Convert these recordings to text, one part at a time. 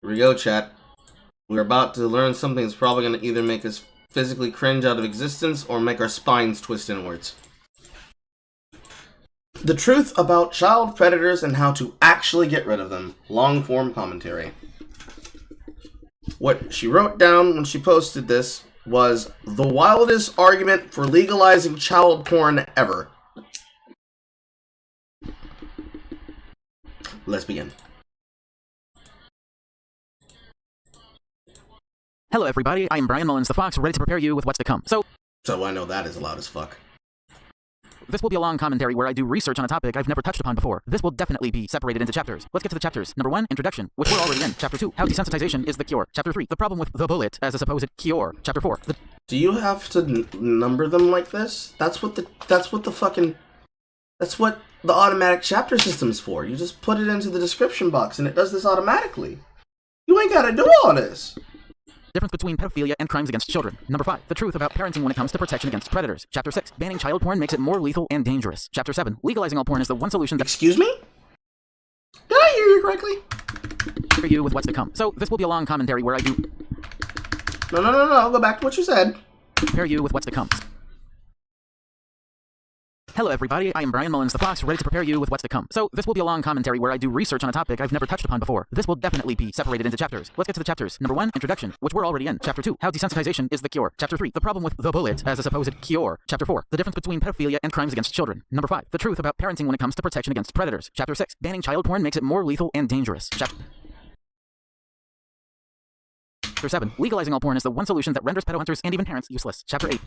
Here we go, chat. We're about to learn something that's probably going to either make us physically cringe out of existence or make our spines twist inwards. The truth about child predators and how to actually get rid of them. Long-form commentary. What she wrote down when she posted this was the wildest argument for legalizing child porn ever. Let's begin. Hello everybody, I am Brian Mullins the Fox, ready to prepare you with what's to come. So I know that is loud as fuck. This will be a long commentary where I do research on a topic I've never touched upon before. This will definitely be separated into chapters. Let's get to the chapters. Number 1, Introduction, which we're already in. Chapter 2, How Desensitization is the Cure. Chapter 3, The Problem with the Bullet as a Supposed Cure. Chapter 4, Do you have to number them like this? That's what the automatic chapter system's for. You just put it into the description box and it does this automatically. You ain't gotta do all this. Difference between pedophilia and crimes against children. Number 5, the truth about parenting when it comes to protection against predators. Chapter 6, banning child porn makes it more lethal and dangerous. Chapter 7, legalizing all porn is the one solution that— Excuse me? Did I hear you correctly? For you with what's to come. So this will be a long commentary where I do— No, go back to what you said. Prepare you with what's to come. Hello everybody, I am Brian Mullins the Fox, ready to prepare you with what's to come. So this will be a long commentary where I do research on a topic I've never touched upon before. This will definitely be separated into chapters. Let's get to the chapters. Number 1, Introduction, which we're already in. Chapter 2, How Desensitization is the Cure. Chapter 3, The Problem with the Bullet as a Supposed Cure. Chapter 4, The Difference between pedophilia and crimes against children. Number 5, the truth about parenting when it comes to protection against predators. Chapter 6, banning child porn makes it more lethal and dangerous. Chapter 7, legalizing all porn is the one solution that renders pedo hunters and even parents useless. Chapter 8,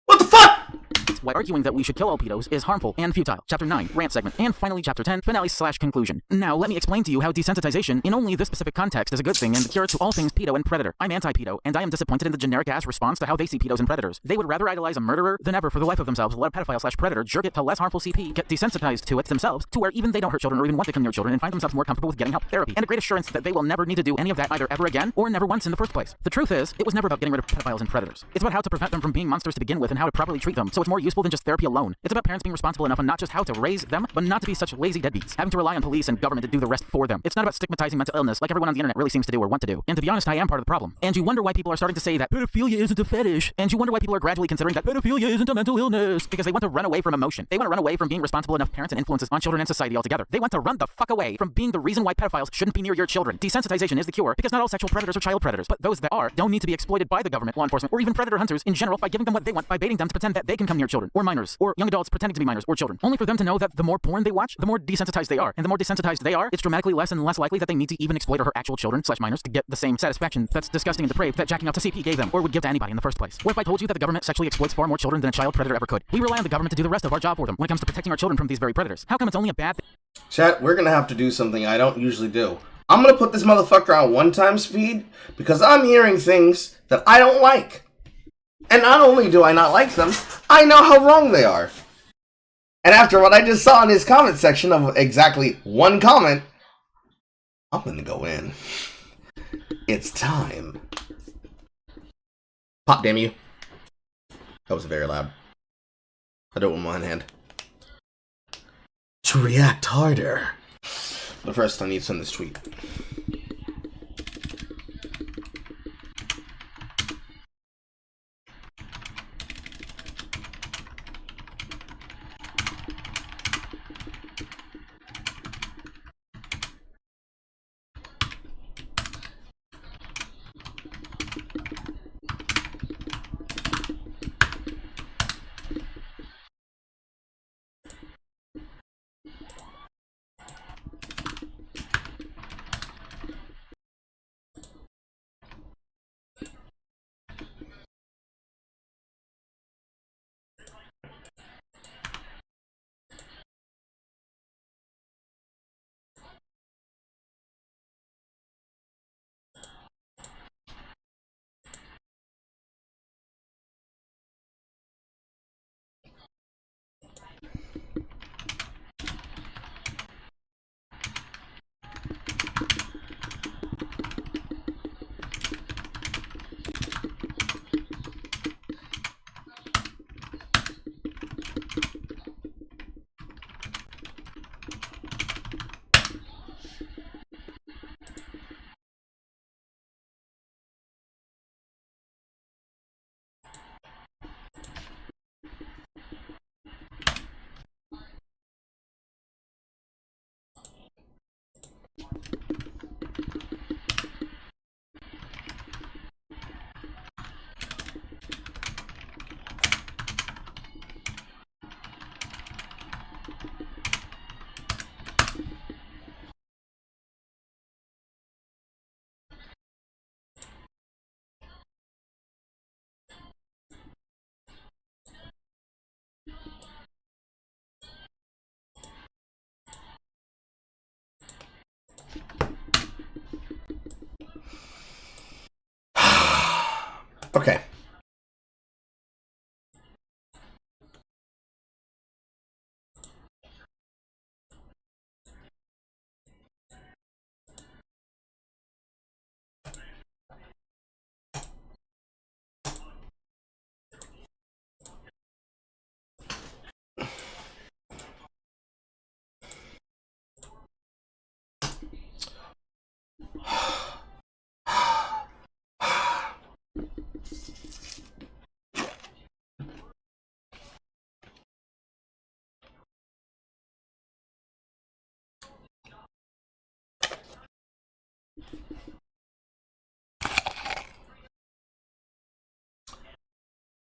What the fuck? why arguing that we should kill all pedos is harmful and futile. Chapter 9, rant segment. And finally, Chapter 10, finale/conclusion. Now, let me explain to you how desensitization, in only this specific context, is a good thing and the cure to all things pedo and predator. I'm anti-pedo, and I am disappointed in the generic-ass response to how they see pedos and predators. They would rather idolize a murderer than ever for the life of themselves let a pedophile/predator jerk it to less harmful CP, get desensitized to it themselves, to where even they don't hurt children or even want to come near children and find themselves more comfortable with getting help, therapy, and a great assurance that they will never need to do any of that either ever again or never once in the first place. The truth is, it was never about getting rid of pedophiles and predators. It's about how to prevent them from being monsters to begin with and how to properly treat them, so it's more useful than just therapy alone. It's about parents being responsible enough on not just how to raise them, but not to be such lazy deadbeats, having to rely on police and government to do the rest for them. It's not about stigmatizing mental illness like everyone on the internet really seems to do or want to do. And to be honest, I am part of the problem. And you wonder why people are starting to say that pedophilia isn't a fetish. And you wonder why people are gradually considering that pedophilia isn't a mental illness. Because they want to run away from emotion. They want to run away from being responsible enough parents and influences on children and society altogether. They want to run the fuck away from being the reason why pedophiles shouldn't be near your children. Desensitization is the cure, because not all sexual predators are child predators, but those that are don't need to be exploited by the government, law enforcement, or even predator hunters in general by giving them what they want, by baiting them to pretend that they can come near children, or minors, or young adults pretending to be minors, or children, only for them to know that the more porn they watch, the more desensitized they are. And the more desensitized they are, it's dramatically less and less likely that they need to even exploit or hurt actual children/minors to get the same satisfaction that's disgusting and depraved that jacking out to CP gave them, or would give to anybody in the first place. What if I told you that the government sexually exploits far more children than a child predator ever could? We rely on the government to do the rest of our job for them when it comes to protecting our children from these very predators. How come it's only a bad thing? Chat, we're gonna have to do something I don't usually do. I'm gonna put this motherfucker on one-time speed because I'm hearing things that I don't like. And not only do I not like them, I know how wrong they are. And after what I just saw in his comment section of exactly one comment, I'm gonna go in. It's time. Pop, damn you. That was very loud. I do it with one hand. To react harder. But first, I need to send this tweet.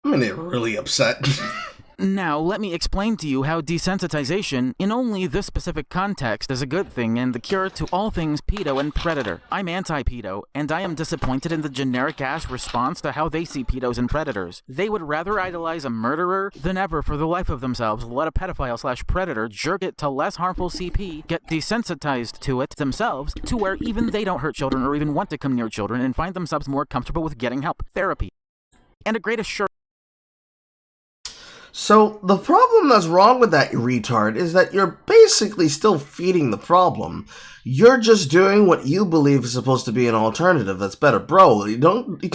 I'm gonna get really upset. Now, let me explain to you how desensitization, in only this specific context, is a good thing and the cure to all things pedo and predator. I'm anti-pedo, and I am disappointed in the generic-ass response to how they see pedos and predators. They would rather idolize a murderer than ever for the life of themselves let a pedophile/predator jerk it to less harmful CP, get desensitized to it themselves, to where even they don't hurt children or even want to come near children and find themselves more comfortable with getting help, therapy, and a great assurance. So, the problem that's wrong with that, you retard, is that you're basically still feeding the problem. You're just doing what you believe is supposed to be an alternative that's better. Bro, you don't...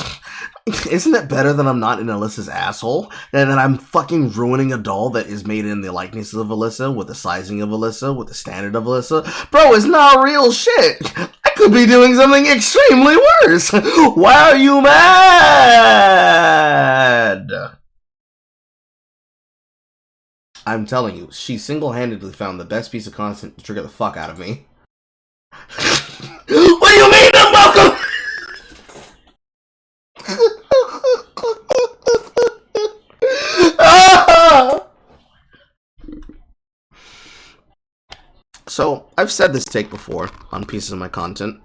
Isn't it better that I'm not in Alyssa's asshole? And that I'm fucking ruining a doll that is made in the likeness of Alyssa, with the sizing of Alyssa, with the standard of Alyssa? Bro, it's not real shit! I could be doing something extremely worse! Why are you mad? I'm telling you, she single-handedly found the best piece of content to trigger the fuck out of me. What do you mean I'm welcome? So, I've said this take before on pieces of my content.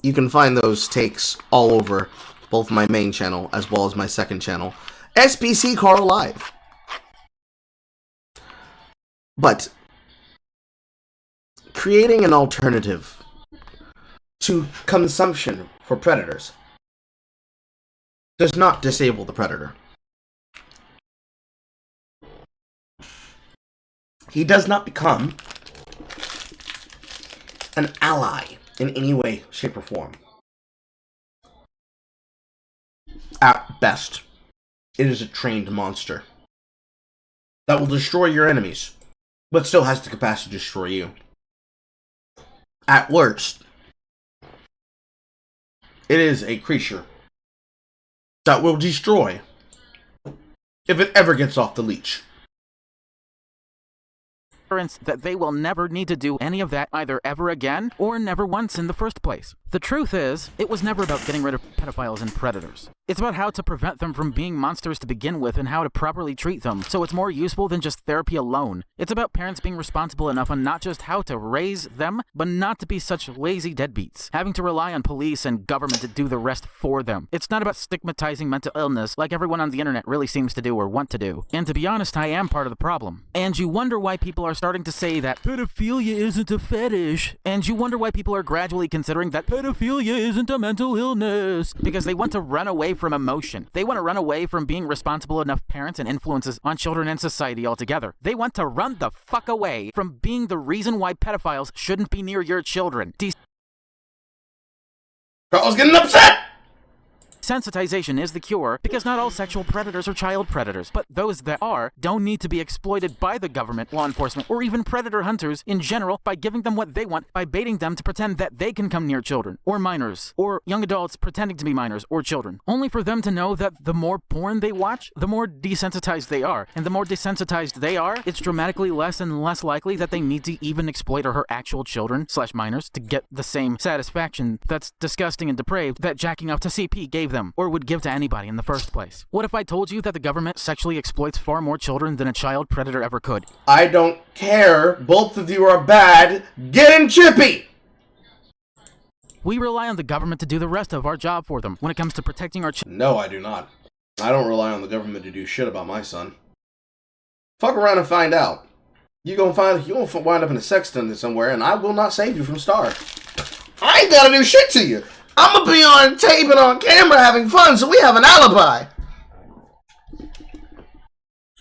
You can find those takes all over both my main channel as well as my second channel, SPC Carl Live. But creating an alternative to consumption for predators does not disable the predator. He does not become an ally in any way, shape, or form. At best, it is a trained monster that will destroy your enemies, but still has the capacity to destroy you. At worst, it is a creature that will destroy if it ever gets off the leash. That they will never need to do any of that either ever again or never once in the first place. The truth is, it was never about getting rid of pedophiles and predators. It's about how to prevent them from being monsters to begin with and how to properly treat them, so it's more useful than just therapy alone. It's about parents being responsible enough on not just how to raise them, but not to be such lazy deadbeats, having to rely on police and government to do the rest for them. It's not about stigmatizing mental illness like everyone on the internet really seems to do or want to do. And to be honest, I am part of the problem. And you wonder why people are starting to say that pedophilia isn't a fetish, and you wonder why people are gradually considering that pedophilia isn't a mental illness, because they want to run away from emotion. They want to run away from being responsible enough parents and influences on children and society altogether. They want to run the fuck away from being the reason why pedophiles shouldn't be near your children. Carl's getting upset! Sensitization is the cure, because not all sexual predators are child predators, but those that are don't need to be exploited by the government, law enforcement, or even predator hunters in general by giving them what they want, by baiting them to pretend that they can come near children, or minors, or young adults pretending to be minors or children, only for them to know that the more porn they watch, the more desensitized they are, and the more desensitized they are, it's dramatically less and less likely that they need to even exploit or hurt actual children/minors to get the same satisfaction that's disgusting and depraved that jacking off to CP gave them, or would give to anybody in the first place. What if I told you that the government sexually exploits far more children than a child predator ever could? I don't care. Both of you are bad. Get in, Chippy! We rely on the government to do the rest of our job for them when it comes to protecting our children. No, I do not. I don't rely on the government to do shit about my son. Fuck around and find out. You gonna wind up in a sex dungeon somewhere, and I will not save you from Star. I ain't gotta do shit to you. I'm gonna be on tape and on camera having fun, so we have an alibi.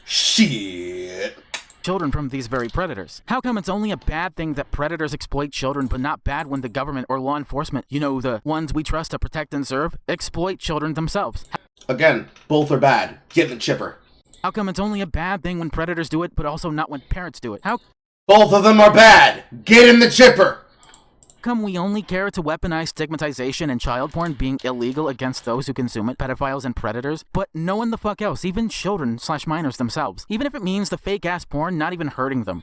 Shit. Children from these very predators. How come it's only a bad thing that predators exploit children, but not bad when the government or law enforcement, you know, the ones we trust to protect and serve, exploit children themselves? Again, both are bad. Get the chipper. How come it's only a bad thing when predators do it, but also not when parents do it? How both of them are bad. Get in the chipper. come we only care to weaponize stigmatization and child porn being illegal against those who consume it, pedophiles and predators, but no one the fuck else, even children/minors themselves, even if it means the fake-ass porn not even hurting them.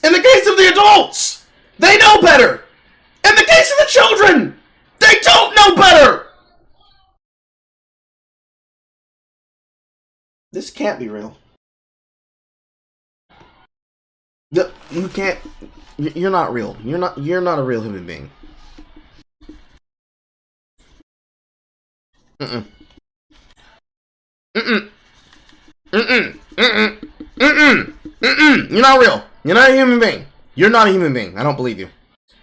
In the case of the adults, They know better! In the case of the children, they don't know better! This can't be real. You can't. You're not real. You're not a real human being. Mm-mm. Mm-mm. Mm-mm. Mm-mm. Mm-mm. Mm-mm. You're not real. You're not a human being. You're not a human being. I don't believe you.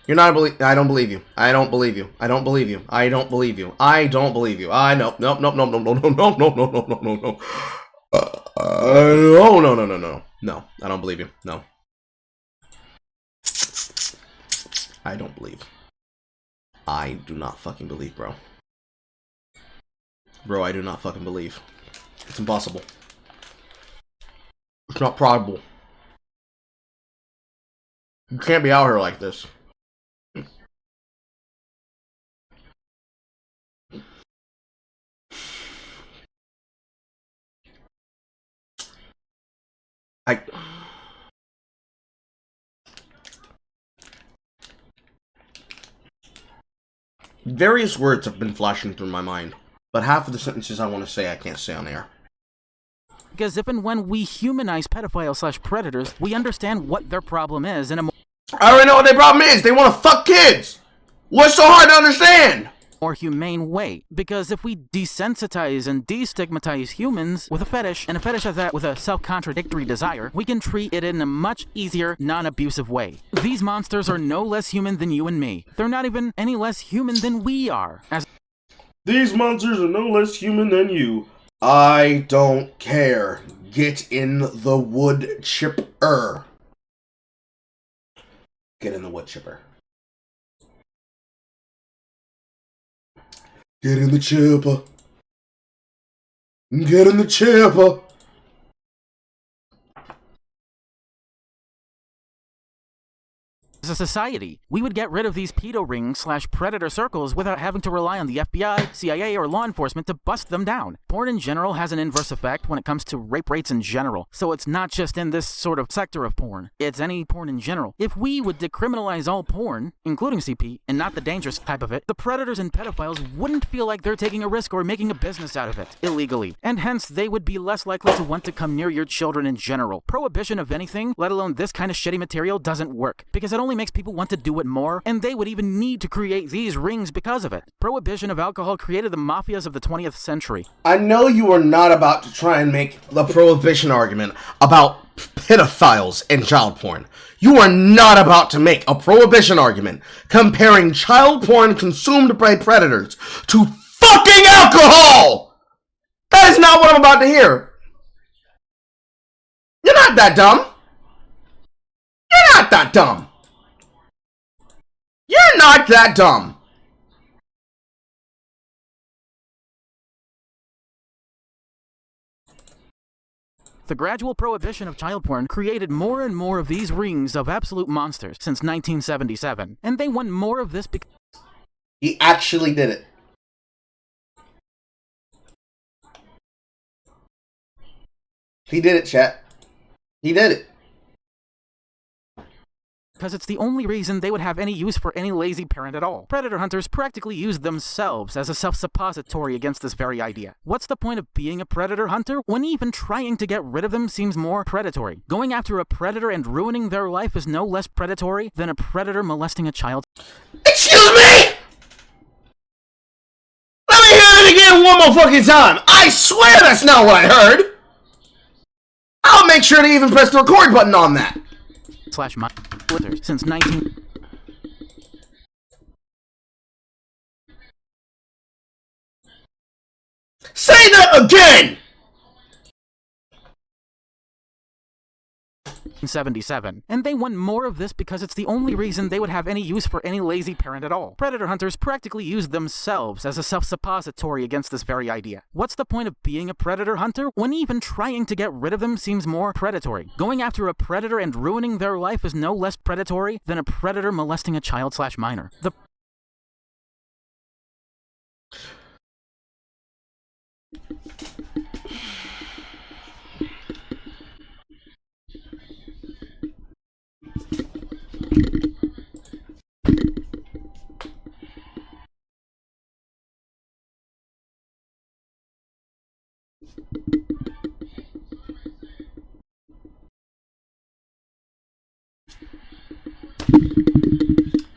You're not a I don't believe you. I don't believe you. I don't believe you. I don't believe you. I don't believe you. I no no no no no no no no no no no no no no. No no no no no no. I don't believe you. No. I don't believe. I do not fucking believe, bro. Bro, I do not fucking believe. It's impossible. It's not probable. You can't be out here like this. Various words have been flashing through my mind, but half of the sentences I want to say I can't say on air. Because if and when we humanize pedophiles/predators, we understand what their problem is in a I already know what their problem is. They want to fuck kids. What's so hard to understand? more humane way. Because if we desensitize and destigmatize humans with a fetish, and a fetish of that with a self-contradictory desire, we can treat it in a much easier, non-abusive way. These monsters are no less human than you and me. They're not even any less human than we are. These monsters are no less human than you. I don't care. Get in the wood chipper. Get in the wood chipper. Get in the chipper. Get in the chipper. As a society, we would get rid of these pedo rings/predator circles without having to rely on the FBI, CIA, or law enforcement to bust them down. Porn in general has an inverse effect when it comes to rape rates in general, so it's not just in this sort of sector of porn, it's any porn in general. If we would decriminalize all porn, including CP, and not the dangerous type of it, the predators and pedophiles wouldn't feel like they're taking a risk or making a business out of it, illegally, and hence they would be less likely to want to come near your children in general. Prohibition of anything, let alone this kind of shitty material, doesn't work, because it only makes people want to do it more, and they would even need to create these rings because of it. Prohibition of alcohol created the mafias of the 20th century. I know you are not about to try and make the prohibition argument about pedophiles and child porn. You are not about to make a prohibition argument comparing child porn consumed by predators to fucking alcohol! That is not what I'm about to hear. You're not that dumb. You're not that dumb. You're not that dumb. The gradual prohibition of child porn created more and more of these rings of absolute monsters since 1977, and they want more of this because He actually did it. He did it, chat. He did it. it's the only reason they would have any use for any lazy parent at all. Predator hunters practically use themselves as a self-suppository against this very idea. What's the point of being a predator hunter when even trying to get rid of them seems more predatory? Going after a predator and ruining their life is no less predatory than a predator molesting a child. Excuse me! Let me hear it again one more fucking time. I swear that's not what I heard. I'll make sure to even press the record button on that. /my since 19 Say that again! 1977, and they want more of this because it's the only reason they would have any use for any lazy parent at all. Predator hunters practically use themselves as a self-suppository against this very idea. What's the point of being a predator hunter when even trying to get rid of them seems more predatory? Going after a predator and ruining their life is no less predatory than a predator molesting a child/minor.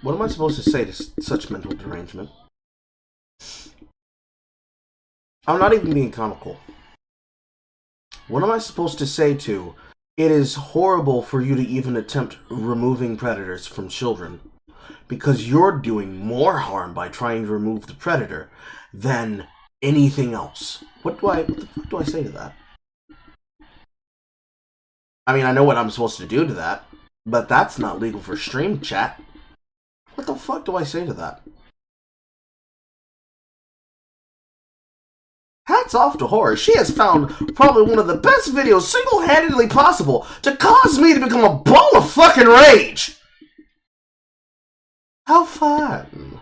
What am I supposed to say to such mental derangement? I'm not even being comical. What am I supposed to say to, it is horrible for you to even attempt removing predators from children because you're doing more harm by trying to remove the predator than anything else? What the fuck do I say to that? I mean, I know what I'm supposed to do to that, but that's not legal for stream chat. What the fuck do I say to that? Hats off to Horror. She has found probably one of the best videos single-handedly possible to cause me to become a ball of fucking rage. How fun.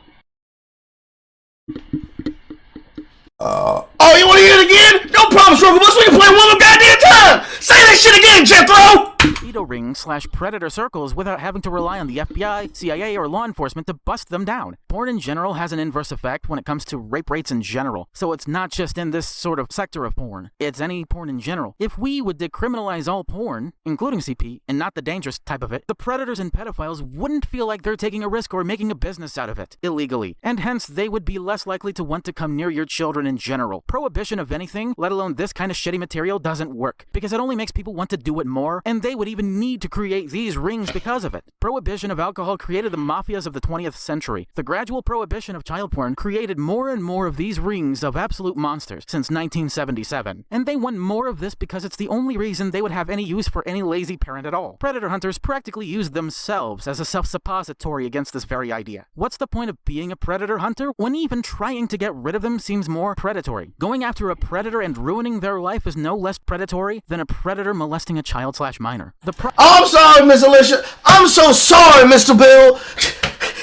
Oh, you want to hear it again? No problem, Struggle Bus. We can play one more goddamn time. Say that shit again, Jethro. Pedo rings/predator circles without having to rely on the FBI, CIA, or law enforcement to bust them down. Porn in general has an inverse effect when it comes to rape rates in general, so it's not just in this sort of sector of porn, it's any porn in general. If we would decriminalize all porn, including CP, and not the dangerous type of it, the predators and pedophiles wouldn't feel like they're taking a risk or making a business out of it, illegally, and hence they would be less likely to want to come near your children in general. Prohibition of anything, let alone this kind of shitty material, doesn't work, because it only makes people want to do it more, and they would even need to create these rings because of it. Prohibition of alcohol created the mafias of the 20th century. The gradual prohibition of child porn created more and more of these rings of absolute monsters since 1977. And they want more of this because it's the only reason they would have any use for any lazy parent at all. Predator hunters practically use themselves as a self-suppository against this very idea. What's the point of being a predator hunter when even trying to get rid of them seems more predatory? Going after a predator and ruining their life is no less predatory than a predator molesting a child/minor. I'm sorry, Miss Alicia. I'm so sorry, Mr. Bill.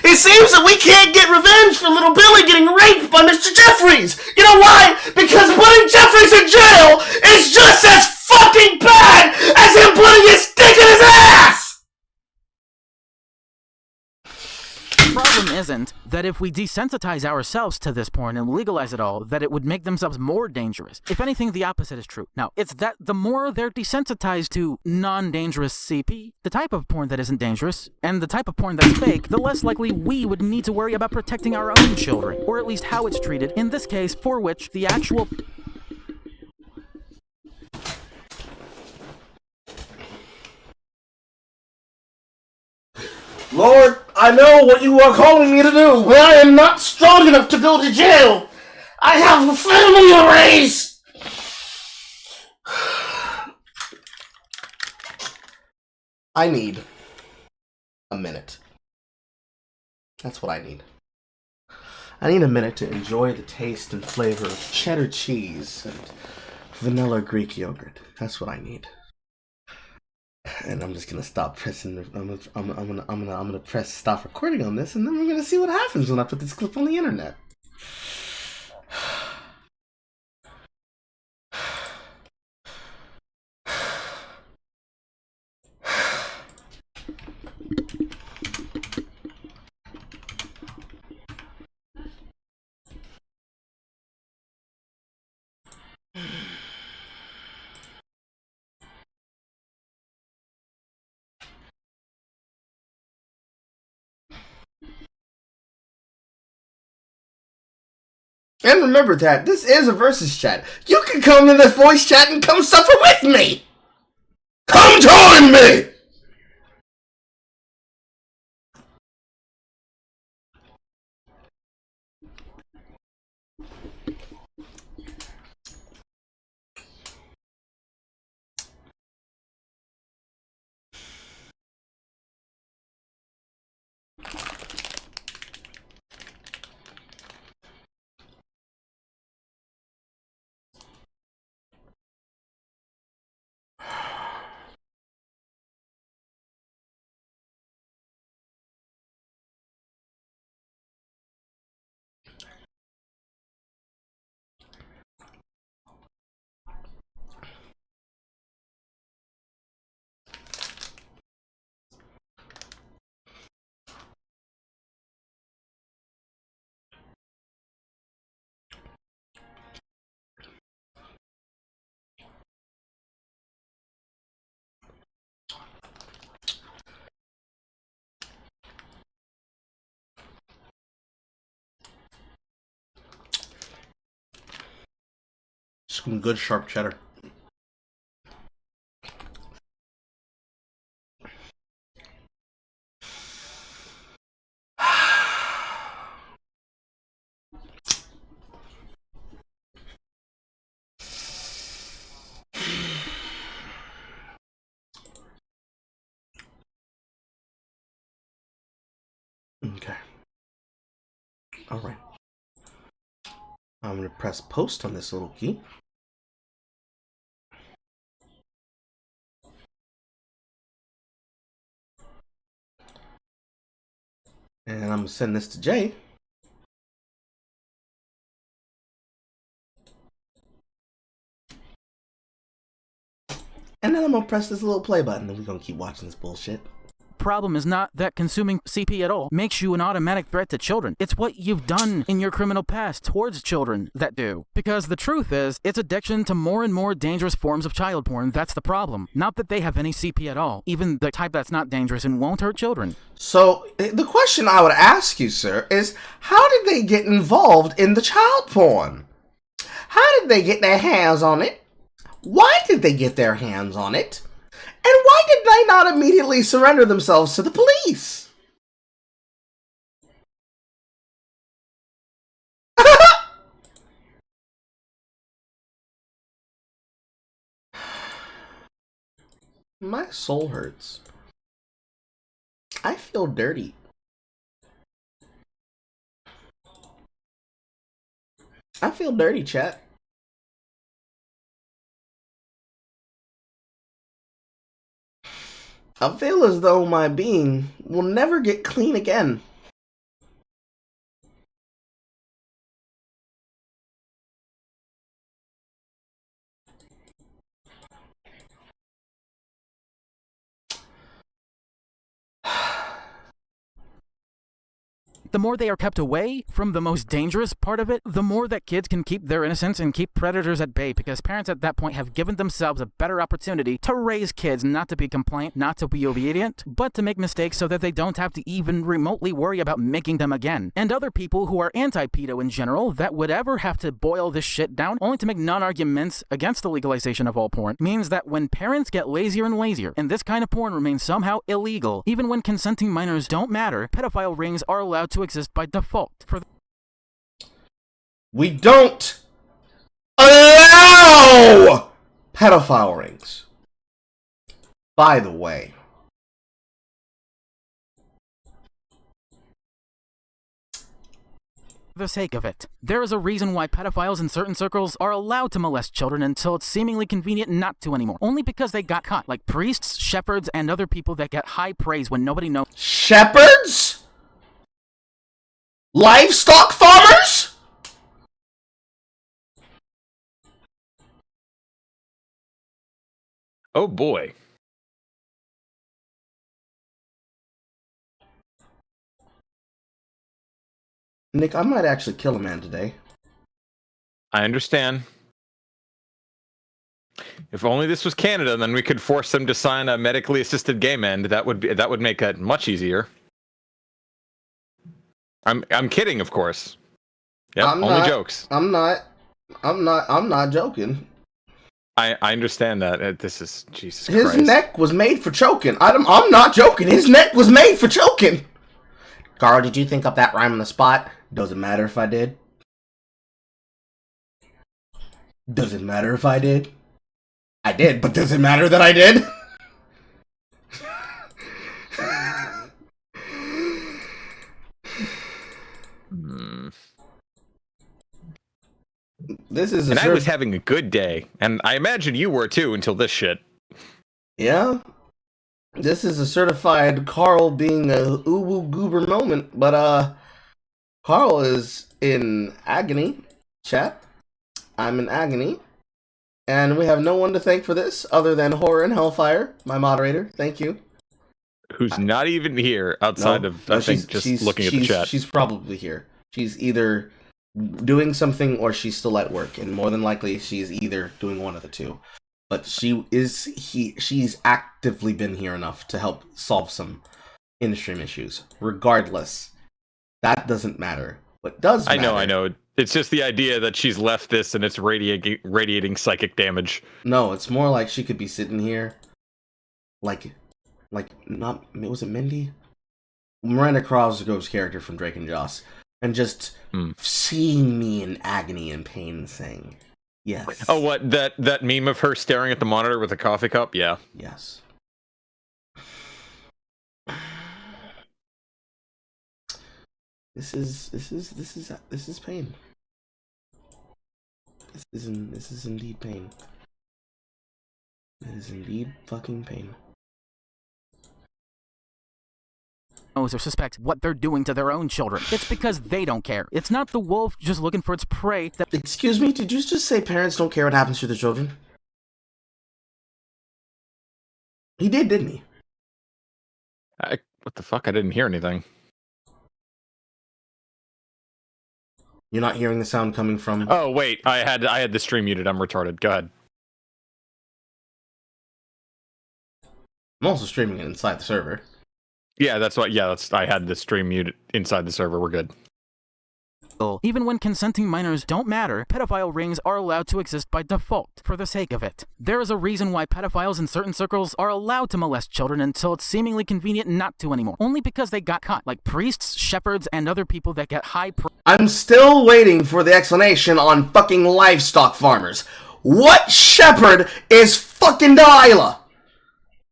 It seems that we can't get revenge for little Billy getting raped by Mr. Jeffries. You know why? Because putting Jeffries in jail is just as fucking bad as him putting his dick in his ass! The problem isn't that if we desensitize ourselves to this porn and legalize it all, that it would make themselves more dangerous. If anything, the opposite is true. Now, it's that the more they're desensitized to non-dangerous CP, the type of porn that isn't dangerous, and the type of porn that's fake, the less likely we would need to worry about protecting our own children, or at least how it's treated, in this case, for which the actual... Lord, I know what you are calling me to do, but I am not strong enough to go to jail. I have a family to raise. I need a minute. That's what I need. I need a minute to enjoy the taste and flavor of cheddar cheese and vanilla Greek yogurt. That's what I need. And I'm just gonna stop pressing. I'm gonna press stop recording on this, and then we're gonna see what happens when I put this clip on the internet. And remember that this is a versus chat. You can come in this voice chat and come suffer with me. Come join me. Some good sharp cheddar. Okay. All right. I'm going to press post on this little key. And I'm going to send this to Jay. And then I'm going to press this little play button and we're going to keep watching this bullshit. Problem is not that consuming CP at all makes you an automatic threat to children. It's what you've done in your criminal past towards children that do. Because the truth is, it's addiction to more and more dangerous forms of child porn that's the problem. Not that they have any CP at all, even the type that's not dangerous and won't hurt children. So, the question I would ask you, sir, is how did they get involved in the child porn? How did they get their hands on it? Why did they get their hands on it? And why did they not immediately surrender themselves to the police? My soul hurts. I feel dirty. I feel dirty, chat. I feel as though my being will never get clean again. The more they are kept away from the most dangerous part of it, the more that kids can keep their innocence and keep predators at bay, because parents at that point have given themselves a better opportunity to raise kids not to be compliant, not to be obedient, but to make mistakes so that they don't have to even remotely worry about making them again. And other people who are anti-pedo in general that would ever have to boil this shit down only to make non-arguments against the legalization of all porn means that when parents get lazier and lazier, and this kind of porn remains somehow illegal, even when consenting minors don't matter, pedophile rings are allowed to exist by default. We don't allow pedophile rings. By the way. For the sake of it. There is a reason why pedophiles in certain circles are allowed to molest children until it's seemingly convenient not to anymore. Only because they got caught, like priests, shepherds, and other people that get high praise when nobody knows. Shepherds? Livestock farmers? Oh boy. Nick, I might actually kill a man today. I understand. If only this was Canada, then we could force them to sign a medically assisted gay men. That would make it much easier. I'm kidding, of course. Yep, only jokes. I'm not joking. I understand that. This is Jesus His Christ. neck was made for choking. I'm not joking. His neck was made for choking. Carl, did you think up that rhyme on the spot? Doesn't matter if I did. Doesn't matter if I did. I did, but does it matter that I did? This is I was having a good day, and I imagine you were too until this shit. Yeah. This is a certified Carl being a uwu goober moment, but Carl is in agony, chat. I'm in agony. And we have no one to thank for this other than Horror and Hellfire, my moderator. Thank you. Who's not even here outside of, I think, just looking at the chat. She's probably here. She's either doing something or she's still at work, and more than likely she's either doing one of the two. But she's actively been here enough to help solve some in-stream issues. Regardless, that doesn't matter. What does matter? I know. It's just the idea that she's left this and it's radiating psychic damage. No, it's more like she could be sitting here, like not, was it Mindy? Miranda Cosgrove's character from Drake and Joss, and just seeing me in agony and pain, saying, "Yes." Oh, what that meme of her staring at the monitor with a coffee cup? Yeah. Yes. This is pain. This is indeed pain. It is indeed fucking pain. Or suspect what they're doing to their own children. It's because they don't care. It's not the wolf just looking for its prey that— Excuse me, did you just say parents don't care what happens to their children? He did, didn't he? What the fuck? I didn't hear anything. You're not hearing the sound coming from... Oh, wait. I had the stream muted. I'm retarded. Go ahead. I'm also streaming it inside the server. Yeah, that's what. Yeah, I had the stream muted inside the server. We're good. even when consenting minors don't matter, pedophile rings are allowed to exist by default, for the sake of it. There is a reason why pedophiles in certain circles are allowed to molest children until it's seemingly convenient not to anymore. Only because they got caught, like priests, shepherds, and other people that get high I'm still waiting for the explanation on fucking livestock farmers. What shepherd is fucking Delilah?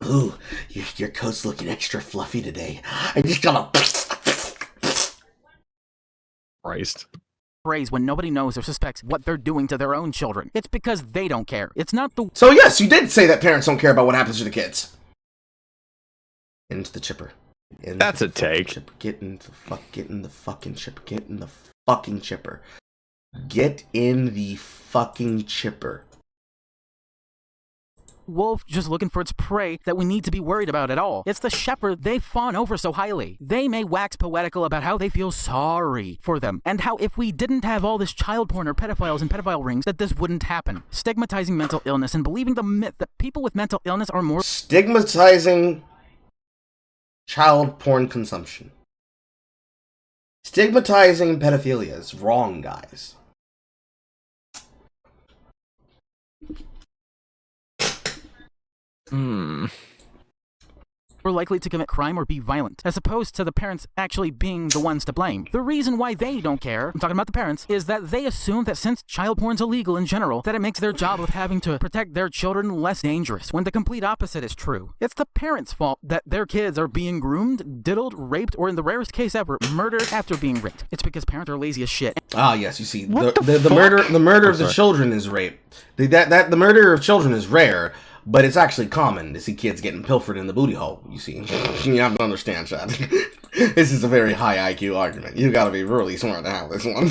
Ooh, your coat's looking extra fluffy today. I just gotta... Christ. praise when nobody knows or suspects what they're doing to their own children. It's because they don't care. It's not the... So yes, you did say that parents don't care about what happens to the kids. Into the chipper. That's a take. Chipper. Get in the fucking chipper. Get in the fucking chipper. Get in the fucking chipper. wolf just looking for its prey that we need to be worried about at all. It's the shepherd they fawn over so highly. They may wax poetical about how they feel sorry for them, and how if we didn't have all this child porn or pedophiles and pedophile rings, that this wouldn't happen. Stigmatizing mental illness and believing the myth that people with mental illness are more... Stigmatizing child porn consumption. Stigmatizing pedophilia is wrong, guys. More likely to commit crime or be violent, as opposed to the parents actually being the ones to blame. The reason why they don't care, I'm talking about the parents, is that they assume that since child porn's illegal in general, that it makes their job of having to protect their children less dangerous, when the complete opposite is true. It's the parents' fault that their kids are being groomed, diddled, raped, or in the rarest case ever, murdered after being raped. It's because parents are lazy as shit. Ah, yes, you see, the murder of the children is rape. The murder of children is rare. But it's actually common to see kids getting pilfered in the booty hole, you see. You have to understand, Chad. This is a very high IQ argument. You gotta be really smart to have this one.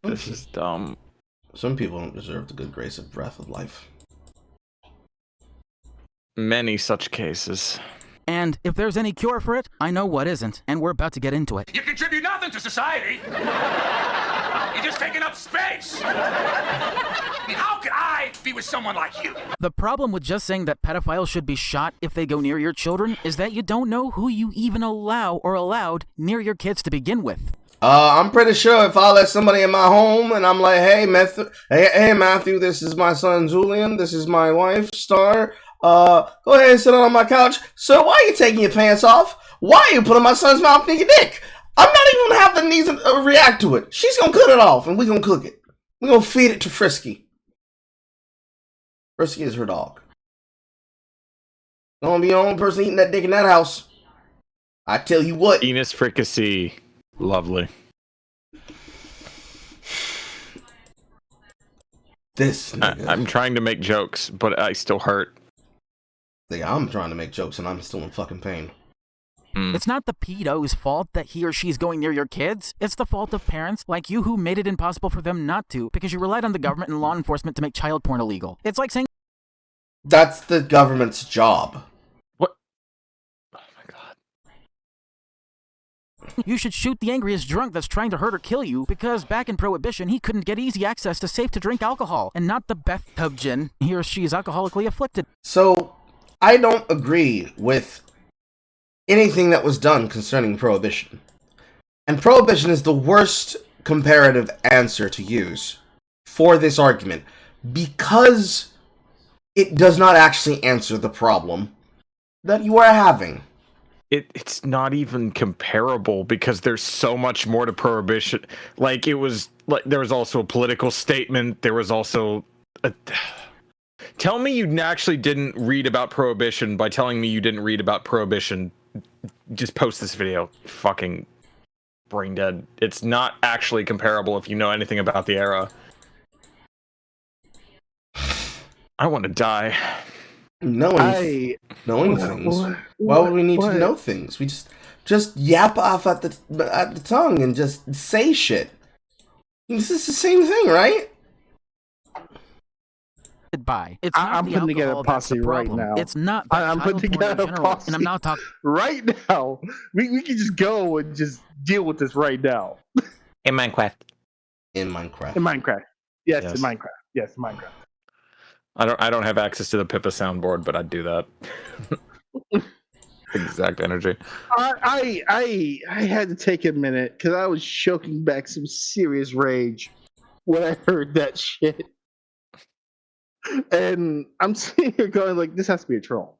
This is dumb. Some people don't deserve the good grace of breath of life. Many such cases. And if there's any cure for it, I know what isn't, and we're about to get into it. You contribute nothing to society. You're just taking up space. I mean, how could I be with someone like you? The problem with just saying that pedophiles should be shot if they go near your children is that you don't know who you even allow or allowed near your kids to begin with. I'm pretty sure if I let somebody in my home and I'm like, hey Matthew, this is my son Julian, this is my wife Star. Go ahead and sit on my couch. Sir, why are you taking your pants off? Why are you putting my son's mouth in your dick? I'm not even gonna have the need to react to it. She's gonna cut it off and we're gonna cook it. We're gonna feed it to Frisky. Frisky is her dog. Gonna be the only person eating that dick in that house. I tell you what. Penis fricassee. Lovely. This nigga. I'm trying to make jokes, but I still hurt. I'm trying to make jokes and I'm still in fucking pain. It's not the pedo's fault that he or she's going near your kids. It's the fault of parents like you who made it impossible for them not to because you relied on the government and law enforcement to make child porn illegal. It's like saying... That's the government's job. What? Oh my god. You should shoot the angriest drunk that's trying to hurt or kill you because back in Prohibition, he couldn't get easy access to safe-to-drink alcohol and not the bathtub gin. He or she is alcoholically afflicted. So... I don't agree with anything that was done concerning prohibition. And prohibition is the worst comparative answer to use for this argument because it does not actually answer the problem that you are having. It's not even comparable because there's so much more to prohibition. Like, it was like there was also a political statement. There was also a... Tell me you actually didn't read about prohibition by telling me you didn't read about prohibition. Just post this video. Fucking brain dead. It's not actually comparable if you know anything about the era. I want to die. Knowing things. Why would we need to know things? We just yap off at the tongue and just say shit. This is the same thing, right? By. It's not I'm the putting together a alcohol that's the posse right problem. now. It's not. I'm putting together a posse and I'm not talking right now. We can just go and just deal with this right now. In Minecraft. In Minecraft. In Minecraft. Yes, Yes. in Minecraft. Yes, in Minecraft. I don't have access to the Pippa soundboard, but I'd do that. Exact energy. I had to take a minute because I was choking back some serious rage when I heard that shit. And I'm sitting here going like, this has to be a troll.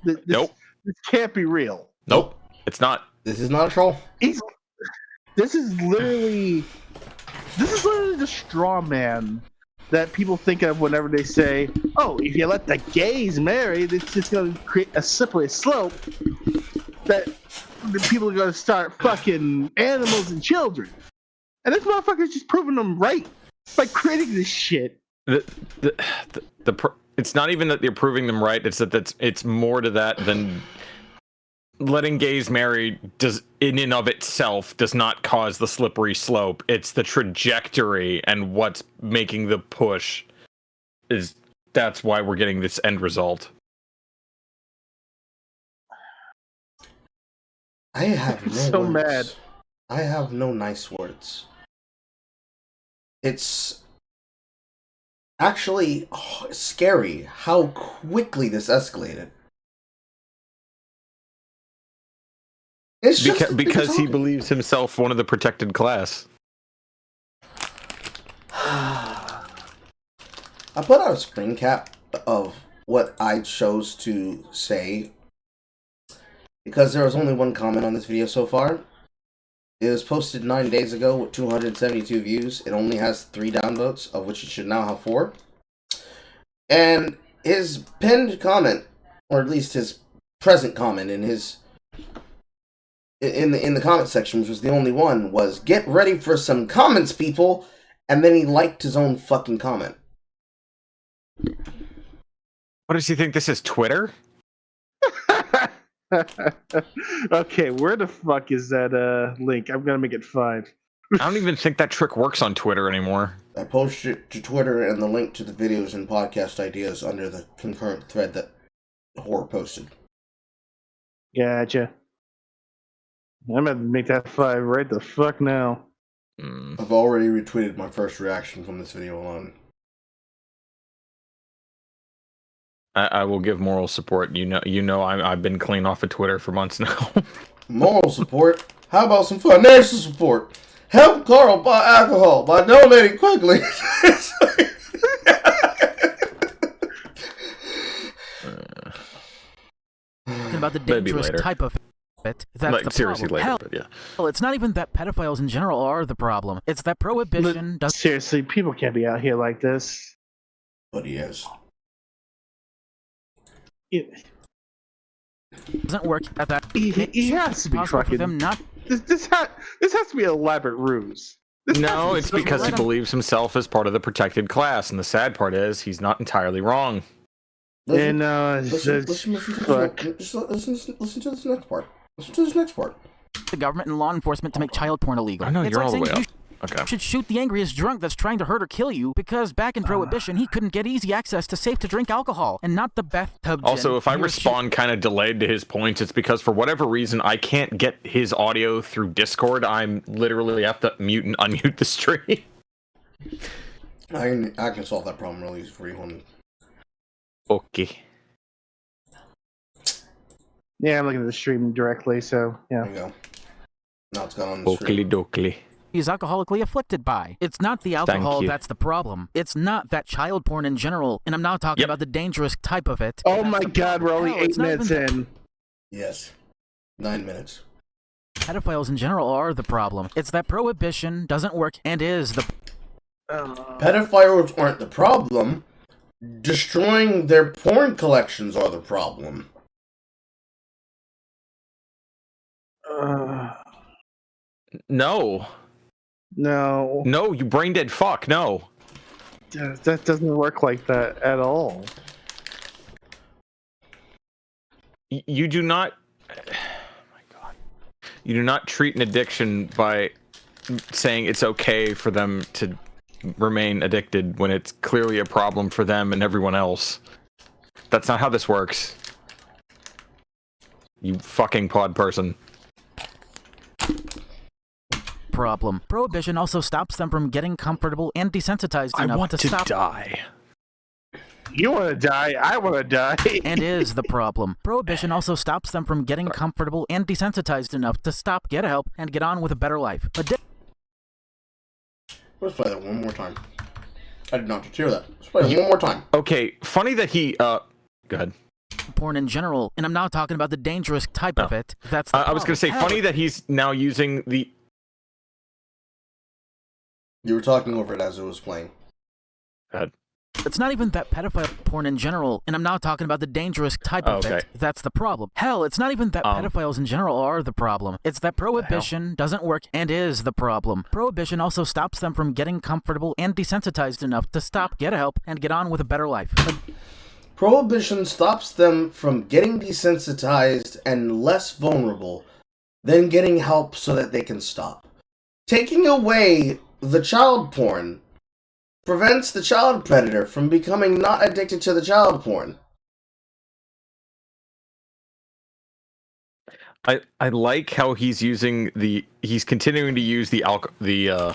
Nope. This can't be real. Nope. It's not. This is not a troll. This is literally the straw man that people think of whenever they say, oh, if you let the gays marry, it's just going to create a slippery slope that the people are going to start fucking animals and children. And this motherfucker's just proving them right by creating this shit. It's not even that you're proving them right. It's that it's more to that than letting gays marry does in and of itself does not cause the slippery slope. It's the trajectory and what's making the push that's why we're getting this end result. I have no so words. mad. I have no nice words. It's actually scary how quickly this escalated. It's just Because he believes himself one of the protected class. I put out a screen cap of what I chose to say because there was only one comment on this video so far. It was posted 9 days ago with 272 views. It only has 3 downvotes, of which it should now have 4. And his pinned comment, or at least his present comment in the comment section, which was the only one, was "Get ready for some comments, people," and then he liked his own fucking comment. What does he think this is, Twitter? Okay, where the fuck is that link? I'm gonna make it 5. I don't even think that trick works on Twitter anymore. I posted it to Twitter and the link to the videos and podcast ideas under the concurrent thread that Horror posted. Gotcha. I'm gonna make that 5 right the fuck now. I've already retweeted my first reaction from this video alone. I will give moral support. You know, I've been clean off of Twitter for months now. Moral support? How about some financial support? Help Carl buy alcohol by donating quickly. about the dangerous type of it. That's like, the seriously problem. later, but yeah. Hell, it's not even that pedophiles in general are the problem. It's that prohibition doesn't. Seriously, people can't be out here like this. But he is. Doesn't work at that. He has to be fucking. Them not. This has to be an elaborate ruse. No, it's because he believes himself as part of the protected class, and the sad part is he's not entirely wrong. Listen, listen to listen to this next part. Listen to this next part. The government and law enforcement to make child porn illegal. I know, it's you're like all the way saying up. Okay. You should shoot the angriest drunk that's trying to hurt or kill you because back in Prohibition he couldn't get easy access to safe-to-drink alcohol and not the bathtub. Also, if I respond kind of delayed to his points, it's because for whatever reason I can't get his audio through Discord. I'm literally have to mute and unmute the stream. I can solve that problem really easy for you. Okay. Yeah, I'm looking at the stream directly, so yeah. There you go. Now it's gone on the screen. Oakley dokley. He's alcoholically afflicted by. It's not the alcohol you. that's the problem. It's not that child porn in general, and I'm not talking about the dangerous type of it. Oh That's my the god, we're problem. only Hell, 8 it's not minutes even in. Yes. 9 minutes. pedophiles in general are the problem. It's that prohibition doesn't work and is the... Pedophiles aren't the problem. Destroying their porn collections are the problem. No. No. No, you brain dead fuck, no. That doesn't work like that at all. You do not... Oh my god. You do not treat an addiction by saying it's okay for them to remain addicted when it's clearly a problem for them and everyone else. That's not how this works. You fucking pod person. problem. Prohibition also stops them from getting comfortable and desensitized enough to stop... die. You want to die, I want to die. And is the problem. Prohibition also stops them from getting comfortable and desensitized enough to stop, get help, and get on with a better life. Let's play that one more time. I did not just hear that. Let's play it one more time. Okay, funny that he, go ahead. Porn in general, and I'm not talking about the dangerous type of it. That's the I was gonna say, problem. funny that he's now using the... You were talking over it as it was playing. Go ahead. It's not even that pedophile porn in general, and I'm not talking about the dangerous type of it. That's the problem. Hell, it's not even that pedophiles in general are the problem. It's that prohibition doesn't work and is the problem. Prohibition also stops them from getting comfortable and desensitized enough to stop, get help, and get on with a better life. Prohibition stops them from getting desensitized and less vulnerable, then getting help so that they can stop. Taking away the child porn prevents the child predator from becoming not addicted to the child porn. I like how he's using he's continuing to use the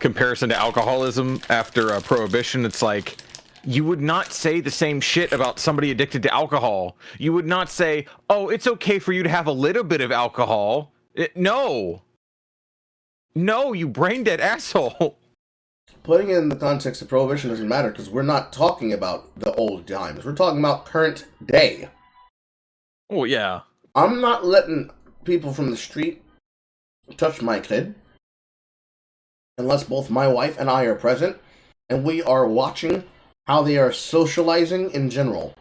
comparison to alcoholism after prohibition. It's like, you would not say the same shit about somebody addicted to alcohol. You would not say, oh, it's okay for you to have a little bit of alcohol. No, you brain dead asshole. Putting it in the context of prohibition doesn't matter because we're not talking about the old times. We're talking about current day. Oh, yeah. I'm not letting people from the street touch my kid unless both my wife and I are present and we are watching how they are socializing in general.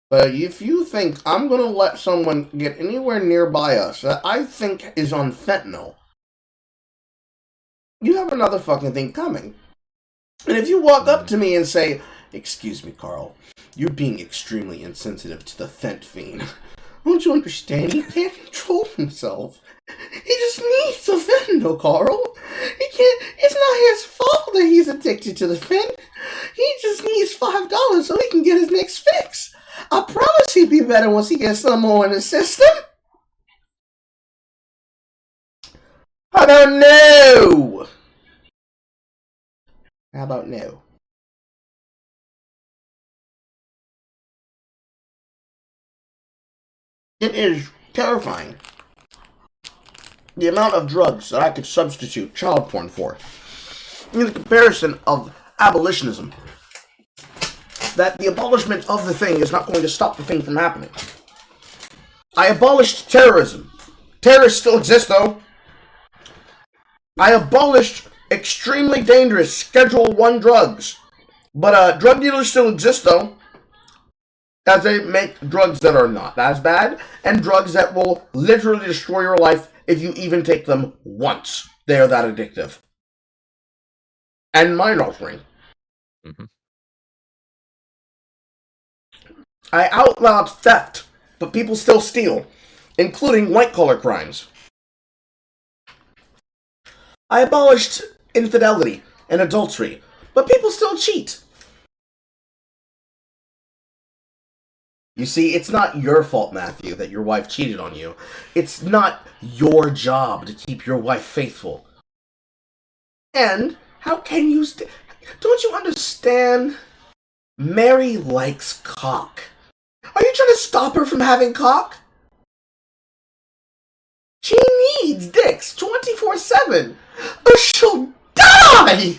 But if you think I'm going to let someone get anywhere nearby us that I think is on fentanyl, you have another fucking thing coming. And if you walk up to me and say, "Excuse me, Carl, you're being extremely insensitive to the fent fiend. Don't you understand? He can't control himself. He just needs the fentanyl, Carl. He can't. It's not his fault that he's addicted to the fent. He just needs $5 so he can get his next fix. I promise he'd be better once he gets some more in his system." How about no? How about no? It is terrifying the amount of drugs that I could substitute child porn for in the comparison of abolitionism. That the abolishment of the thing is not going to stop the thing from happening. I abolished terrorism. Terrorists still exist, though. I abolished extremely dangerous Schedule 1 drugs. But drug dealers still exist, though. As they make drugs that are not as bad, and drugs that will literally destroy your life if you even take them once. They are that addictive. And mind-altering. Mm-hmm. I outlawed theft, but people still steal, including white-collar crimes. I abolished infidelity and adultery, but people still cheat. You see, it's not your fault, Matthew, that your wife cheated on you. It's not your job to keep your wife faithful. And how can you... Don't you understand? Mary likes cock. Are you trying to stop her from having cock? feeds dicks 24/7, or she'll die!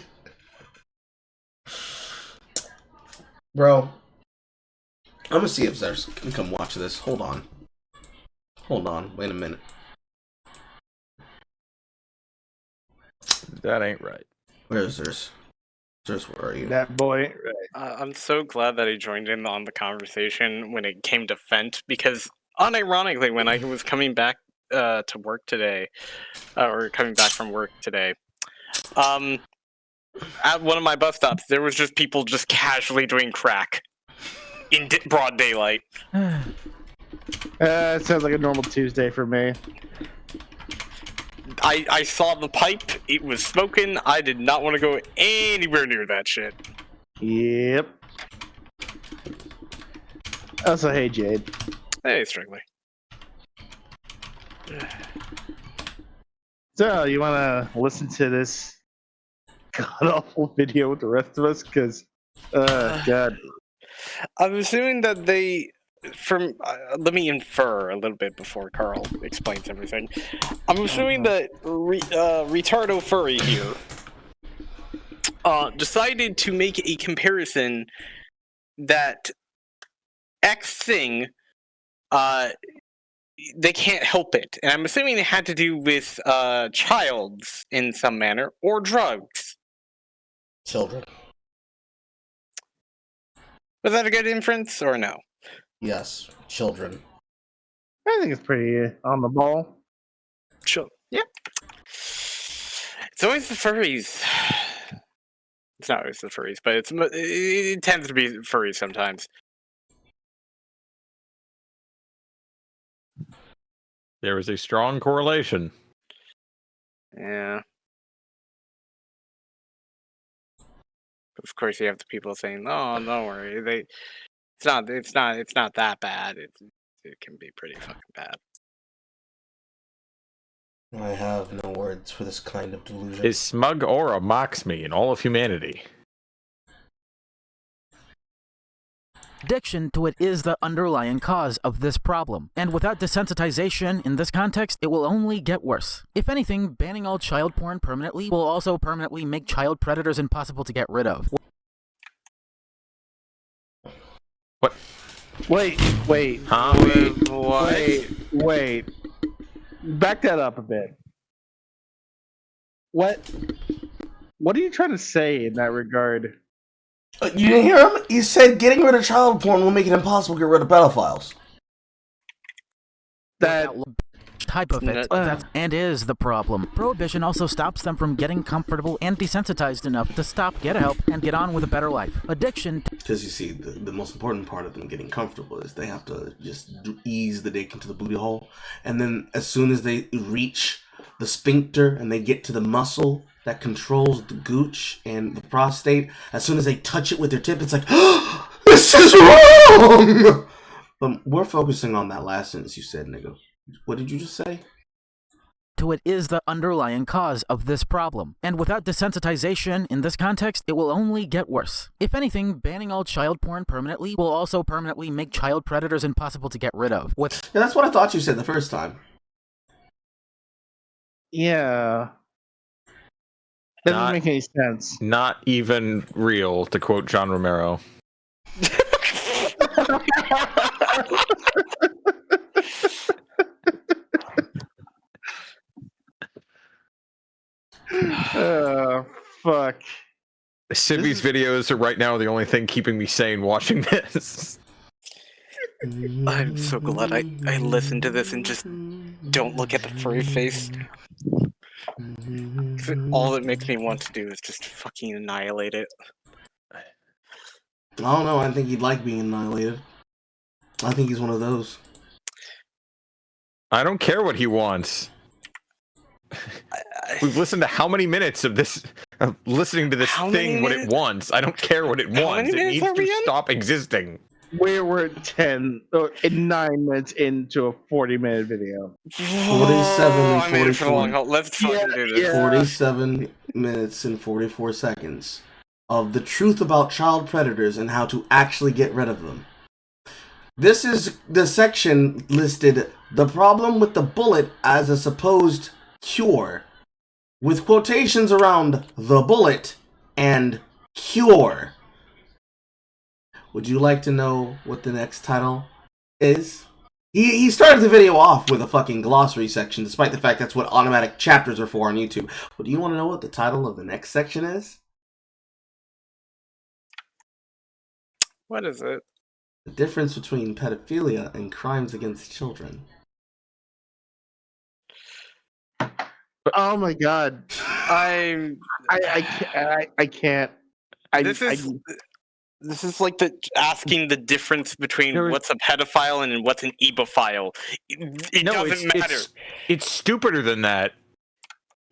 Bro, I'm gonna see if Zers can come watch this. Hold on, wait a minute. That ain't right. Where is Zers? Zers, where are you? That boy. I'm so glad that he joined in on the conversation when it came to Fent, because unironically, when I was coming back to work today, or coming back from work today, at one of my bus stops, there was just people just casually doing crack in broad daylight. It sounds like a normal Tuesday for me. I saw the pipe, it was smoking, I did not want to go anywhere near that shit. Yep. Also, hey, Jade. Hey, Strictly. So, you want to listen to this god-awful video with the rest of us? Because, God. I'm assuming that they... let me infer a little bit before Carl explains everything. I'm assuming that Retardo Furry here decided to make a comparison that X thing, they can't help it. And I'm assuming it had to do with childs in some manner, or drugs. Children. Was that a good inference, or no? Yes, children. I think it's pretty on the ball. Sure. Yeah. It's always the furries. It's not always the furries, but it tends to be furries sometimes. There is a strong correlation. Yeah. Of course, you have the people saying, "Oh, don't worry, it's not that bad. It can be pretty fucking bad." I have no words for this kind of delusion. His smug aura mocks me and all of humanity. Addiction to it is the underlying cause of this problem, and without desensitization in this context, it will only get worse. If anything, banning all child porn permanently will also permanently make child predators impossible to get rid of. What? Wait. Huh? Wait. Back that up a bit. What are you trying to say in that regard? You didn't hear him? He said getting rid of child porn will make it impossible to get rid of pedophiles. That type of it, that's and is the problem. Prohibition also stops them from getting comfortable and desensitized enough to stop, get help, and get on with a better life. Addiction... Because you see, the most important part of them getting comfortable is they have to just ease the dick into the booty hole, and then as soon as they reach the sphincter and they get to the muscle that controls the gooch and the prostate, as soon as they touch it with their tip, it's like, oh, this is wrong! But we're focusing on that last sentence you said, nigga. What did you just say? To it is the underlying cause of this problem, and without desensitization in this context, it will only get worse. If anything, banning all child porn permanently will also permanently make child predators impossible to get rid of. Yeah, that's what I thought you said the first time. Yeah. Doesn't make any sense. Not even real, to quote John Romero. Fuck. Sibby's videos are right now the only thing keeping me sane watching this. I'm so glad I listened to this and just don't look at the furry face. All it makes me want to do is just fucking annihilate it. I don't know, I think he'd like being annihilated. I think he's one of those. I don't care what he wants. We've listened to how many minutes of this, of listening to this thing, what it wants. I don't care what it wants. It needs to stop existing. We're at 9 minutes into a 40-minute video. 47 and 44. Let's fucking do this. 47 minutes and 44 seconds of the truth about child predators and how to actually get rid of them. This is the section listed the problem with the bullet as a supposed cure, with quotations around the bullet and cure. Would you like to know what the next title is? He started the video off with a fucking glossary section, despite the fact that's what automatic chapters are for on YouTube. But do you want to know what the title of the next section is? What is it? The difference between pedophilia and crimes against children. Oh my god. I can't. This is like asking the difference between what's a pedophile and what's an ebophile. It doesn't matter. It's stupider than that.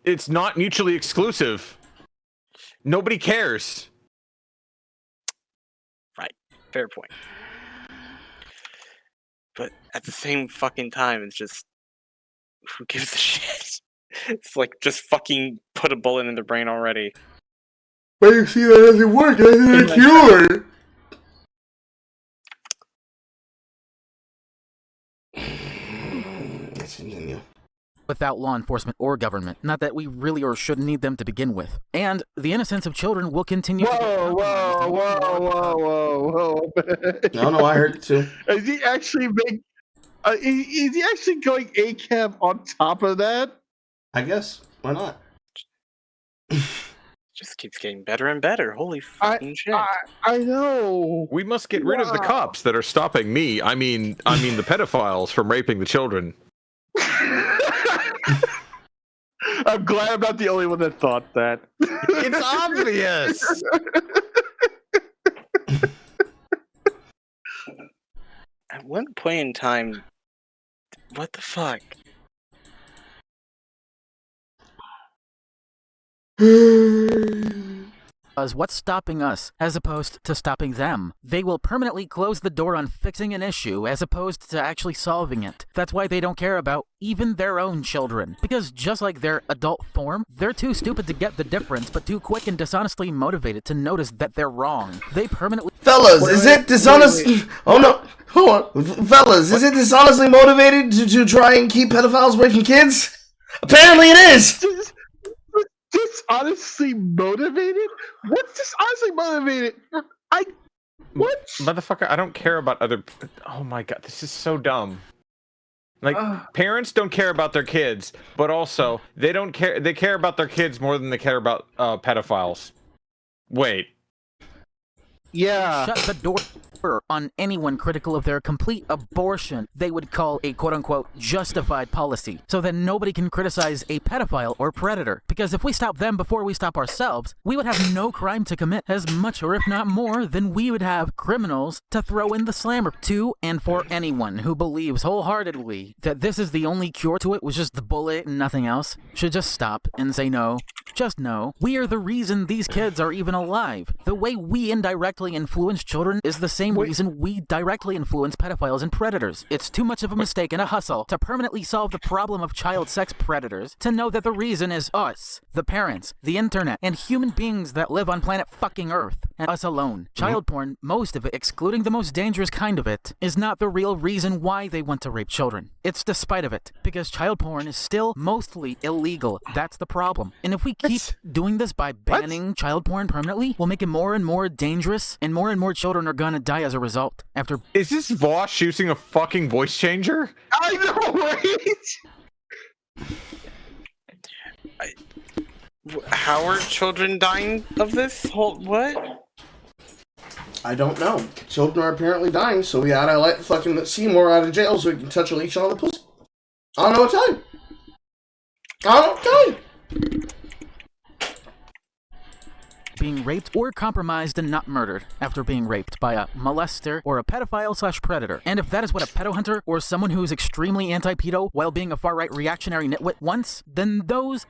It's not mutually exclusive. Nobody cares. Right. Fair point. But at the same fucking time, it's just, who gives a shit? It's like, just fucking put a bullet in their brain already. But you see, that doesn't work. That isn't a cure. Let's continue. Without law enforcement or government. Not that we really or should need them to begin with. And the innocence of children will continue to Whoa. No, I heard it too. Is he actually is he actually going ACAB on top of that? I guess. Why not? Just keeps getting better and better. Holy fucking shit. I know. We must get rid of the cops that are stopping me. I mean the pedophiles from raping the children. I'm glad I'm not the only one that thought that. It's obvious. At one point in time, what the fuck? Because what's stopping us, as opposed to stopping them? They will permanently close the door on fixing an issue, as opposed to actually solving it. That's why they don't care about even their own children. Because just like their adult form, they're too stupid to get the difference, but too quick and dishonestly motivated to notice that they're wrong. They permanently— Fellas, is it dishonest? Oh no, hold on. Fellas, is it dishonestly motivated to try and keep pedophiles away from kids? Apparently it is! Dishonestly motivated? What's dishonestly motivated? What? Motherfucker, I don't care about other... Oh my god, this is so dumb. Like, parents don't care about their kids, but also, they don't care... They care about their kids more than they care about pedophiles. Wait. Yeah. Shut the door on anyone critical of their complete abortion they would call a quote-unquote justified policy, so that nobody can criticize a pedophile or predator. Because if we stop them before we stop ourselves, we would have no crime to commit as much or if not more than we would have criminals to throw in the slammer to. And for anyone who believes wholeheartedly that this is the only cure to it was just the bullet and nothing else, should just stop and say no. Just know, we are the reason these kids are even alive. The way we indirectly influence children is the same reason we directly influence pedophiles and predators. It's too much of a mistake and a hustle to permanently solve the problem of child sex predators to know that the reason is us, the parents, the internet, and human beings that live on planet fucking Earth, and us alone. Child porn, most of it, excluding the most dangerous kind of it, is not the real reason why they want to rape children. It's despite of it, because child porn is still mostly illegal. That's the problem. And if we keep doing this by banning child porn permanently, we'll make it more and more dangerous, and more children are gonna die as a result. After— Is this Vosh using a fucking voice changer? I know, right? How are children dying of this? What? I don't know. Children are apparently dying, so we gotta let fucking Seymour out of jail so we can touch a leash on the pussy. I don't know what to tell you. I don't tell you. being raped or compromised and not murdered after being raped by a molester or a pedophile/predator. And if that is what a pedo hunter or someone who is extremely anti-pedo while being a far-right reactionary nitwit wants, then those—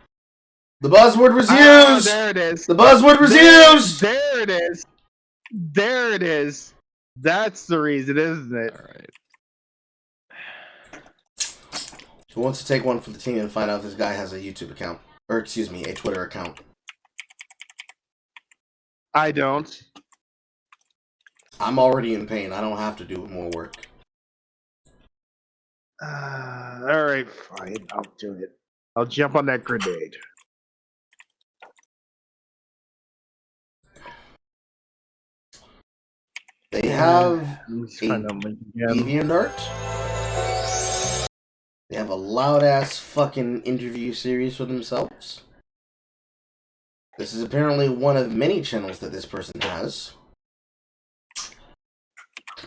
The buzzword was used! Oh, there it is. The buzzword was used! There it is. There it is. That's the reason, isn't it? All right. Who wants to take one for the team and find out if this guy has a YouTube account? Or, excuse me, a Twitter account? I don't. I'm already in pain. I don't have to do more work. Alright, fine. I'll do it. I'll jump on that grenade. They have Let me just a find that link again. DeviantArt. They have a loud ass fucking interview series for themselves. This is apparently one of many channels that this person has.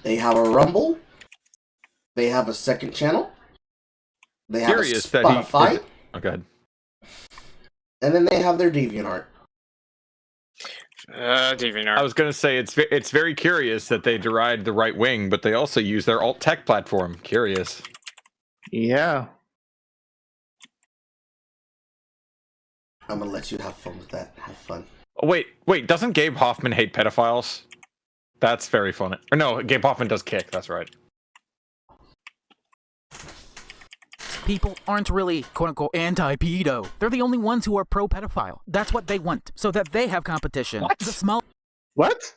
They have a Rumble. They have a second channel. They have Curious a that Spotify. Oh, good. And then they have their DeviantArt. DeviantArt. I was going to say it's very curious that they deride the right wing, but they also use their alt tech platform. Curious. Yeah. I'm gonna let you have fun with that. Have fun. Oh, wait, doesn't Gabe Hoffman hate pedophiles? That's very funny. Or no, Gabe Hoffman does kick, that's right. People aren't really quote-unquote anti-pedo. They're the only ones who are pro-pedophile. That's what they want, so that they have competition. What? The small... What?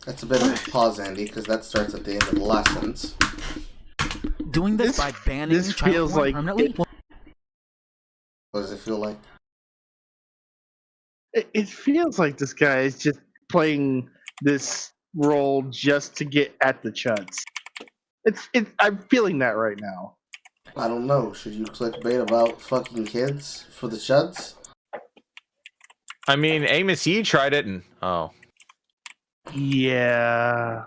That's a bit of a pause, Andy, because that starts at the end of the last sentence. Doing this by banning this child feels porn like permanently? What does it feel like? It feels like this guy is just playing this role just to get at the chuds. I'm feeling that right now. I don't know. Should you clickbait about fucking kids for the chuds? I mean, Amos Yee tried it and... Oh. Yeah.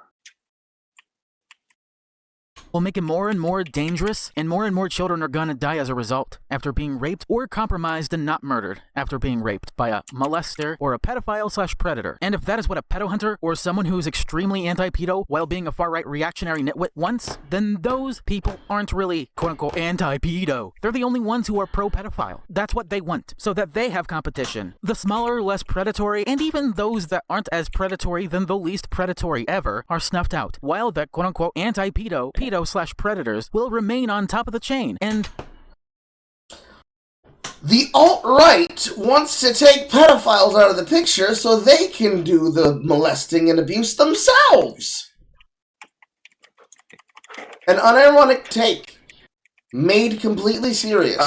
Will make it more and more dangerous, and more children are gonna die as a result, after being raped or compromised and not murdered, after being raped by a molester or a pedophile/predator. And if that is what a pedo hunter or someone who is extremely anti-pedo while being a far-right reactionary nitwit wants, then those people aren't really quote-unquote anti-pedo. They're the only ones who are pro-pedophile. That's what they want, so that they have competition. The smaller, less predatory, and even those that aren't as predatory than the least predatory ever are snuffed out, while the quote-unquote anti-pedo, pedo/predators will remain on top of the chain, and The alt-right wants to take pedophiles out of the picture so they can do the molesting and abuse themselves. An unironic take, made completely serious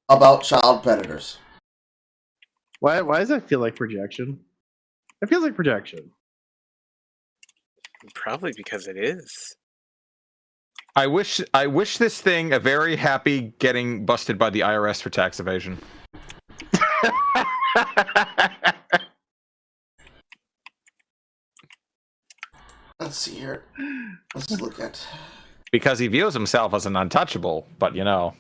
about child predators. Why does that feel like projection? It feels like projection. Probably because it is. I wish this thing a very happy getting busted by the IRS for tax evasion. Let's see here. Let's look at... Because he views himself as an untouchable, but you know.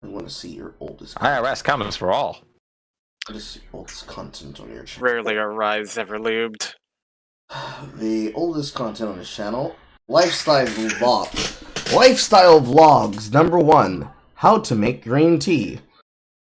I want to see your oldest... IRS comes for all. What is your oldest content on your channel? Rarely arrives ever lubed. The oldest content on his channel... Lifestyle vlogs. Number 1. How to make green tea.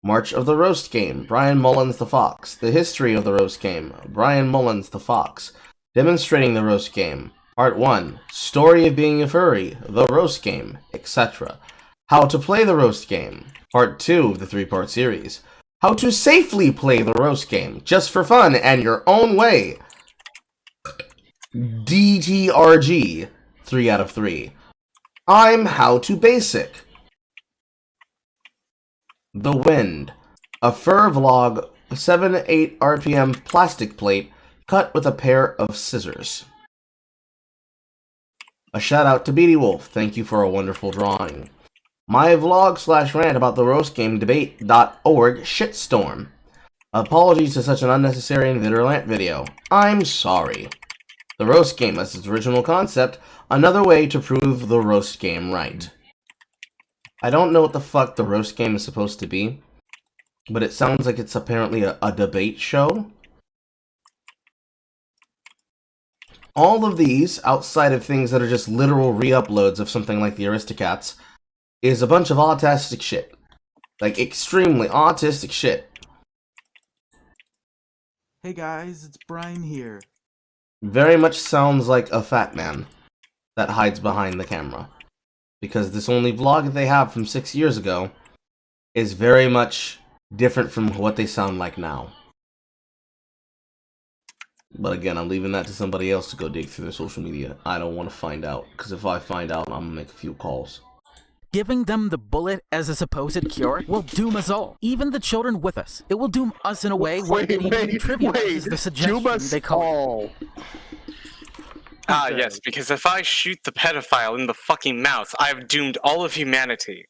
March of the Roast Game. Brian Mullins the Fox. The history of the roast game. Brian Mullins the Fox. Demonstrating the roast game. Part 1. Story of being a furry. The roast game, etc. How to play the roast game. Part 2 of the 3-part series. How to safely play the roast game, just for fun and your own way. DTRG. 3 out of 3. I'm How to Basic. The Wind. A fur vlog, 7-8 RPM plastic plate, cut with a pair of scissors. A shout out to Beady Wolf, thank you for a wonderful drawing. My vlog/rant about the roast game debate.org shitstorm. Apologies to such an unnecessary and virulent video. I'm sorry. The roast game as its original concept, another way to prove the roast game right. I don't know what the fuck the roast game is supposed to be, but it sounds like it's apparently a debate show. All of these, outside of things that are just literal re-uploads of something like the Aristocats, is a bunch of autistic shit. Like, extremely autistic shit. Hey guys, it's Brian here. Very much sounds like a fat man that hides behind the camera. Because this only vlog that they have from 6 years ago is very much different from what they sound like now. But again, I'm leaving that to somebody else to go dig through their social media. I don't want to find out, because if I find out, I'm going to make a few calls. Giving them the bullet as a supposed cure will doom us all, even the children with us. It will doom us in a way where it even trivializes the suggestion they call it. Ah, yes, because if I shoot the pedophile in the fucking mouth, I have doomed all of humanity.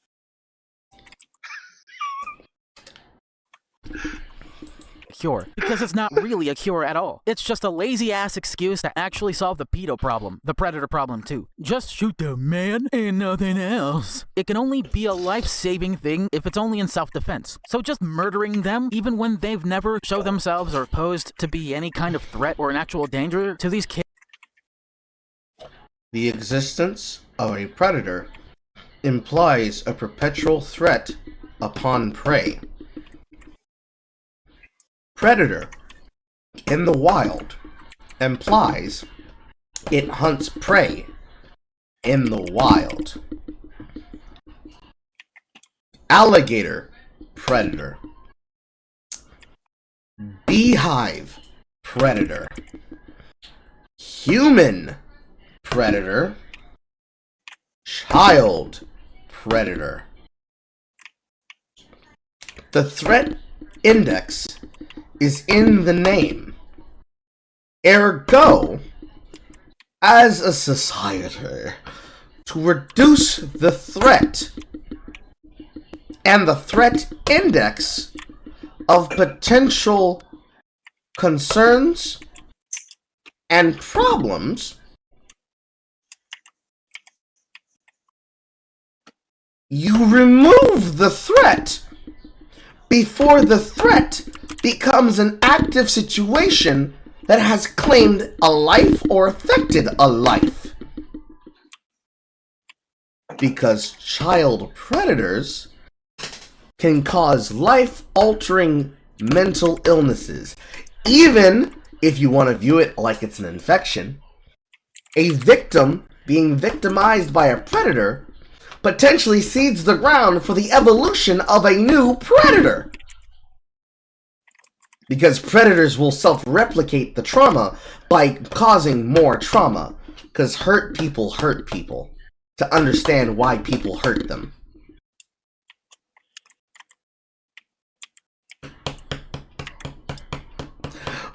Cure, because it's not really a cure at all. It's just a lazy-ass excuse to actually solve the pedo problem, the predator problem too. Just shoot the man and nothing else. It can only be a life-saving thing if it's only in self-defense. So just murdering them, even when they've never shown themselves or posed to be any kind of threat or an actual danger to these kids. The existence of a predator implies a perpetual threat upon prey. Predator in the wild implies it hunts prey in the wild. Alligator predator. Beehive predator. Human predator. Child predator. The threat index is in the name. Ergo, as a society, to reduce the threat and the threat index of potential concerns and problems, you remove the threat before the threat becomes an active situation that has claimed a life or affected a life. Because child predators can cause life-altering mental illnesses. Even if you want to view it like it's an infection, a victim being victimized by a predator potentially seeds the ground for the evolution of a new predator. Because predators will self-replicate the trauma by causing more trauma. Because hurt people to understand why people hurt them.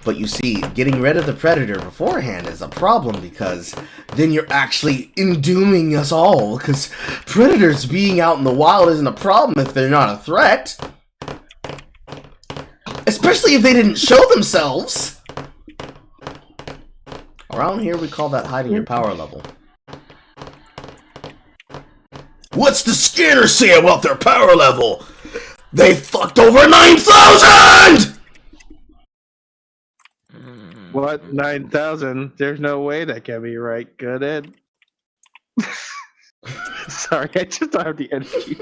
But you see, getting rid of the predator beforehand is a problem because then you're actually dooming us all. Because predators being out in the wild isn't a problem if they're not a threat. Especially if they didn't show themselves. Around here we call that hiding your power level. What's the scanner say about their power level? They fucked over 9,000! What? 9,000? There's no way that can be right. Good, Ed. Sorry, I just don't have the energy.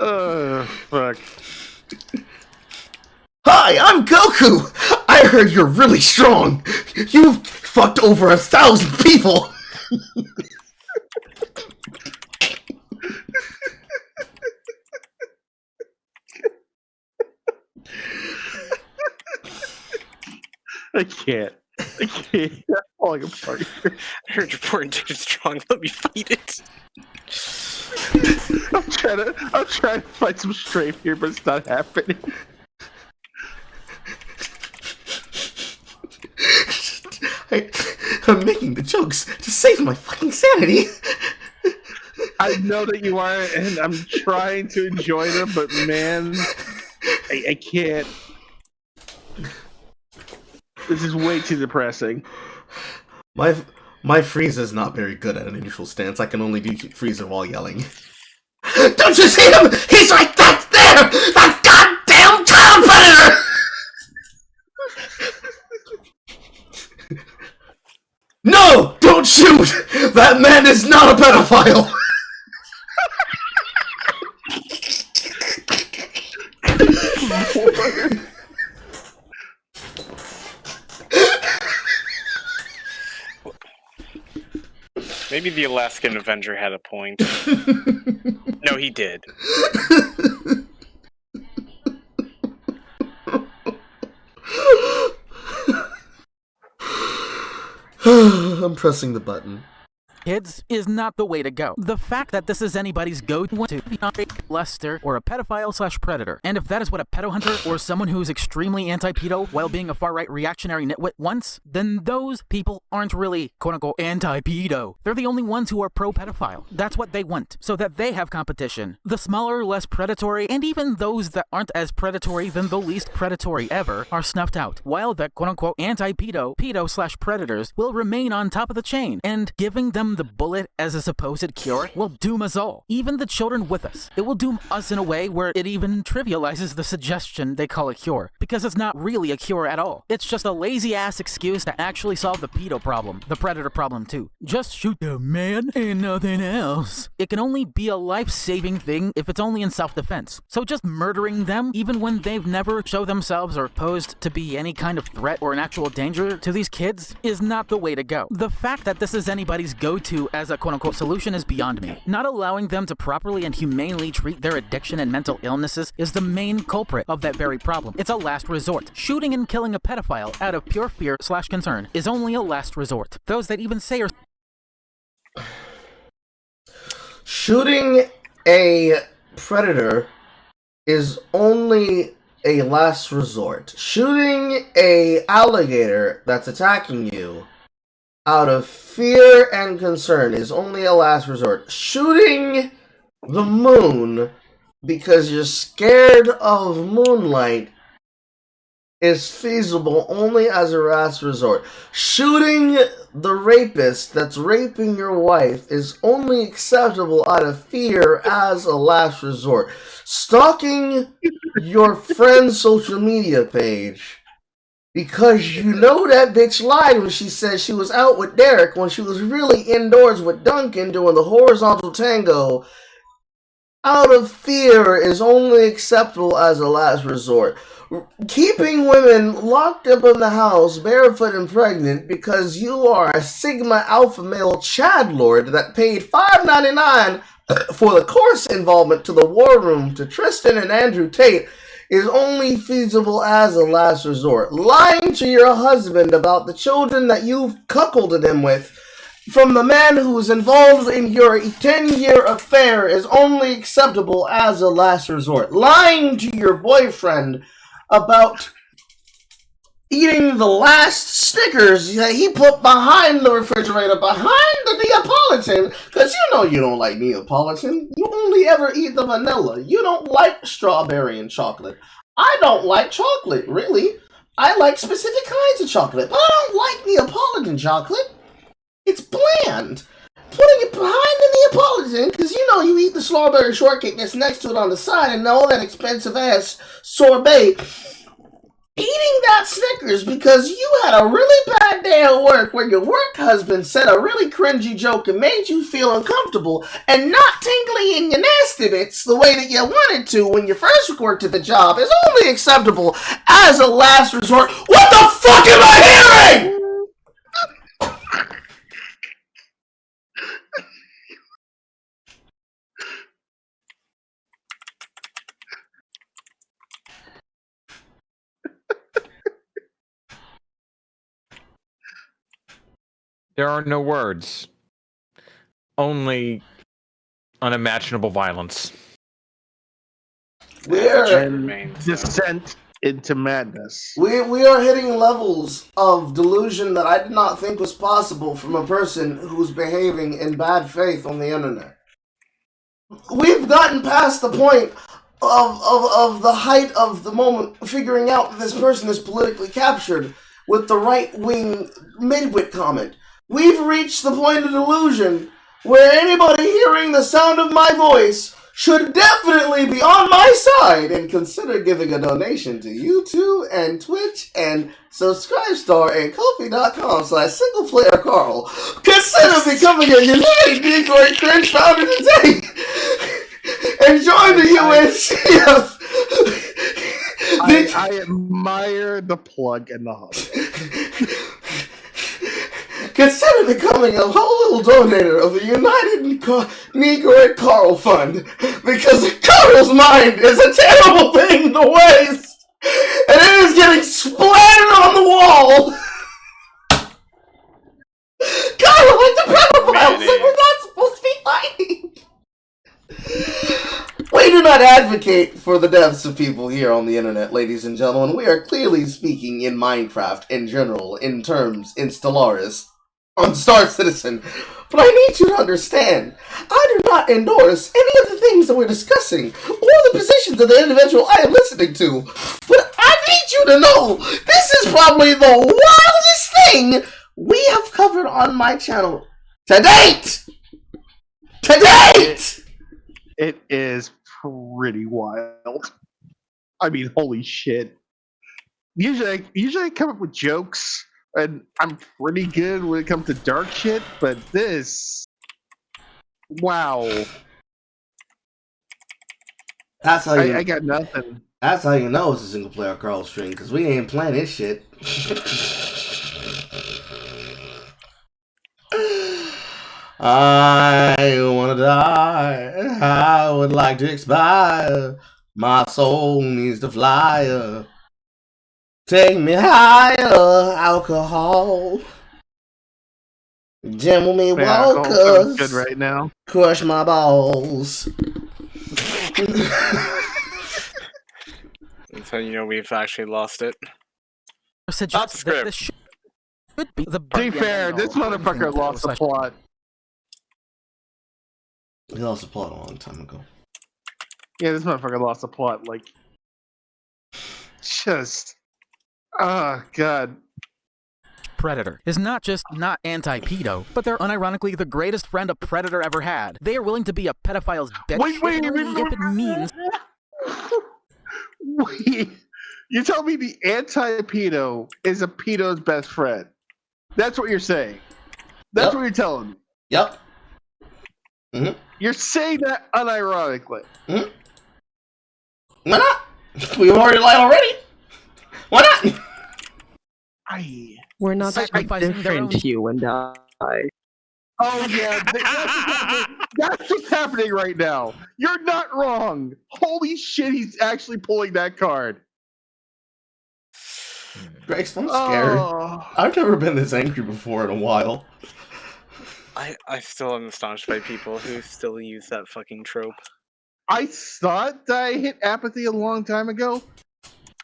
Oh, fuck. Hi, I'm Goku! I heard you're really strong! You've fucked over 1,000 people! I can't. I'm falling apart. I heard you're poor and dick is strong. Let me fight it. I'm trying to find some strength here, but it's not happening. I'm making the jokes to save my fucking sanity. I know that you are, and I'm trying to enjoy them, but man, I can't. This is way too depressing. My Frieza's not very good at an neutral stance. I can only do Frieza while yelling. Don't you see him? He's right back there! That goddamn child predator! No! Don't shoot! That man is not a pedophile! Maybe the Alaskan Avenger had a point. No, he did. I'm pressing the button. Kids is not the way to go. The fact that this is anybody's go-to to be a molester or a pedophile/predator, and if that is what a pedo hunter or someone who's extremely anti-pedo while being a far-right reactionary nitwit wants, then those people aren't really quote-unquote anti-pedo. They're the only ones who are pro-pedophile. That's what they want, so that they have competition. The smaller, less predatory, and even those that aren't as predatory than the least predatory ever are snuffed out, while the quote-unquote anti-pedo, pedo/predators will remain on top of the chain, and giving them the bullet as a supposed cure will doom us all, even the children with us. It will doom us in a way where it even trivializes the suggestion they call a cure, because it's not really a cure at all. It's just a lazy-ass excuse to actually solve the pedo problem, the predator problem too. Just shoot the man and nothing else. It can only be a life-saving thing if it's only in self-defense. So just murdering them, even when they've never shown themselves or posed to be any kind of threat or an actual danger to these kids, is not the way to go. The fact that this is anybody's go-to as a quote-unquote solution is beyond me. Not allowing them to properly and humanely treat their addiction and mental illnesses is the main culprit of that very problem. It's a last resort. Shooting and killing a pedophile out of pure fear/concern is only a last resort. Those that even say are Shooting a predator is only a last resort. Shooting a alligator that's attacking you out of fear and concern is only a last resort. Shooting the moon because you're scared of moonlight is feasible only as a last resort. Shooting the rapist that's raping your wife is only acceptable out of fear as a last resort. Stalking your friend's social media page because you know that bitch lied when she said she was out with Derek when she was really indoors with Duncan doing the horizontal tango out of fear is only acceptable as a last resort. Keeping women locked up in the house barefoot and pregnant because you are a Sigma Alpha male Chad Lord that paid $5.99 for the course involvement to the War Room to Tristan and Andrew Tate is only feasible as a last resort. Lying to your husband about the children that you've cuckolded him with from the man who is involved in your 10-year affair is only acceptable as a last resort. Lying to your boyfriend about eating the last Snickers that he put behind the refrigerator, behind the Neapolitan, because you know you don't like Neapolitan. You only ever eat the vanilla. You don't like strawberry and chocolate. I don't like chocolate, really. I like specific kinds of chocolate, but I don't like Neapolitan chocolate. It's bland. Putting it behind the Neapolitan, because you know you eat the strawberry shortcake that's next to it on the side and all that expensive-ass sorbet. Eating that Snickers because you had a really bad day at work where your work husband said a really cringy joke and made you feel uncomfortable and not tingly in your nasty bits the way that you wanted to when you first worked at the job is only acceptable as a last resort. What the fuck am I hearing? There are no words. Only unimaginable violence. And descent into madness. We are hitting levels of delusion that I did not think was possible from a person who's behaving in bad faith on the internet. We've gotten past the point of the height of the moment figuring out that this person is politically captured with the right-wing midwit comment. We've reached the point of delusion where anybody hearing the sound of my voice should definitely be on my side and consider giving a donation to YouTube and Twitch and Subscribestar and Ko-fi.com/singleplayercarl. Consider becoming a United Detroit Cringe founder today and join the UNCF. I admire the plug and the hug. Consider becoming a whole little donator of the United Negroid Carl Fund, because a Carl's mind is a terrible thing to waste, and it is getting splattered on the wall. God, we're like the pedophiles! Like, we're not supposed to be fighting! We do not advocate for the deaths of people here on the internet, ladies and gentlemen. We are clearly speaking in Minecraft in general, in terms, in Stellaris, on Star Citizen. But I need you to understand, I do not endorse any of the things that we're discussing, or the positions of the individual I am listening to. But I need you to know, this is probably the wildest thing we have covered on my channel to date! To date! It is pretty wild. I mean, holy shit. Usually I come up with jokes, and I'm pretty good when it comes to dark shit, but this... Wow. That's how you... I got nothing. That's how you know it's a single player Carl string, because we ain't playing this shit. I wanna die. I would like to expire. My soul needs to fly. Take me higher, alcohol. Jam me Man, alcohol sounds walkers. good right now. Crush my balls. So you know we've actually lost it. Suggests that this should be the. To be fair, this motherfucker lost the plot. He lost the plot a long time ago. Yeah, this motherfucker lost the plot. Like, just, oh god. Predator is not just not anti-pedo, but they're unironically the greatest friend a predator ever had. They are willing to be a pedophile's bitch if it means. Wait, you tell me the anti-pedo is a pedo's best friend? That's what you're saying. That's what you're telling me. Yep. Mm-hmm. You're saying that unironically. Mm-hmm. Why not? We already lied already. Why not? We're not so Sacrificing their own- different, you and I. Oh yeah, that's what's happening right now. You're not wrong. Holy shit, he's actually pulling that card. Grace, I'm scared. Oh. I've never been this angry before in a while. I still am astonished by people who still use that fucking trope. I thought that I hit apathy a long time ago,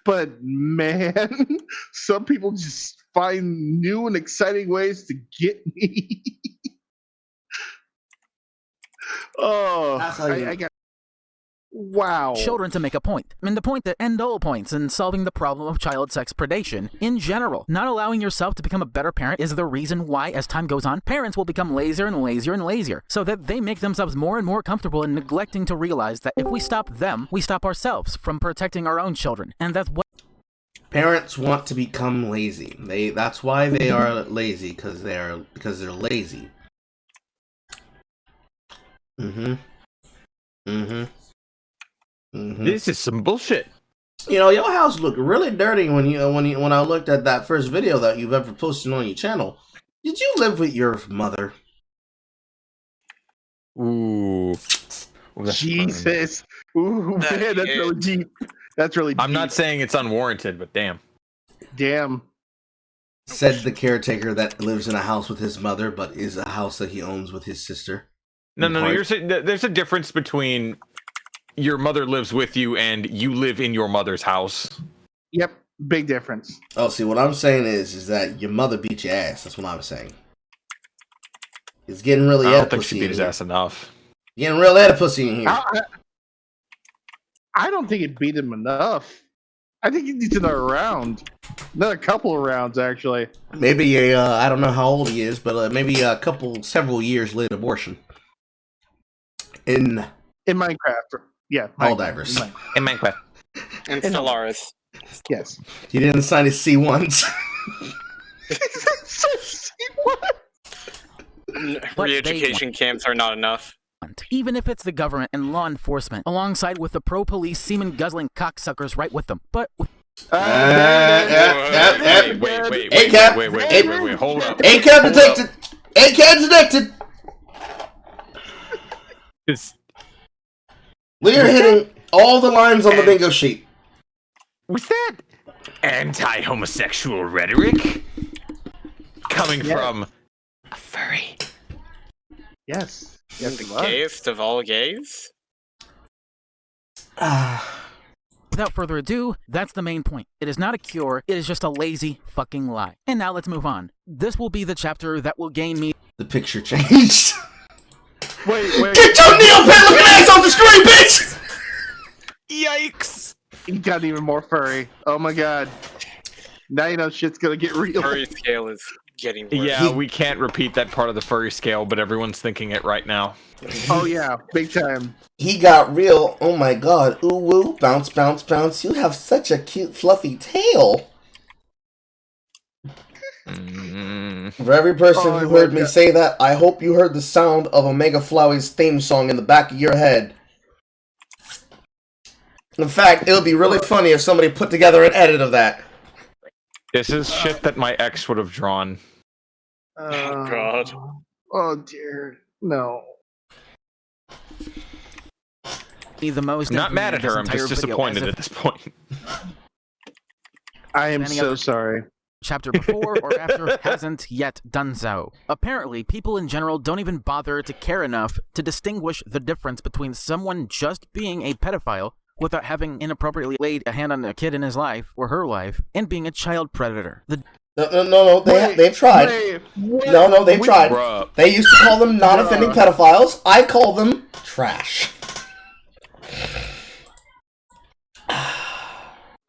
but man, some people just find new and exciting ways to get me. Oh, That's how you... I got. Wow. Children to make a point. And the point that end all points in solving the problem of child sex predation in general. Not allowing yourself to become a better parent is the reason why, as time goes on, parents will become lazier and lazier and lazier, so that they make themselves more and more comfortable in neglecting to realize that if we stop them, we stop ourselves from protecting our own children. And that's what Parents want to become lazy. That's why they are lazy, because they're lazy. Mm-hmm. Mm-hmm. Mm-hmm. This is some bullshit. You know, your house looked really dirty when I looked at that first video that you've ever posted on your channel. Did you live with your mother? Ooh. Jesus. Ooh, man, that's really deep. That's really deep. I'm not saying it's unwarranted, but damn. Damn. Said the caretaker that lives in a house with his mother, but is a house that he owns with his sister. No. There's a difference between your mother lives with you and you live in your mother's house. Yep, big difference. Oh, see, what I'm saying is that your mother beat your ass. That's what I'm saying. It's getting really I don't think pussy she beat his ass enough. Getting real pussy in here. I don't think it beat him enough. I think he needs another round. Another couple of rounds, actually. Maybe I don't know how old he is, but maybe several years late abortion. In Minecraft. Yeah. All divers. In Minecraft. And Stellaris. Yes. He didn't sign his C1s. Re-education camps are not enough. even if it's the government and law enforcement, alongside with the pro-police semen-guzzling cocksuckers right with them. But Wait, hold up. ACAB detected! ACAB detected! We are hitting all the lines on the bingo sheet. Was that anti-homosexual rhetoric coming from A furry. Yes. Yes, The it was. gayest of all gays? Without further ado, that's the main point. It is not a cure, it is just a lazy fucking lie. And now let's move on. This will be the chapter that will gain me The picture changed. Wait. Get your Neopet looking ass off the screen, bitch! Yikes! He got even more furry. Oh my god. Now you know shit's gonna get real. Furry scale is getting worse. Yeah, we can't repeat that part of the furry scale, but everyone's thinking it right now. Oh yeah, big time. He got real. Oh my god. Ooh woo. Bounce, bounce, bounce. You have such a cute, fluffy tail. For every person who heard me say that, I hope you heard the sound of Omega Flowey's theme song in the back of your head. In fact, it would be really funny if somebody put together an edit of that. This is shit that my ex would have drawn. Oh, God. Oh dear. No. the most. I'm not mad at her, I'm just entire video disappointed as at this point. I am Any so other- sorry. Chapter before or after hasn't yet done so. Apparently, people in general don't even bother to care enough to distinguish the difference between someone just being a pedophile without having inappropriately laid a hand on a kid in his life or her life and being a child predator. No, they've tried. No, they've tried. Bruh. They used to call them non-offending pedophiles. I call them trash.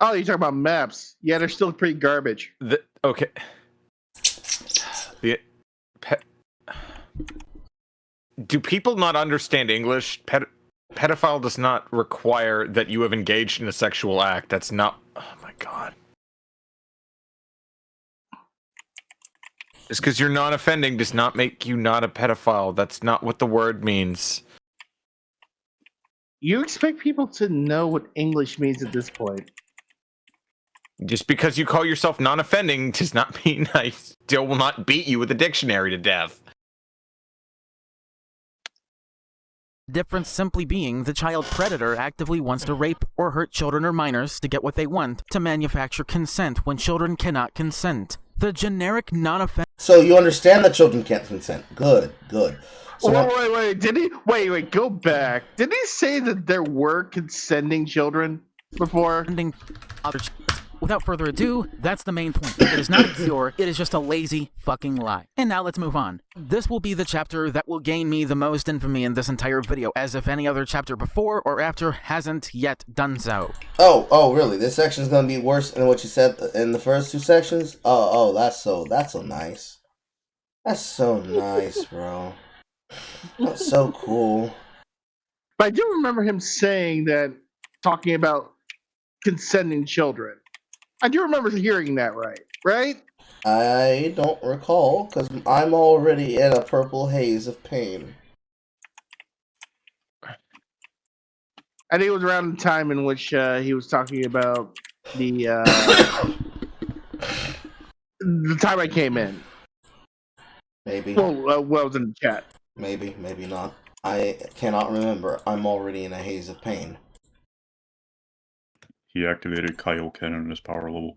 Oh, you're talking about maps. Yeah, they're still pretty garbage. Okay. Do people not understand English? Pedophile does not require that you have engaged in a sexual act. That's not... Oh my god. Just because you're non-offending does not make you not a pedophile. That's not what the word means. You expect people to know what English means at this point. Just because you call yourself non-offending does not mean I still will not beat you with a dictionary to death. Difference simply being the child predator actively wants to rape or hurt children or minors to get what they want, to manufacture consent when children cannot consent. The generic non-offensive. So you understand that children can't consent. Good. So Wait. Did he? Wait. Go back. Did he say that there were consenting children before? Without further ado, that's the main point. It is not a cure, it is just a lazy fucking lie. And now let's move on. This will be the chapter that will gain me the most infamy in this entire video, as if any other chapter before or after hasn't yet done so. Oh, really? This section is gonna be worse than what you said in the first two sections? Oh, that's so nice. That's so nice, bro. That's so cool. But I do remember him saying that, talking about consenting children. I do remember hearing that right? I don't recall, because I'm already in a purple haze of pain. I think it was around the time in which he was talking about the time I came in. Maybe. Well, I was in the chat. Maybe not. I cannot remember. I'm already in a haze of pain. He activated Kyle Cannon in his power level.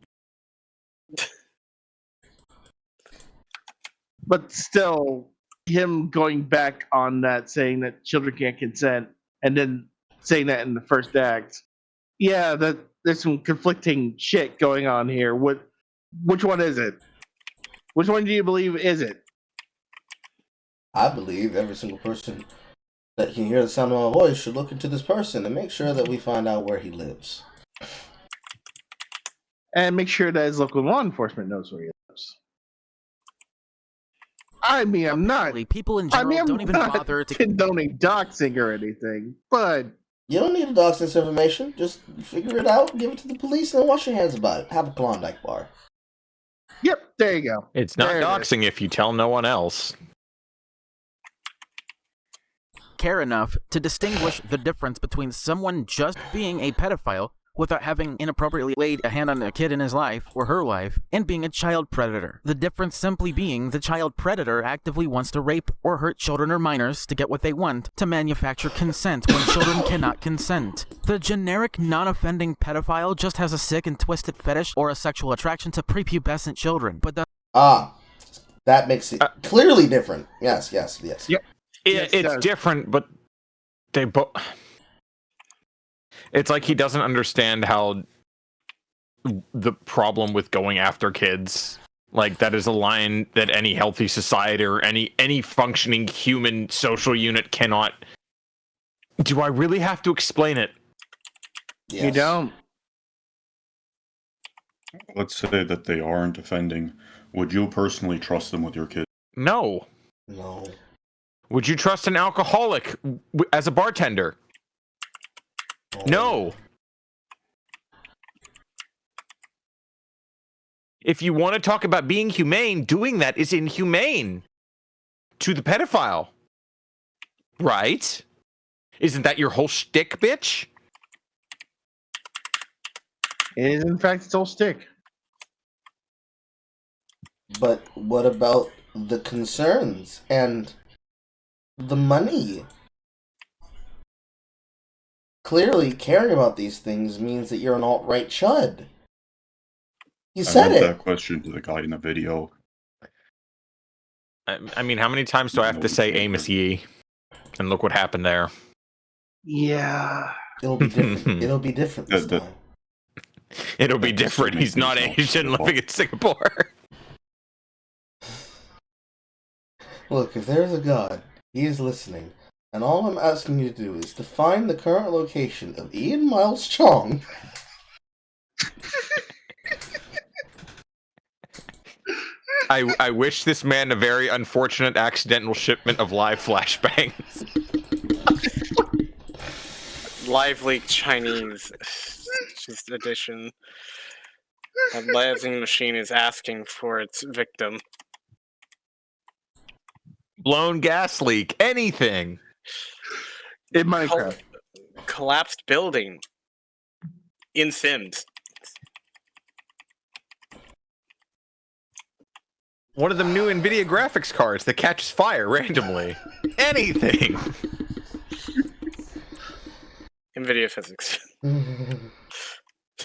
But still, him going back on that, saying that children can't consent, and then saying that in the first act. Yeah, there's some conflicting shit going on here. Which one is it? Which one do you believe is it? I believe every single person that can hear the sound of my voice should look into this person and make sure that we find out where he lives. And make sure that his local law enforcement knows where he lives. I mean, I'm not. People in general don't even bother to condoning doxing or anything, but You don't need to dox this information. Just figure it out, give it to the police, and wash your hands about it. Have a Klondike bar. yep, there you go. It's not There it is. doxing if you tell no one else. care enough to distinguish the difference between someone just being a pedophile without having inappropriately laid a hand on a kid in his life or her life and being a child predator. The difference simply being the child predator actively wants to rape or hurt children or minors to get what they want, to manufacture consent when children cannot consent. The generic non-offending pedophile just has a sick and twisted fetish or a sexual attraction to prepubescent children, but That makes it clearly different. Yes. Yep. Yes, it It's does. different, but Yes. Yes, it it's does. different, but they both. It's like he doesn't understand how the problem with going after kids, like, that is a line that any healthy society or any functioning human social unit cannot. Do I really have to explain it? Yes. You don't. Let's say that they aren't offending. Would you personally trust them with your kid? No. No. Would you trust an alcoholic as a bartender? No. If you want to talk about being humane, doing that is inhumane to the pedophile. Right? Isn't that your whole shtick, bitch? It is, in fact, still stick. But what about the concerns and the money? Clearly, caring about these things means that you're an alt-right chud. You I said wrote it. that question to the guy in the video. I mean, how many times do I have to say Amos Yee? And look what happened there. Yeah. It'll be different. It'll be different this time. It'll be different. He's not Asian living in Singapore. Look, if there's a God, he is listening. And all I'm asking you to do is to find the current location of Ian Miles Chong. I wish this man a very unfortunate accidental shipment of live flashbangs. Live leak Chinese just edition. A lansing machine is asking for its victim. Blown gas leak. Anything. In Minecraft. Collapsed building. In Sims. One of them new NVIDIA graphics cards that catches fire randomly. Anything. NVIDIA physics.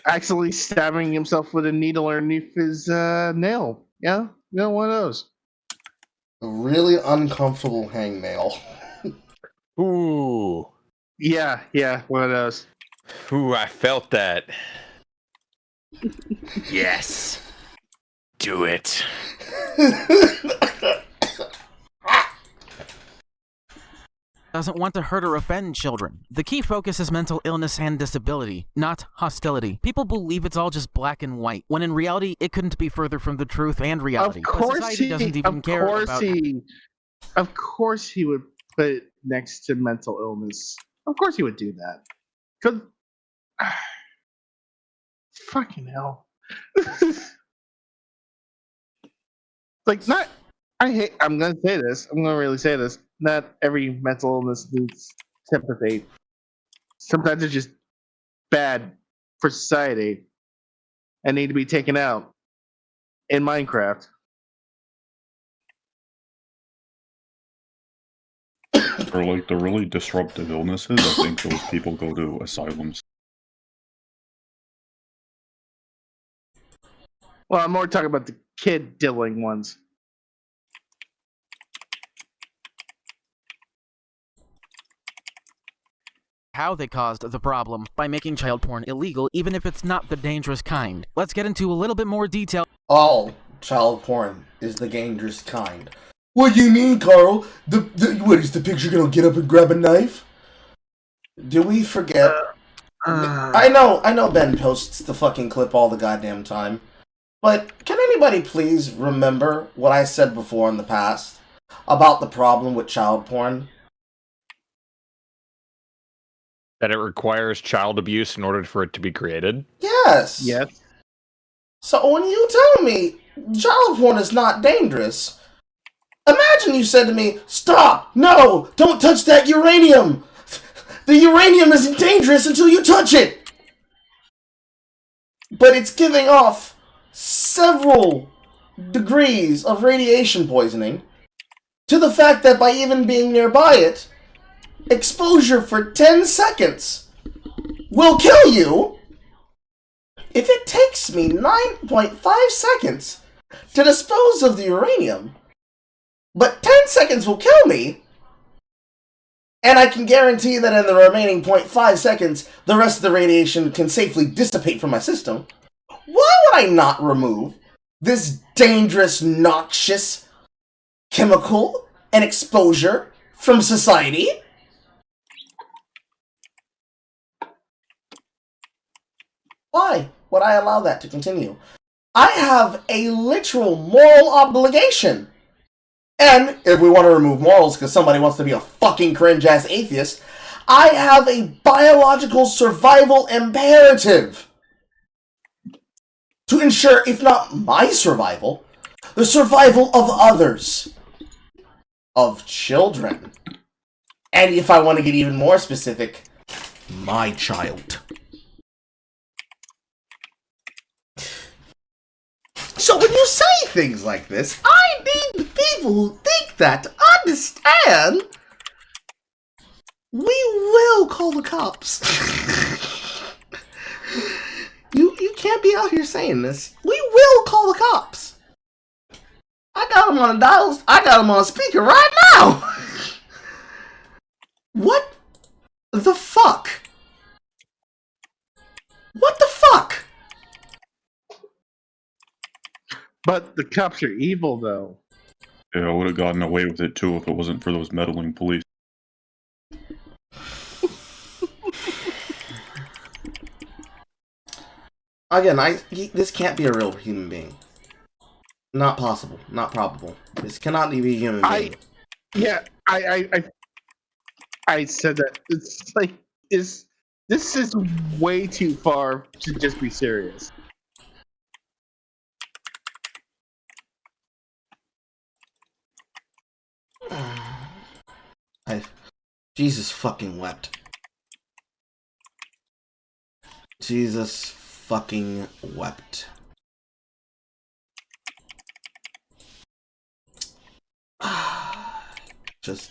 Actually stabbing himself with a needle underneath his nail. Yeah? You know, one of those. A really uncomfortable hangnail. Ooh. Yeah, one of those. Ooh, I felt that. Yes. Do it. Doesn't want to hurt or offend children. The key focus is mental illness and disability, not hostility. People believe it's all just black and white, when in reality, it couldn't be further from the truth and reality. Of course society doesn't even care about. Of course he would put it next to mental illness. Of course he would do that. Cause fucking hell. Like, not I'm gonna say this. I'm gonna really say this. Not every mental illness needs sympathy. Sometimes it's just bad for society and need to be taken out in Minecraft. For like the really disruptive illnesses, I think those people go to asylums. Well, I'm more talking about the kid diddling ones. How they caused the problem by making child porn illegal, even if it's not the dangerous kind. Let's get into a little bit more detail. All child porn is the dangerous kind. What do you mean, Carl? What is the picture gonna get up and grab a knife? Do we forget? I know Ben posts the fucking clip all the goddamn time. But can anybody please remember what I said before in the past about the problem with child porn? That it requires child abuse in order for it to be created? Yes. Yes. So when you tell me child porn is not dangerous, imagine you said to me, "Stop! No! Don't touch that uranium! The uranium isn't dangerous until you touch it!" But it's giving off several degrees of radiation poisoning, to the fact that by even being nearby it, exposure for 10 seconds will kill you. If it takes me 9.5 seconds to dispose of the uranium, but 10 seconds will kill me, and I can guarantee that in the remaining 0.5 seconds, the rest of the radiation can safely dissipate from my system, why would I not remove this dangerous, noxious chemical and exposure from society? Why would I allow that to continue? I have a literal moral obligation. And if we want to remove morals because somebody wants to be a fucking cringe-ass atheist, I have a biological survival imperative to ensure, if not my survival, the survival of others. Of children. And if I want to get even more specific, my child. So when you say things like this, I need people who think that to understand we will call the cops. You can't be out here saying this. We will call the cops. I got them on a dial. I got them on a speaker right now. What the fuck? What the fuck? But the cops are evil, though. Yeah, I would have gotten away with it too if it wasn't for those meddling police. Again, this can't be a real human being. Not possible. Not probable. This cannot be a human being. I said that. It's like, this is way too far to just be serious. Jesus fucking wept. Jesus fucking wept. Just...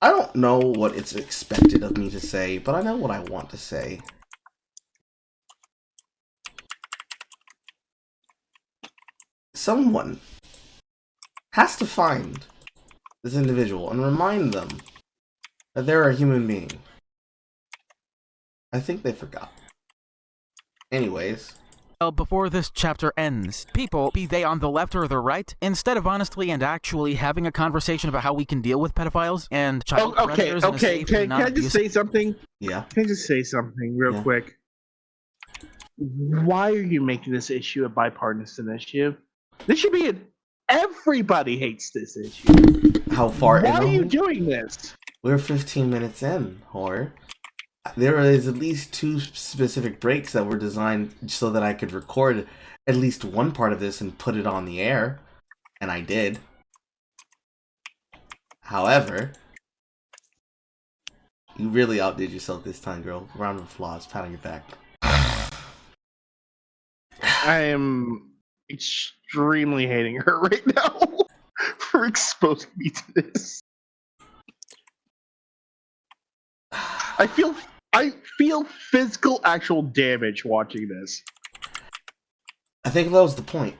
I don't know what it's expected of me to say, but I know what I want to say. Someone has to find this individual and remind them that they're a human being. I think they forgot. Anyways. Well, before this chapter ends, people, be they on the left or the right, instead of honestly and actually having a conversation about how we can deal with pedophiles and child predators in a safe and Can I just say something? Yeah. Can I just say something real quick? Why are you making this issue a bipartisan issue? This should be an everybody hates this issue. How far? Why are you doing this? We're 15 minutes in, whore. There is at least 2 specific breaks that were designed so that I could record at least one part of this and put it on the air. And I did. However, you really outdid yourself this time, girl. Round of applause, pat on your back. I am extremely hating her right now for exposing me to this. I feel physical actual damage watching this. I think that was the point.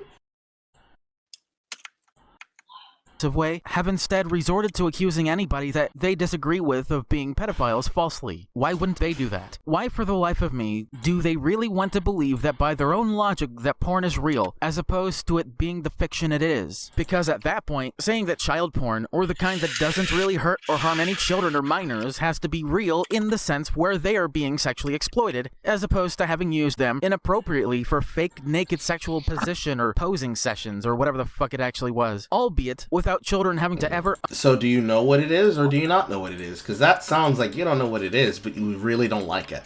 Way have instead resorted to accusing anybody that they disagree with of being pedophiles falsely. Why wouldn't they do that? Why, for the life of me, do they really want to believe that by their own logic that porn is real, as opposed to it being the fiction it is? Because at that point, saying that child porn, or the kind that doesn't really hurt or harm any children or minors, has to be real in the sense where they are being sexually exploited, as opposed to having used them inappropriately for fake naked sexual position or posing sessions or whatever the fuck it actually was. Albeit without children having to ever... So do you know what it is, or do you not know what it is? Because that sounds like you don't know what it is, but you really don't like it.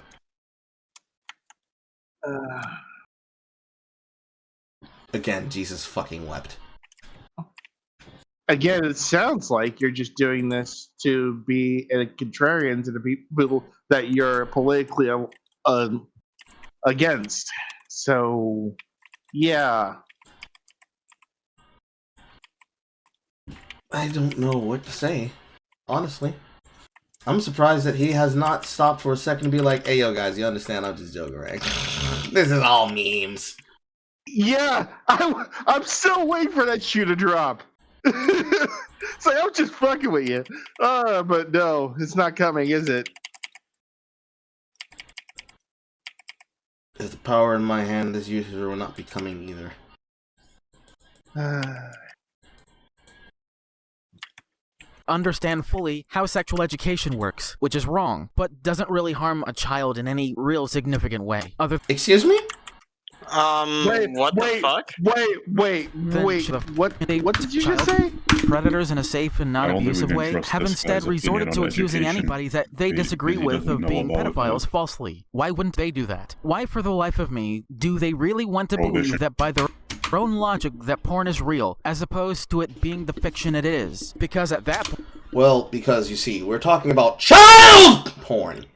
Again, Jesus fucking wept. Again, it sounds like you're just doing this to be a contrarian to the people that you're politically against. So, yeah. I don't know what to say, honestly. I'm surprised that he has not stopped for a second to be like, hey, yo, guys, you understand I'm just joking, right? This is all memes. Yeah, I'm still waiting for that shoe to drop. It's like, I'm just fucking with you. But no, it's not coming, is it? If the power in my hand, this user will not be coming either. Understand fully how sexual education works, which is wrong, but doesn't really harm a child in any real significant way. Excuse me? What the fuck? Wait. What did you just say? Predators in a safe and I don't think we non-abusive can way trust have this instead guy's resorted to opinion on accusing education anybody that they because disagree he with doesn't of know being about pedophiles it. falsely. Why wouldn't they do that? Why, for the life of me, do they really want to Prohibition. believe that by their own logic that porn is real, as opposed to it being the fiction it is? Because at that point... Well, because, you see, we're talking about child porn.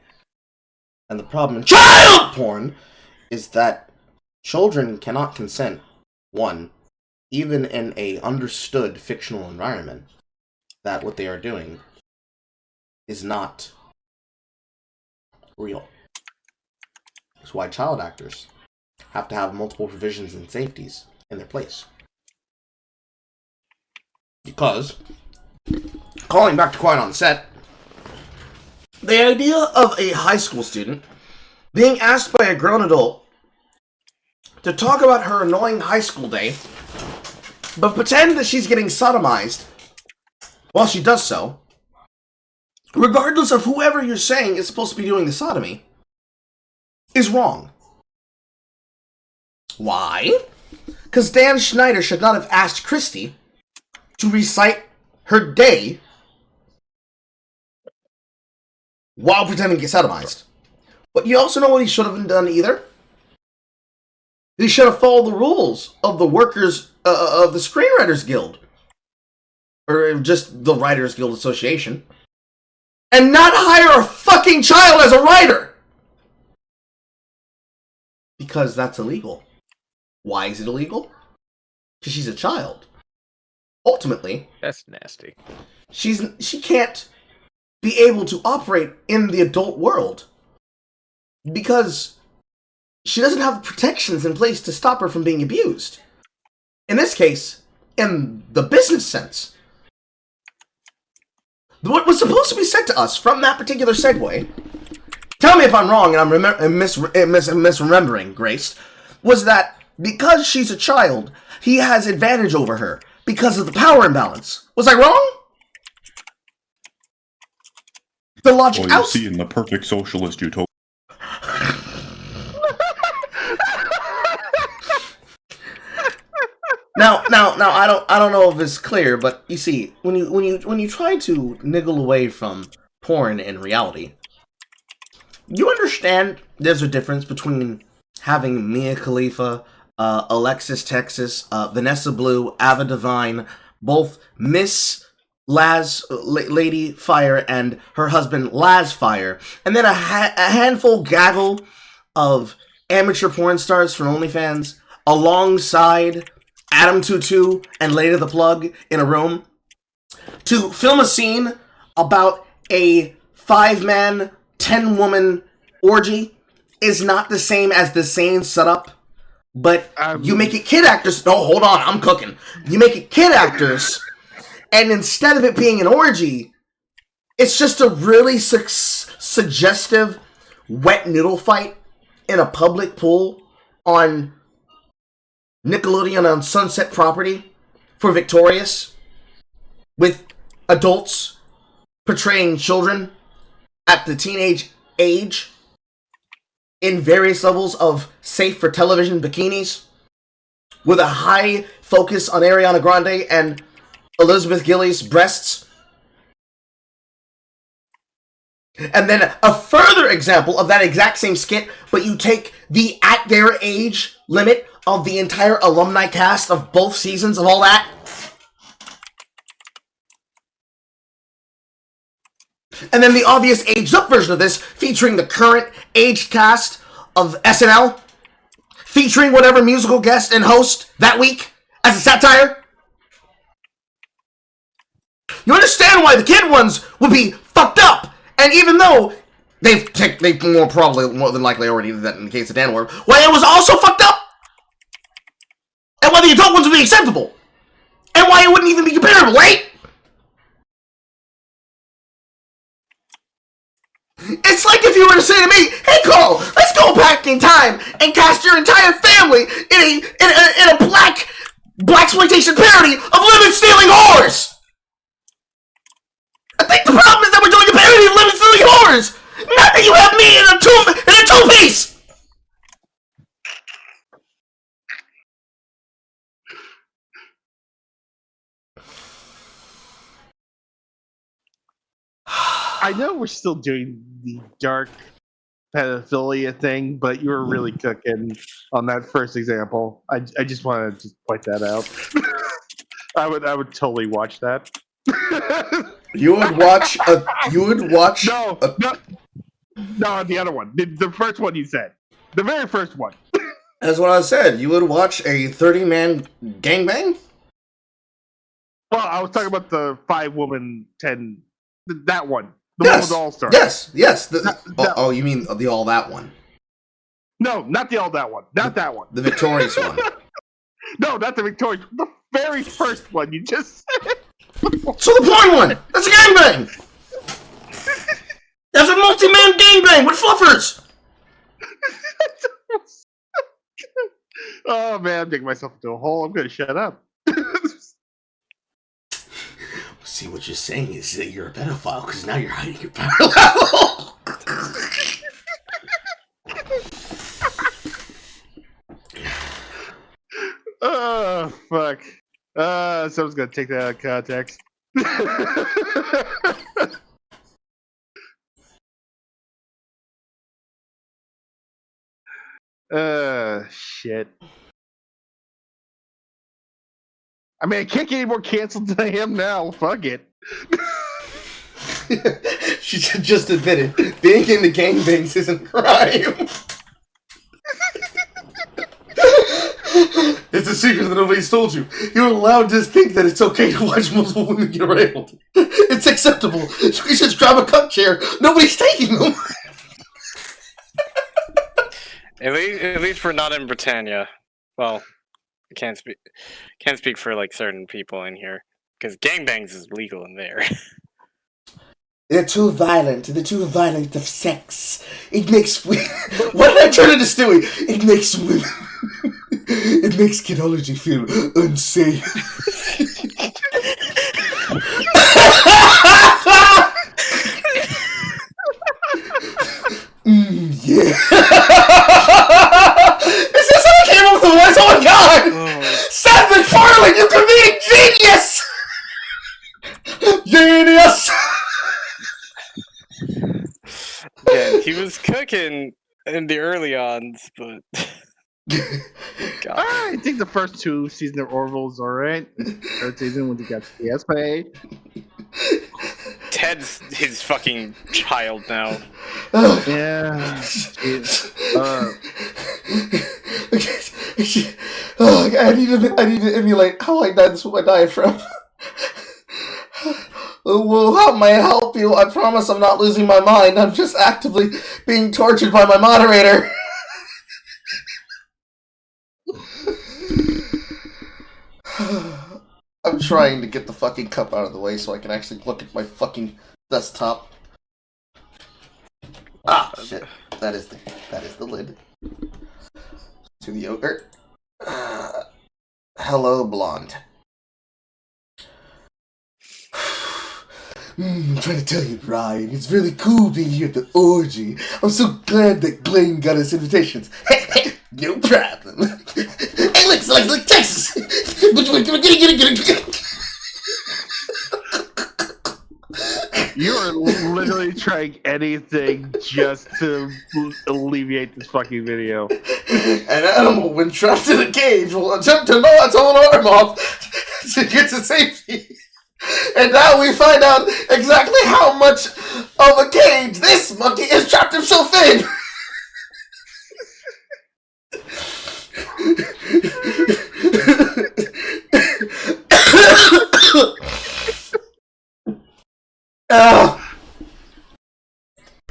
And the problem in child porn is that children cannot consent, one, even in a understood fictional environment, that what they are doing is not real. That's why child actors have to have multiple provisions and safeties in their place. Because, calling back to Quiet on Set, the idea of a high school student being asked by a grown adult to talk about her annoying high school day, but pretend that she's getting sodomized while she does so, regardless of whoever you're saying is supposed to be doing the sodomy, is wrong. Why? Because Dan Schneider should not have asked Christy to recite her day while pretending to get sodomized. But you also know what he should have done either? He should have followed the rules of the workers, of the Screenwriters Guild. Or just the Writers Guild Association. And not hire a fucking child as a writer! Because that's illegal. Why is it illegal? Because she's a child. Ultimately, That's nasty. she can't be able to operate in the adult world because she doesn't have protections in place to stop her from being abused. In this case, in the business sense, what was supposed to be said to us from that particular segue, tell me if I'm wrong and I'm misremembering, Grace, was that because she's a child, he has advantage over her because of the power imbalance. Was I wrong? The logic Well, you see, in the perfect socialist utopia. Now, I don't know if it's clear, but you see, when you try to niggle away from porn and reality, you understand there's a difference between having Mia Khalifa, Alexis Texas, Vanessa Blue, Ava Devine, both Miss Lady Fire and her husband Laz Fire, and then a handful gaggle of amateur porn stars from OnlyFans alongside Adam Tutu and Lady the Plug in a room to film a scene about a 5-man, 10-woman orgy is not the same as the same setup, but you make it kid actors. No, hold on, I'm cooking. You make it kid actors, and instead of it being an orgy, it's just a really suggestive wet noodle fight in a public pool on Nickelodeon on Sunset property for Victorious, with adults portraying children at the teenage age in various levels of safe for television bikinis, with a high focus on Ariana Grande and Elizabeth Gillies' breasts. And then a further example of that exact same skit, but you take the at their age limit of the entire alumni cast of both seasons of all that. And then the obvious aged up version of this, featuring the current aged cast of SNL, featuring whatever musical guest and host that week as a satire. You understand why the kid ones would be fucked up, and even though they more than likely already did that in the case of Dan Ward, why it was also fucked up. the adult ones would be acceptable. And why it wouldn't even be comparable, right? It's like if you were to say to me, hey Carl, let's go back in time and cast your entire family in a blaxploitation parody of lemon-stealing whores! I think the problem is that we're doing a parody of lemon-stealing whores! Not that you have me in a two-piece! I know we're still doing the dark pedophilia thing, but you were really cooking on that first example. I just want to just point that out. I would totally watch that. You would watch. No, the other one, the first one you said, the very first one. That's what I said. You would watch a 30-man gangbang? Well, I was talking about the 5-woman 10. That one. The Yes. one with the All-Star. Yes. That- Oh, you mean the all that one? No, not the all that one. Not that one. The victorious one. No, not the Victoria. The very first one you just said. So the porn one! That's a gangbang! That's a multi-man gangbang with fluffers! Oh man, I'm digging myself into a hole. I'm gonna shut up. See, what you're saying is that you're a pedophile because now you're hiding your power level. Oh fuck. Someone's gonna take that out of context. Shit. I mean, I can't get any more canceled than I am now. Fuck it. She just admitted being in the gangbangs isn't a crime. It's a secret that nobody's told you. You're allowed to think that it's okay to watch multiple women get railed. It's acceptable. You can just grab a cup chair. Nobody's taking them. At least we're not in Britannia. Well, I can't speak for like certain people in here because gangbangs is legal in there. They're too violent. They're too violent of sex. It makes What did I turn into Stewie? It makes women. It makes kidology feel unsafe. Yeah. Is this how I came up with the voice? Oh my god! Seth MacFarlane, you comedic genius! Genius! Yeah, he was cooking in the early ons, but God. I think the first 2 seasons of Orville's alright. Third season when you got PSP. Ted's his fucking child now. Yeah. I need to emulate how I did this with my diaphragm. Well, how may I help you? I promise I'm not losing my mind. I'm just actively being tortured by my moderator. I'm trying to get the fucking cup out of the way so I can actually look at my fucking desktop. Ah, shit. That is the lid. To the yogurt. Hello, blonde. I'm trying to tell you, Brian, it's really cool being here at the orgy. I'm so glad that Glenn got us invitations. No problem. Hey, look, Texas. You are literally trying anything just to alleviate this fucking video. An animal, when trapped in a cage, will attempt to gnaw its own arm off to get to safety. And now we find out exactly how much of a cage this monkey has trapped himself in.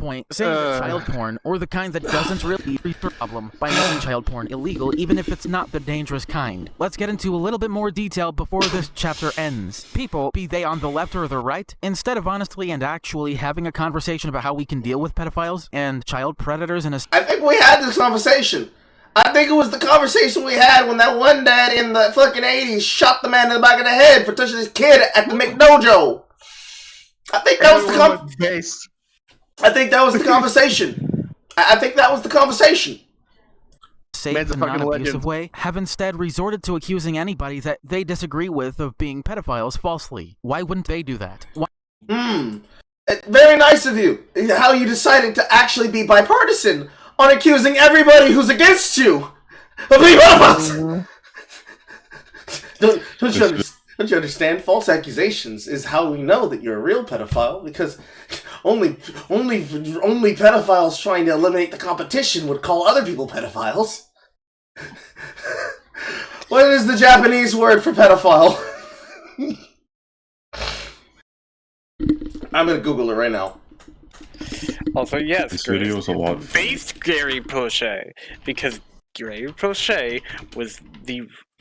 point, saying that child porn, or the kind that doesn't really treat the problem by making child porn illegal, even if it's not the dangerous kind. Let's get into a little bit more detail before this chapter ends. People, be they on the left or the right, instead of honestly and actually having a conversation about how we can deal with pedophiles and child predators in a... I think we had this conversation. I think it was the conversation we had when that one dad in the fucking 80s shot the man in the back of the head for touching his kid at the McDojo. I think that was the I think that was the conversation. I think that was the conversation. Safe and non-abusive way, have instead resorted to accusing anybody that they disagree with of being pedophiles falsely. Why wouldn't they do that? Very nice of you. How you decided to actually be bipartisan on accusing everybody who's against you of being pedophiles. Don't you understand? False accusations is how we know that you're a real pedophile, because only pedophiles trying to eliminate the competition would call other people pedophiles. What is the Japanese word for pedophile? I'm gonna Google it right now. Also, yes, This video is a lot of fun. based Gary Pochet, because Gary Pochet was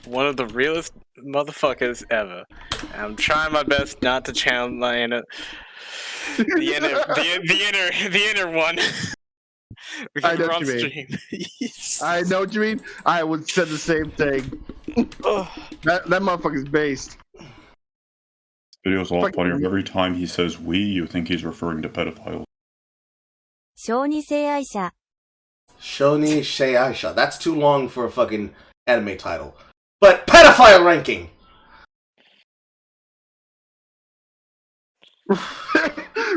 one of the realest motherfuckers ever. I'm trying my best not to channel my inner, the inner one. I know what you mean. I know what you mean. I would say the same thing. that motherfucker's based. This video is a lot funnier. Every time he says "we," you think he's referring to pedophiles. 小児性愛者 Shoni Shei-Aisha. That's too long for a fucking anime title. But pedophile ranking.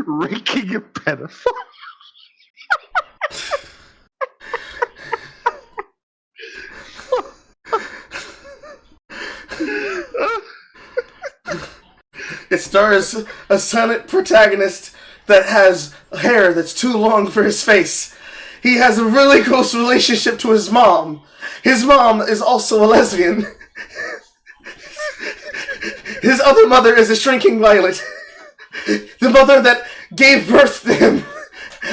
Ranking a pedophile. It stars a silent protagonist that has hair that's too long for his face. He has a really close relationship to his mom. His mom is also a lesbian. His other mother is a shrinking violet. The mother that gave birth to him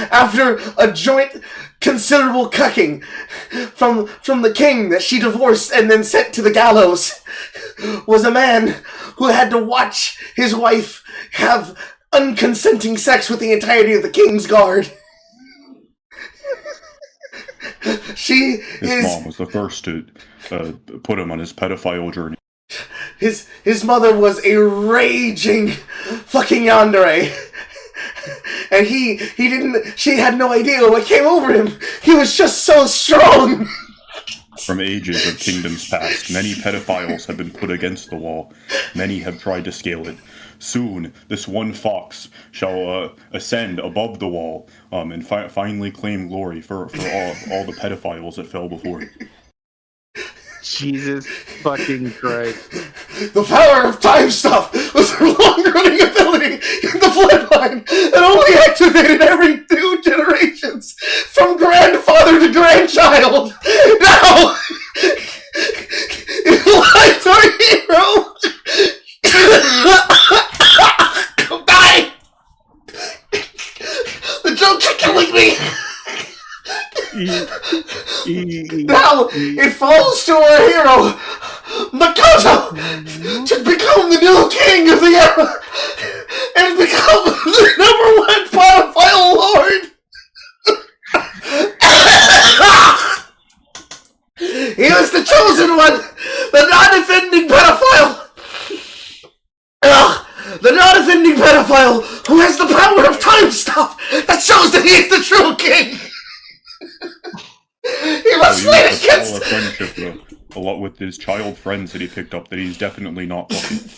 after a joint considerable cucking from the king that she divorced and then sent to the gallows was a man who had to watch his wife have unconsenting sex with the entirety of the king's guard. His mom was the first to put him on his pedophile journey. His mother was a raging fucking yandere. And she had no idea what came over him. He was just so strong. From ages of kingdoms past, many pedophiles have been put against the wall. Many have tried to scale it. Soon, this one fox shall ascend above the wall and finally claim glory for all the pedophiles that fell before. Jesus fucking Christ. The power of time stop was her long-running ability in the bloodline that only activated every 2 generations, from grandfather to grandchild. Now, it lies our hero. Die! The jokes are killing me. Now it falls to our hero, Makoto, to become the new king of the era and become the #1 pedophile lord. He was the chosen one, the non-offending pedophile. The non-offending pedophile who has the power of time stop that shows that he is the true king. He must fight against a friendship a lot with his child friends that he picked up that he's definitely not fucking.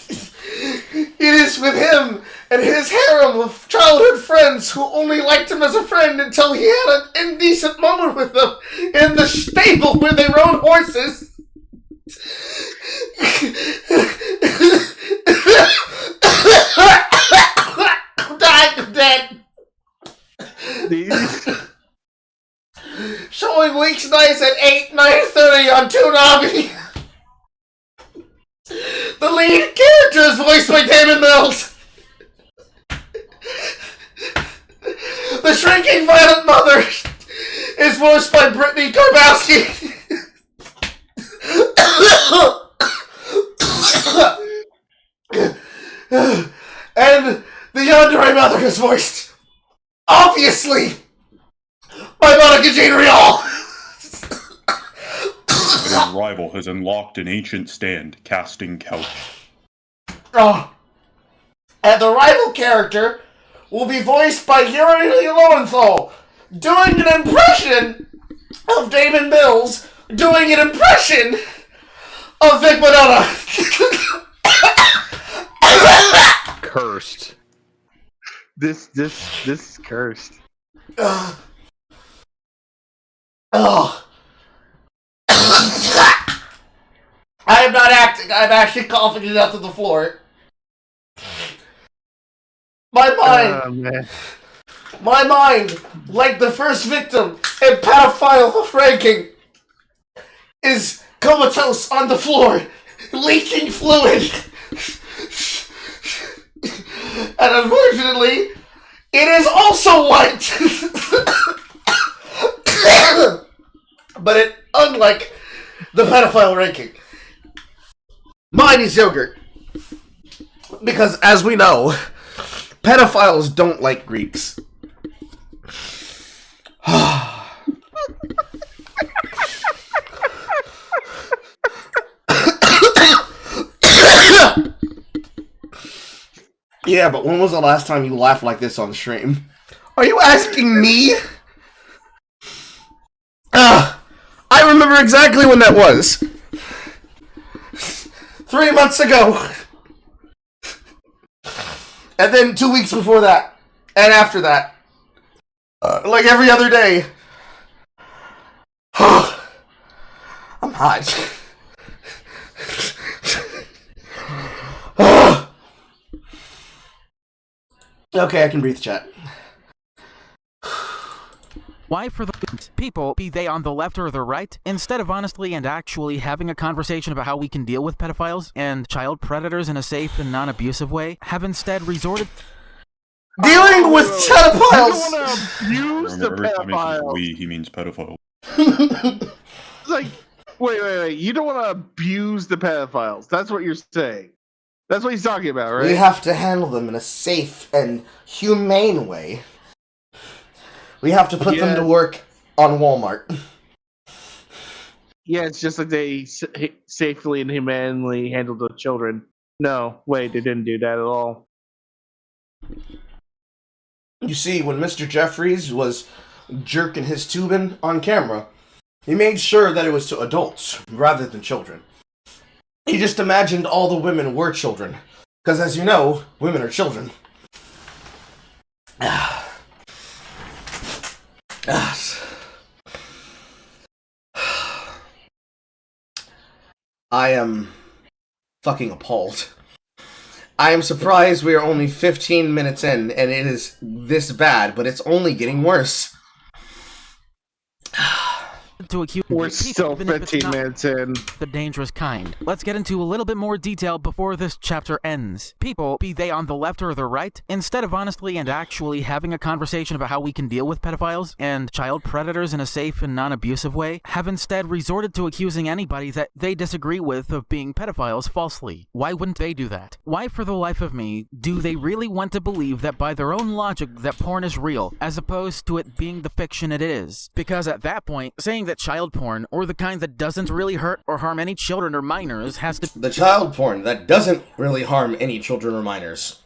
It is with him and his harem of childhood friends who only liked him as a friend until he had an indecent moment with them in the stable where they rode horses. I'm dead. Showing weeknights at 8, 9:30 on Toonami. The lead character is voiced by Damon Mills. The shrinking violent mother is voiced by Brittany Karbowski. And the yandere mother is voiced, obviously, by Monica Jane Rial. His rival has unlocked an ancient stand, casting couch. Oh. And the rival character will be voiced by Yuri Lowenthal, doing an impression of Damon Mills, doing an impression of Vic Madonna. Cursed. This is cursed. Oh. I am not acting. I'm actually coughing it out to the floor. My mind, like the first victim in pedophile ranking, is comatose on the floor, leaking fluid. And unfortunately, it is also white. But unlike the pedophile ranking, mine is yogurt. Because, as we know, pedophiles don't like Greeks. Yeah, but when was the last time you laughed like this on stream? Are you asking me? I remember exactly when that was. 3 months ago. And then 2 weeks before that. And after that. Like every other day. I'm hot. Okay, I can breathe, chat. Why for the people, be they on the left or the right, instead of honestly and actually having a conversation about how we can deal with pedophiles and child predators in a safe and non-abusive way, have instead resorted... Dealing with pedophiles! You don't want to abuse the Every time he says pedophile. we, he means pedophile. It's like, wait. You don't want to abuse the pedophiles. That's what you're saying. That's what he's talking about, right? We have to handle them in a safe and humane way. We have to put them to work on Walmart. Yeah, it's just like they safely and humanely handled the children. No, wait, they didn't do that at all. You see, when Mr. Jeffries was jerking his tubing on camera, he made sure that it was to adults rather than children. He just imagined all the women were children. Because as you know, women are children. I am fucking appalled. I am surprised we are only 15 minutes in and it is this bad, but it's only getting worse. to accuse We're people, still even if it's 15 not minutes in. the dangerous kind. Let's get into a little bit more detail before this chapter ends. People, be they on the left or the right, instead of honestly and actually having a conversation about how we can deal with pedophiles and child predators in a safe and non-abusive way, have instead resorted to accusing anybody that they disagree with of being pedophiles falsely. Why wouldn't they do that? Why, for the life of me, do they really want to believe that by their own logic that porn is real, as opposed to it being the fiction it is? Because at that point, saying that child porn, or the kind that doesn't really hurt or harm any children or minors, has to... The child porn that doesn't really harm any children or minors.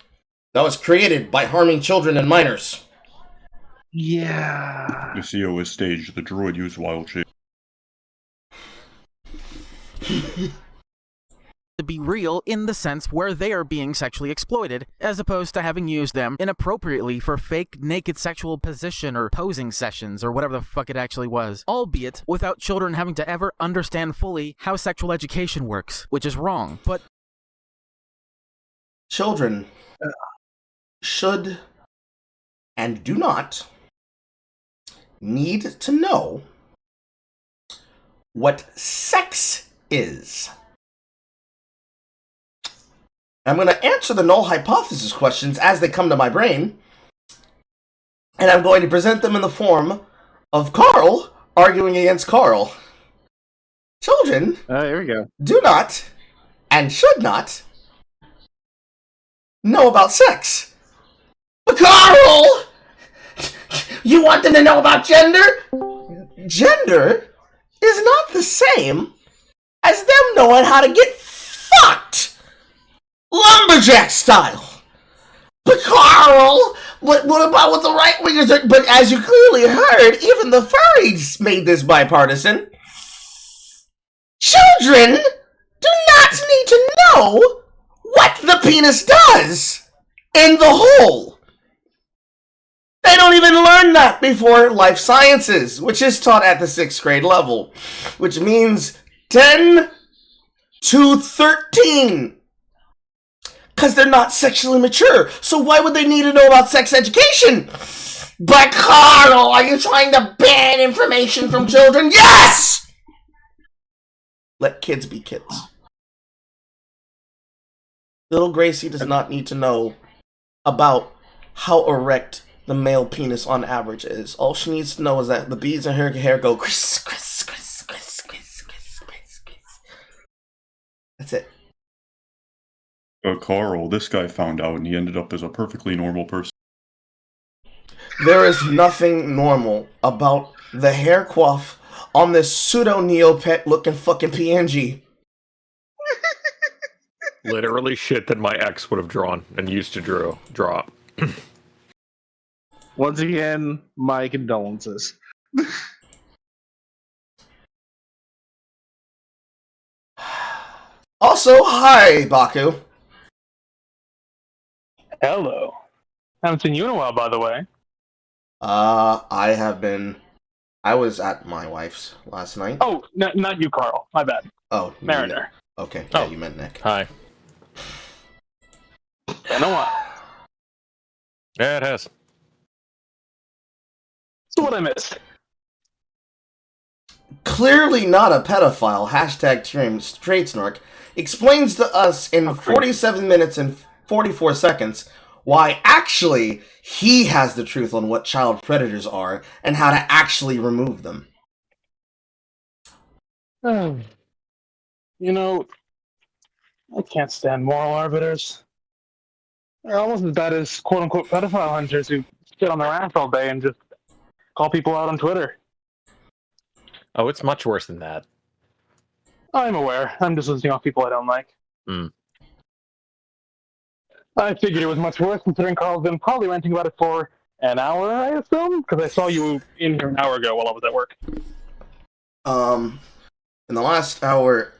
That was created by harming children and minors. Yeah. The CO is staged. The droid used wild shape. to be real in the sense where they are being sexually exploited, as opposed to having used them inappropriately for fake naked sexual position or posing sessions or whatever the fuck it actually was, albeit without children having to ever understand fully how sexual education works, which is wrong, but children should and do not need to know what sex is. I'm going to answer the null hypothesis questions as they come to my brain, And I'm going to present them in the form of Carl arguing against Carl. Children Here we go. do not and should not know about sex. But Carl! You want them to know about gender? Gender is not the same as them knowing how to get fucked! Lumberjack style! But Carl, what about what the right wingers are? But as you clearly heard, even the furries made this bipartisan. Children do not need to know what the penis does in the hole. They don't even learn that before life sciences, which is taught at the 6th grade level, which means 10 to 13. Because they're not sexually mature. So why would they need to know about sex education? But Carl, are you trying to ban information from children? Yes! Let kids be kids. Little Gracie does not need to know about how erect the male penis on average is. All she needs to know is that the beads in her hair go criss, criss, criss, criss, criss, criss, criss, criss. That's it. Carl, this guy found out and he ended up as a perfectly normal person. There is nothing normal about the hair coif on this pseudo-Neopet looking fucking PNG. Literally shit that my ex would have drawn and used to draw. Once again, my condolences. Also, hi, Baku. Hello. Haven't seen you in a while, by the way. I was at my wife's last night. Oh, not you, Carl. My bad. Oh, Mariner. Okay, yeah, you meant Nick. Hi. Been a while. Yeah, it has. So what I missed? Clearly not a pedophile, hashtag Team Straight Snark, explains to us in 47 minutes and 44 seconds why actually he has the truth on what child predators are and how to actually remove them. You know, I can't stand moral arbiters. They're almost as bad as quote-unquote pedophile hunters who sit on their ass all day and just call people out on Twitter. Oh, it's much worse than that. I'm aware. I'm just listing off people I don't like. I figured it was much worse considering Carl's been probably ranting about it for an hour, I assume? Because I saw you in here an hour ago while I was at work. In the last hour,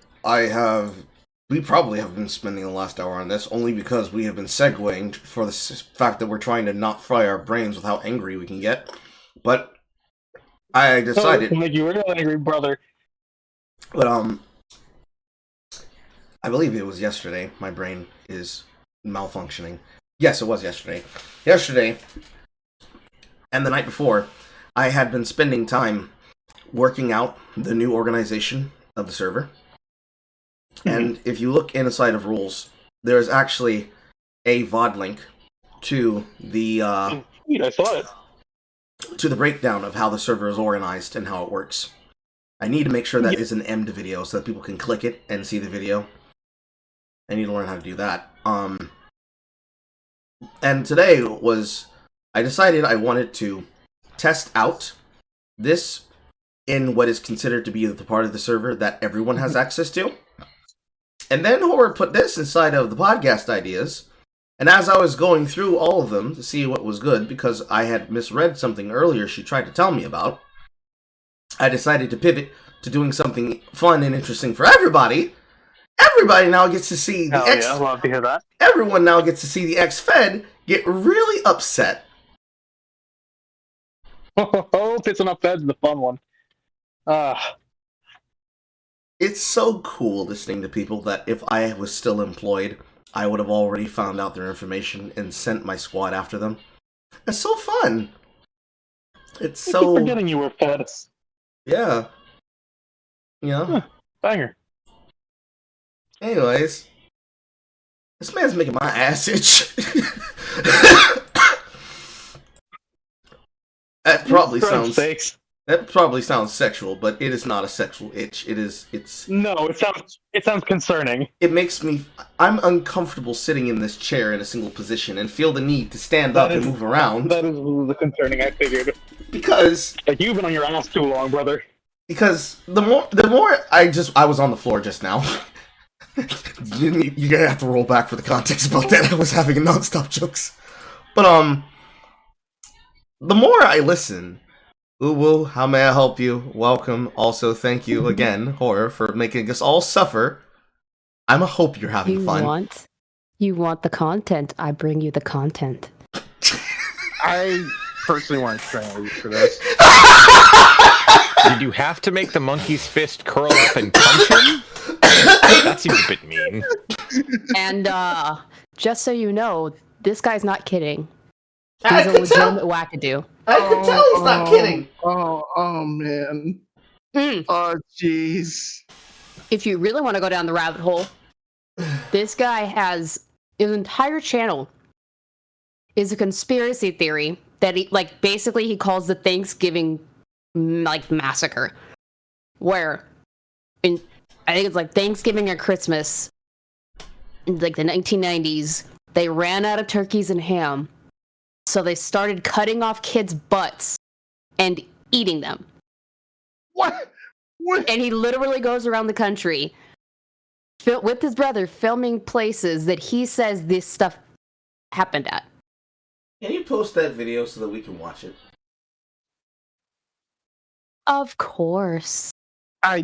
we probably have been spending the last hour on this, only because we have been segueing for the fact that we're trying to not fry our brains with how angry we can get. But I decided... to make you real angry, brother. But, I believe it was yesterday. My brain is malfunctioning. Yes, it was yesterday. Yesterday, and the night before, I had been spending time working out the new organization of the server. And if you look inside of rules, there is actually a VOD link to the Sweet, I saw it. to the breakdown of how the server is organized and how it works. I need to make sure that is an emmed video so that people can click it and see the video. I need to learn how to do that. And today I decided I wanted to test out this in what is considered to be the part of the server that everyone has access to. And then Howard put this inside of the podcast ideas. And as I was going through all of them to see what was good, because I had misread something earlier she tried to tell me about, I decided to pivot to doing something fun and interesting for everybody. Everybody now gets to see the Hell yeah, love to hear that. Everyone now gets to see the ex-Fed get really upset. Oh, pissing up Fed's the fun one. It's so cool listening to people that if I was still employed, I would have already found out their information and sent my squad after them. It's so fun. It's I so... keep forgetting you were Fed. Yeah. Yeah. Huh, banger. Anyways. This man's making my ass itch. That probably Shrimp sounds steaks. that probably sounds sexual, but it is not a sexual itch. It's No, it sounds concerning. it makes me I'm uncomfortable sitting in this chair in a single position and feel the need to stand That up and is- move around That is the concerning. I figured. because Like you've been on your ass too long, brother. the more I was on the floor just now. You're gonna have to roll back for the context about that. I was having a non-stop jokes. But the more I listen, Uwu, how may I help you? Welcome. Also, thank you again, Horror, for making us all suffer. I hope you're having fun. You want the content, I bring you the content. I personally want to strangle you for this. Did you have to make the monkey's fist curl up and punch him? That seems a bit mean. And just so you know, this guy's not kidding. I He's a can tell. legitimate wackadoo. I can tell he's not kidding. Oh man. Oh jeez. If you really want to go down the rabbit hole, this guy has his entire channel is a conspiracy theory that he basically he calls the Thanksgiving massacre, where I think it's Thanksgiving or Christmas in the 1990s, they ran out of turkeys and ham, so they started cutting off kids' butts and eating them. What? And he literally goes around the country with his brother filming places that he says this stuff happened at. Can you post that video so that we can watch it? Of course. I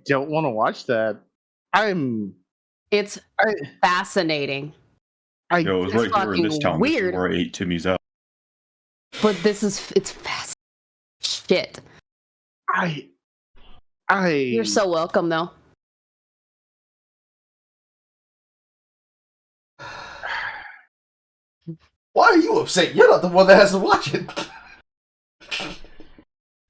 don't want to watch that. It's fascinating. Yo, it was right here in this fucking town. This is weird. where I ate Timmy's out. But it's fast shit. You're so welcome, though. Why are you upset? You're not the one that has to watch it.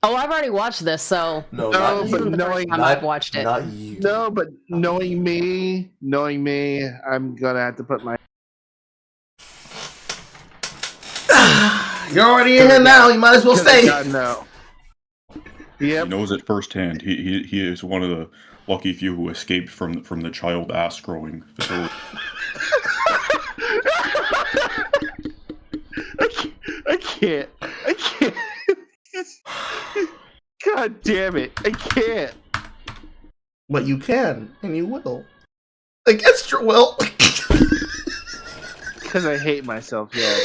Oh, I've already watched this, so No, No, this but isn't the first time I've watched it. Not you. No, but knowing me, I'm gonna have to put my. You're already in here now. You might as well stay. No. Yep. He knows it firsthand. He is one of the lucky few who escaped from the child ass growing facility. I can't. God damn it! I can't. But you can, and you will. Against your will. Because I hate myself, yeah.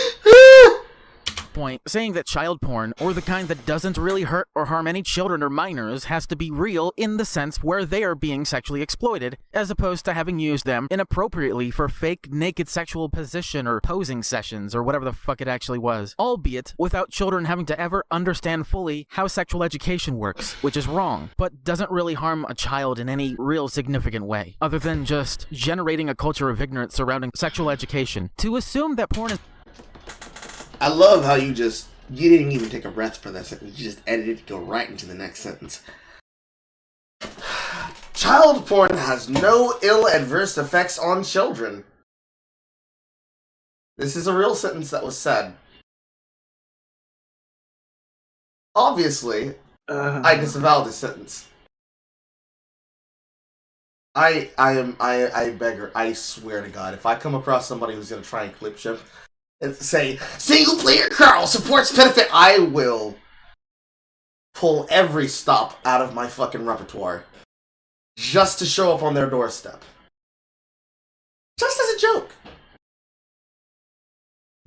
Point, saying that child porn, or the kind that doesn't really hurt or harm any children or minors, has to be real in the sense where they are being sexually exploited, as opposed to having used them inappropriately for fake naked sexual position or posing sessions or whatever the fuck it actually was, albeit without children having to ever understand fully how sexual education works, which is wrong, but doesn't really harm a child in any real significant way, other than just generating a culture of ignorance surrounding sexual education. To assume that porn is I love how you didn't even take a breath for that sentence. You just edited it to go right into the next sentence. Child porn has no ill adverse effects on children. This is a real sentence that was said. Obviously, I disavow this sentence. I beg her, I swear to God, if I come across somebody who's gonna try and clip ship and say, single player Carl supports benefit, I will pull every stop out of my fucking repertoire just to show up on their doorstep. Just as a joke.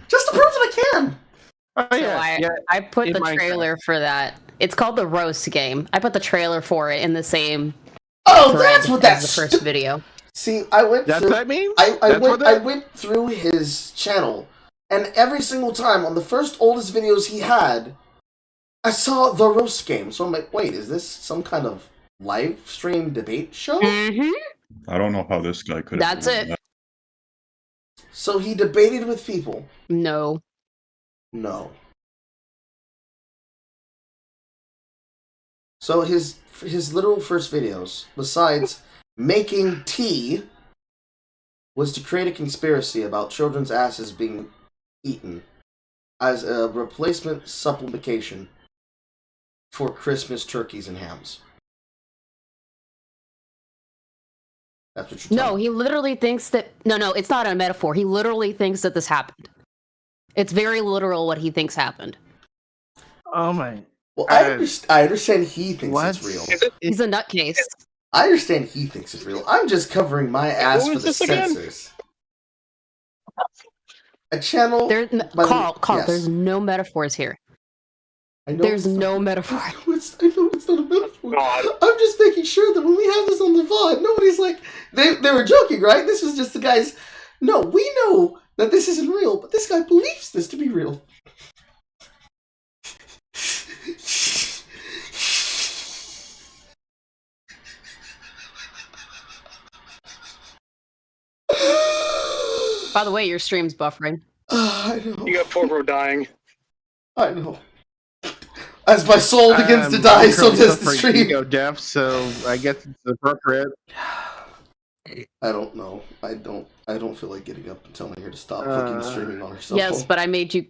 Just to prove that I can. Oh, yeah, So I put in the Minecraft. trailer for that. It's called the roast game. I put the trailer for it in the same Oh, thread that's what as that's the first video. See, I went That's through, what that means? I That's what that- went through his channel, and every single time on the first oldest videos he had, I saw the roast game. So I'm like, wait, is this some kind of live stream debate show? Mm-hmm. I don't know how this guy could have. That's it. So he debated with people. No. No. So his literal first videos, besides making tea, was to create a conspiracy about children's asses being eaten as a replacement supplementation for Christmas turkeys and hams. That's what you're No, telling me. he literally thinks that. No, it's not a metaphor. He literally thinks that this happened. It's very literal what he thinks happened. Oh my. Well, I understand he thinks what? it's real. He's a nutcase. I understand he thinks it's real. I'm just covering my ass Who for is the this again? censors. A channel. Carl, yes. there's no metaphors here. I know There's it's not- no metaphor. I know it's not a metaphor. God. I'm just making sure that when we have this on the VOD, nobody's like, they were joking, right? This was just the guys. No, we know that this isn't real, but this guy believes this to be real. By the way, your stream's buffering. I know. You got Porco dying. I know. As my soul begins to die, so does the stream. Ego death, so I guess it's appropriate. I don't know. I don't feel like getting up and telling her to stop fucking streaming on her cell Yes, phone. but I made you.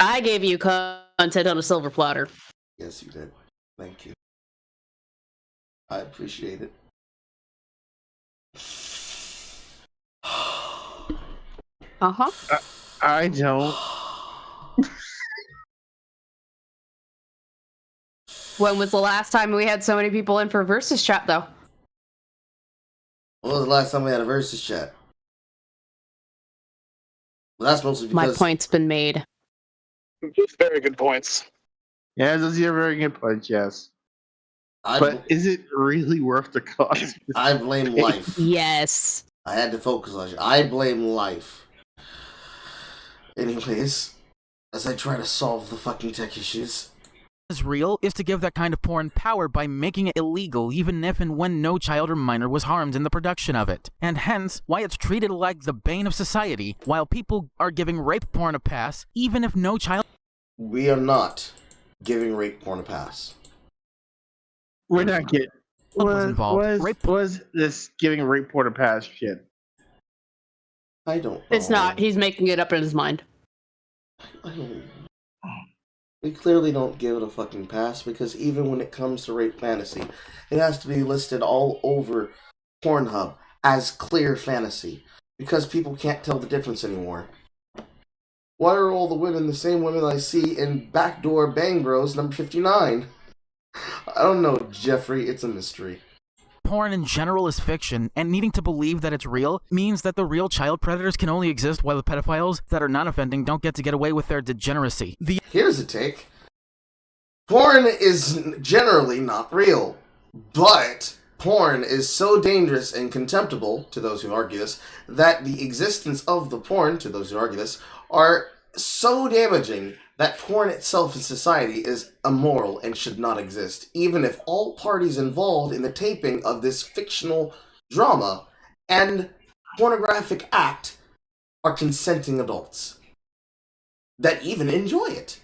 I gave you content on a silver platter. Yes, you did. Thank you. I appreciate it. I don't. When was the last time we had so many people in for versus chat, though? When was the last time we had a versus chat? Well, that's mostly because My point's been made. Very good points. Yeah, those are very good points, yes. But is it really worth the cost? I blame life. Yes. I had to focus on it. I blame life. Anyways, as I try to solve the fucking tech issues. Is real is to give that kind of porn power by making it illegal even if and when no child or minor was harmed in the production of it, and hence why it's treated like the bane of society, while people are giving rape porn a pass even if no child... We are not giving rape porn a pass. We're not getting... was involved. Was this giving rape porn a pass shit? I don't know. It's not. He's making it up in his mind. I don't... We clearly don't give it a fucking pass because even when it comes to rape fantasy, it has to be listed all over Pornhub as clear fantasy because people can't tell the difference anymore. Why are all the women the same women I see in Backdoor Bang Bros number 59? I don't know, Jeffrey. It's a mystery. Porn in general is fiction, and needing to believe that it's real means that the real child predators can only exist while the pedophiles that are non-offending don't get to get away with their degeneracy. Here's a take. Porn is generally not real, but porn is so dangerous and contemptible, to those who argue this, that the existence of the porn, to those who argue this, are so damaging that porn itself in society is immoral and should not exist, even if all parties involved in the taping of this fictional drama and pornographic act are consenting adults that even enjoy it.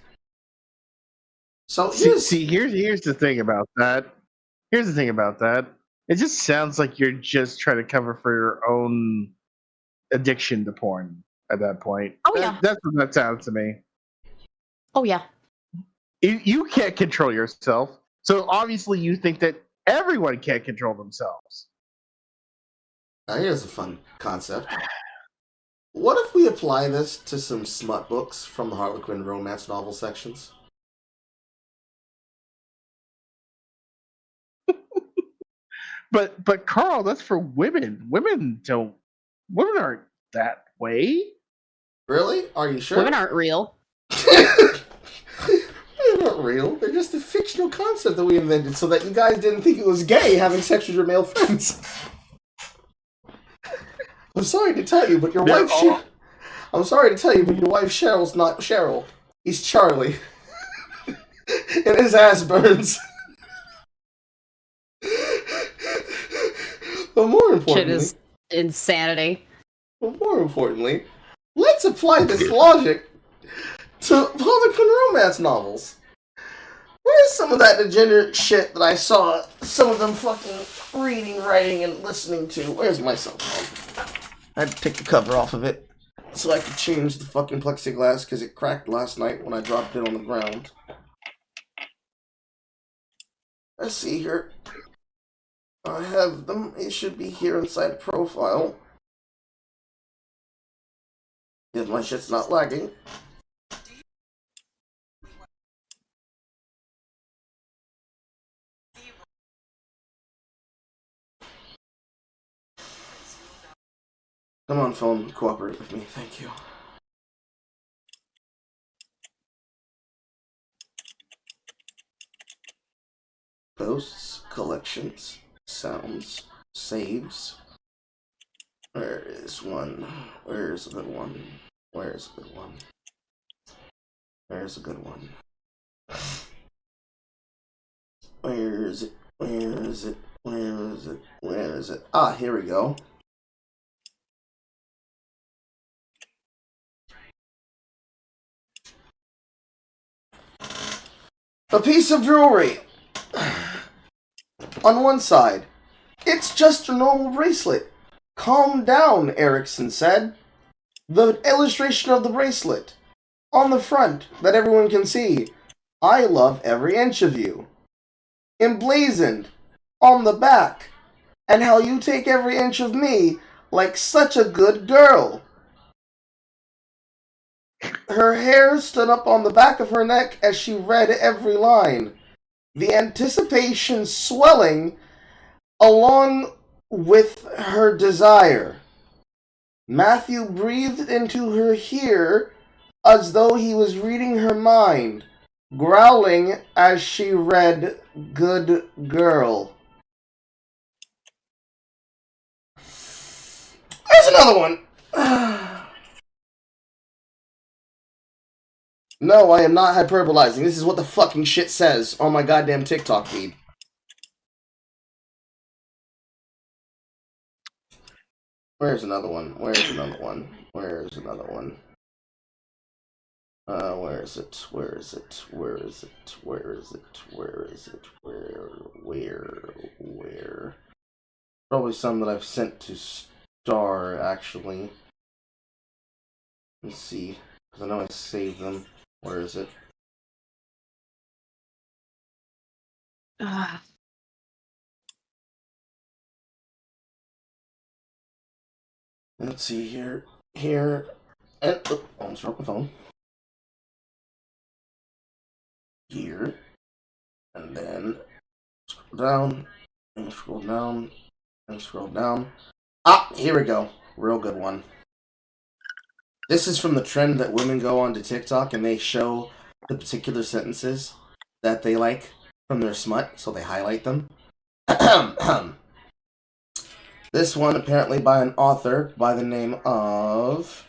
So here's the thing about that. Here's the thing about that. It just sounds like you're just trying to cover for your own addiction to porn at that point. Oh, yeah. That's what that sounds to me. Oh, yeah. You can't control yourself, so obviously you think that everyone can't control themselves. Now here's a fun concept. What if we apply this to some smut books from the Harlequin romance novel sections? But Carl, that's for women. Women aren't that way. Really? Are you sure? Women aren't real. They're not real. They're just a fictional concept that we invented so that you guys didn't think it was gay having sex with your male friends. I'm sorry to tell you, but your wife I'm sorry to tell you, but your wife Cheryl's not Cheryl. He's Charlie. And his ass burns. But more importantly... Shit is insanity. But more importantly, let's apply this logic to Harlequin romance novels. Where's some of that degenerate shit that I saw some of them fucking reading, writing, and listening to? Where's my cell phone? I had to take the cover off of it so I could change the fucking plexiglass because it cracked last night when I dropped it on the ground. Let's see here. I have them. It should be here inside profile. If my shit's not lagging. Come on, phone, cooperate with me. Thank you. Posts, collections, sounds, saves. Where is one? Where's a good one? Where's a good one? Where's a good one? Where is it? Where is it? Where is it? Where is it? Ah, here we go. A piece of jewelry. On one side, it's just a normal bracelet. Calm down, Erickson said. The illustration of the bracelet. On the front, that everyone can see. I love every inch of you. Emblazoned. On the back. And how you take every inch of me like such a good girl. Her hair stood up on the back of her neck as she read every line. The anticipation swelling along with her desire. Matthew breathed into her ear as though he was reading her mind, growling as she read, "Good girl." There's another one! No, I am not hyperbolizing. This is what the fucking shit says on my goddamn TikTok feed. Where's another one? Where's another one? Where's another one? Where is it? Where is it? Where is it? Where is it? Where is it? Where? Probably some that I've sent to Star, actually. Let's see. Because I know I saved them. Where is it? Let's see here. Here. And almost broke my phone. Here. And then scroll down. And scroll down. And scroll down. Ah, here we go. Real good one. This is from the trend that women go onto TikTok and they show the particular sentences that they like from their smut, so they highlight them. This one apparently by an author by the name of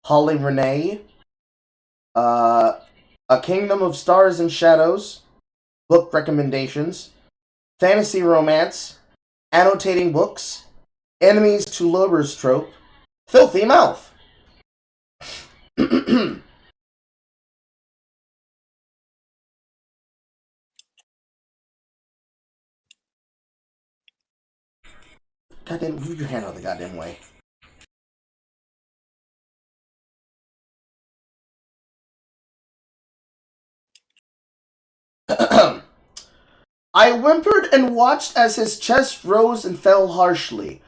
Holly Renee. A Kingdom of Stars and Shadows. Book recommendations. Fantasy romance. Annotating books. Enemies to lovers trope. Filthy mouth. Goddamn, move your hand out of the goddamn way. I whimpered and watched as his chest rose and fell harshly.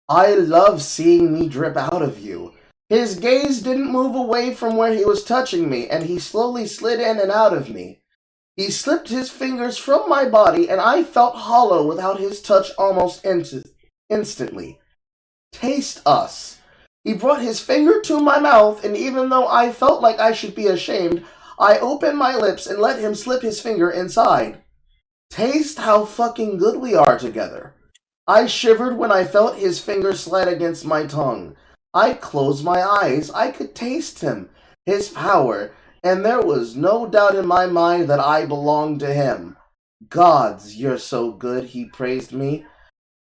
I love seeing me drip out of you. His gaze didn't move away from where he was touching me, and he slowly slid in and out of me. He slipped his fingers from my body, and I felt hollow without his touch almost instantly. Taste us. He brought his finger to my mouth, and even though I felt like I should be ashamed, I opened my lips and let him slip his finger inside. Taste how fucking good we are together. I shivered when I felt his finger slide against my tongue. I closed my eyes. I could taste him, his power, and there was no doubt in my mind that I belonged to him. Gods, you're so good, he praised me,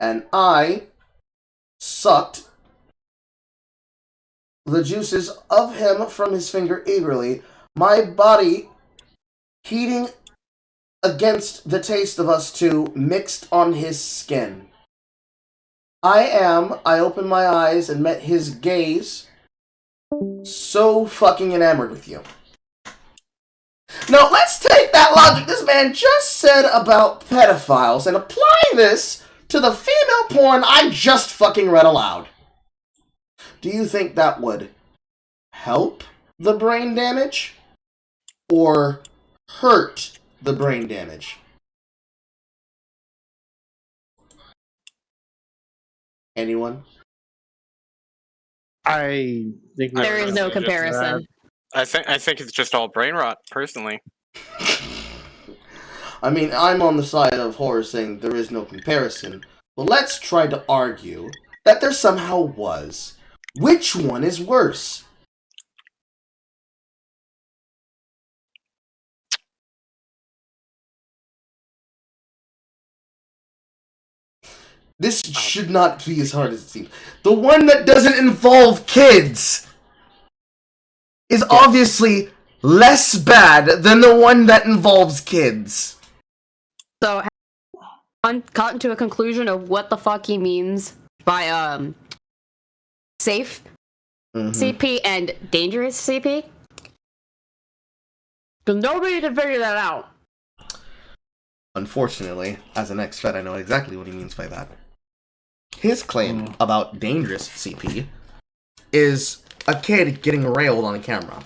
and I sucked the juices of him from his finger eagerly, my body heating against the taste of us two mixed on his skin. I opened my eyes and met his gaze, so fucking enamored with you. Now, let's take that logic this man just said about pedophiles and apply this to the female porn I just fucking read aloud. Do you think that would help the brain damage or hurt the brain damage? Anyone? I think There is no comparison. I think it's just all brain rot, personally. I mean, I'm on the side of horror saying there is no comparison, but let's try to argue that there somehow was. Which one is worse? This should not be as hard as it seems. The one that doesn't involve kids is obviously less bad than the one that involves kids. So, gotten to a conclusion of what the fuck he means by safe CP and dangerous CP? Because nobody can figure that out. Unfortunately, as an ex-Fed, I know exactly what he means by that. His claim about dangerous CP is a kid getting railed on a camera.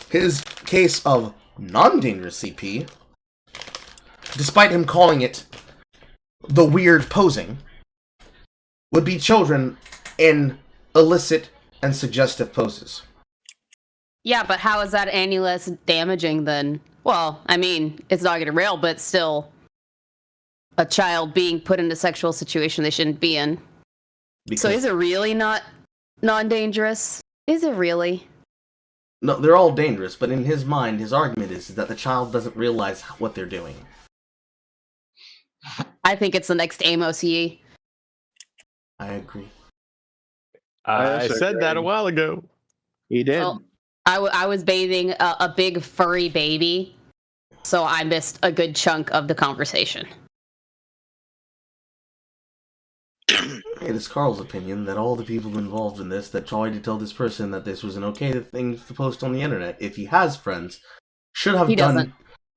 His case of non-dangerous CP, despite him calling it the weird posing, would be children in illicit and suggestive poses. Yeah, but how is that any less damaging than... Well, I mean, it's not getting railed, but still a child being put in a sexual situation they shouldn't be in. So is it really not non-dangerous? Is it really? No, they're all dangerous, but in his mind, his argument is that the child doesn't realize what they're doing. I think it's the next Amos Yee. I agree. I said that a while ago. He did. Well, I was bathing a big furry baby, so I missed a good chunk of the conversation. It is Carl's opinion that all the people involved in this that tried to tell this person that this was an okay thing to post on the internet, if he has friends,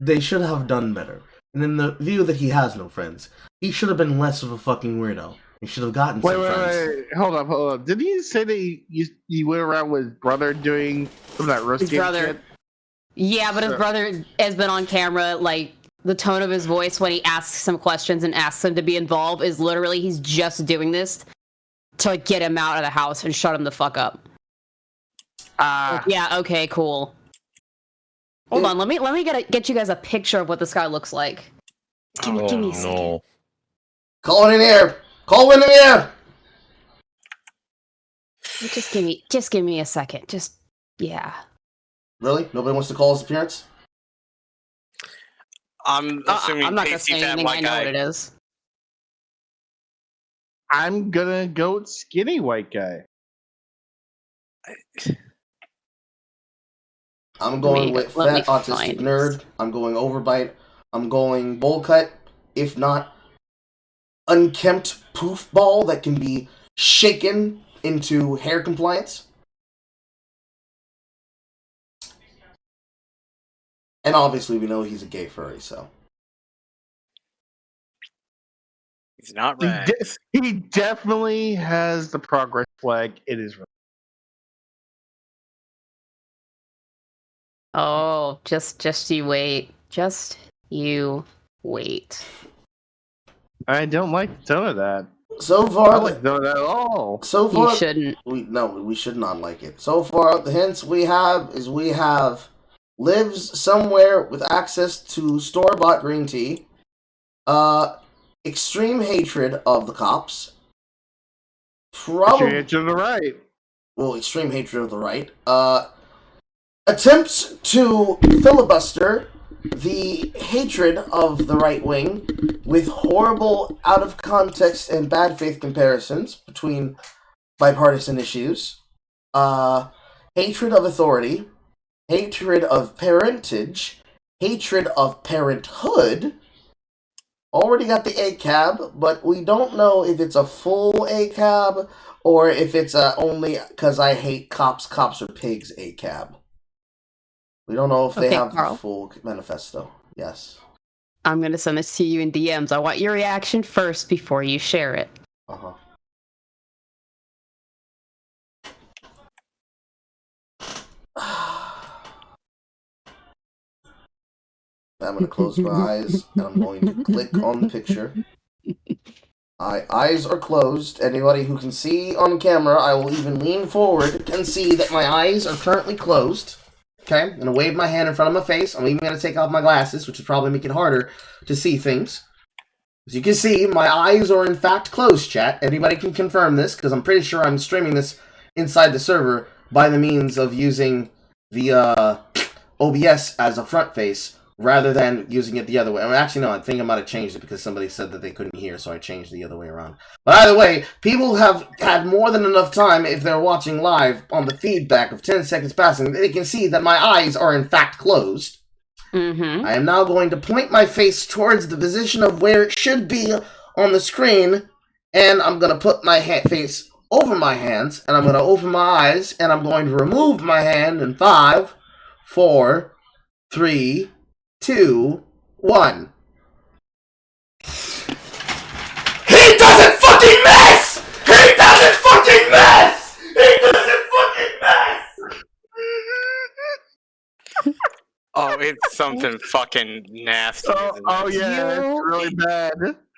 they should have done better. And in the view that he has no friends, he should have been less of a fucking weirdo. He should have gotten some friends. Wait. Hold up. Did he say that he went around with his brother doing some of that roast His game brother. shit? Yeah, but his brother has been on camera, like, the tone of his voice when he asks some questions and asks him to be involved is literally he's just doing this to get him out of the house and shut him the fuck up. Yeah, okay, cool. Hold on, let me get you guys a picture of what this guy looks like. Give me a second. No. Call it in here! Call it in here! Just give me a second. Yeah. Really? Nobody wants to call his appearance? I'm assuming I'm not gonna pasty say fat anything. white I know guy. what it is. I'm gonna go with skinny white guy. I'm going with fat autistic nerd. I'm going overbite. I'm going bowl cut. If not, unkempt poof ball that can be shaken into hair compliance. And obviously we know he's a gay furry, so. He's not right. He definitely has the progress flag. It is. Oh, just you wait. Just you wait. I don't like the tone of that. So far, I don't like the tone of that at all. So far, You shouldn't. We should not like it. So far, the hints we have lives somewhere with access to store-bought green tea, extreme hatred of the cops, Extreme hatred of the right. Well, extreme hatred of the right, attempts to filibuster the hatred of the right wing with horrible, out of context and bad faith comparisons between bipartisan issues, hatred of authority, hatred of parentage, hatred of parenthood. Already got the ACAB, but we don't know if it's a full ACAB or if it's only because I hate cops, cops are pigs ACAB. We don't know if they Okay, have Carl. the full manifesto. Yes. I'm gonna send this to you in DMs. I want your reaction first before you share it. Uh-huh. I'm going to close my eyes, and I'm going to click on the picture. Eyes are closed. Anybody who can see on camera, I will even lean forward, can see that my eyes are currently closed. Okay? I'm going to wave my hand in front of my face. I'm even going to take off my glasses, which will probably make it harder to see things. As you can see, my eyes are in fact closed, chat. Anybody can confirm this, because I'm pretty sure I'm streaming this inside the server by the means of using the OBS as a front face, rather than using it the other way. Actually, no, I think I might have changed it because somebody said that they couldn't hear, so I changed the other way around. But either way, people have had more than enough time, if they're watching live on the feedback of 10 seconds passing, they can see that my eyes are in fact closed. Mm-hmm. I am now going to point my face towards the position of where it should be on the screen, and I'm going to put my face over my hands, and I'm going to open my eyes, and I'm going to remove my hand in 5, 4, 3, 2, 1. He doesn't fucking mess! He doesn't fucking mess! He doesn't fucking mess! Oh, it's something fucking nasty. isn't it? Yeah, it's You- really bad.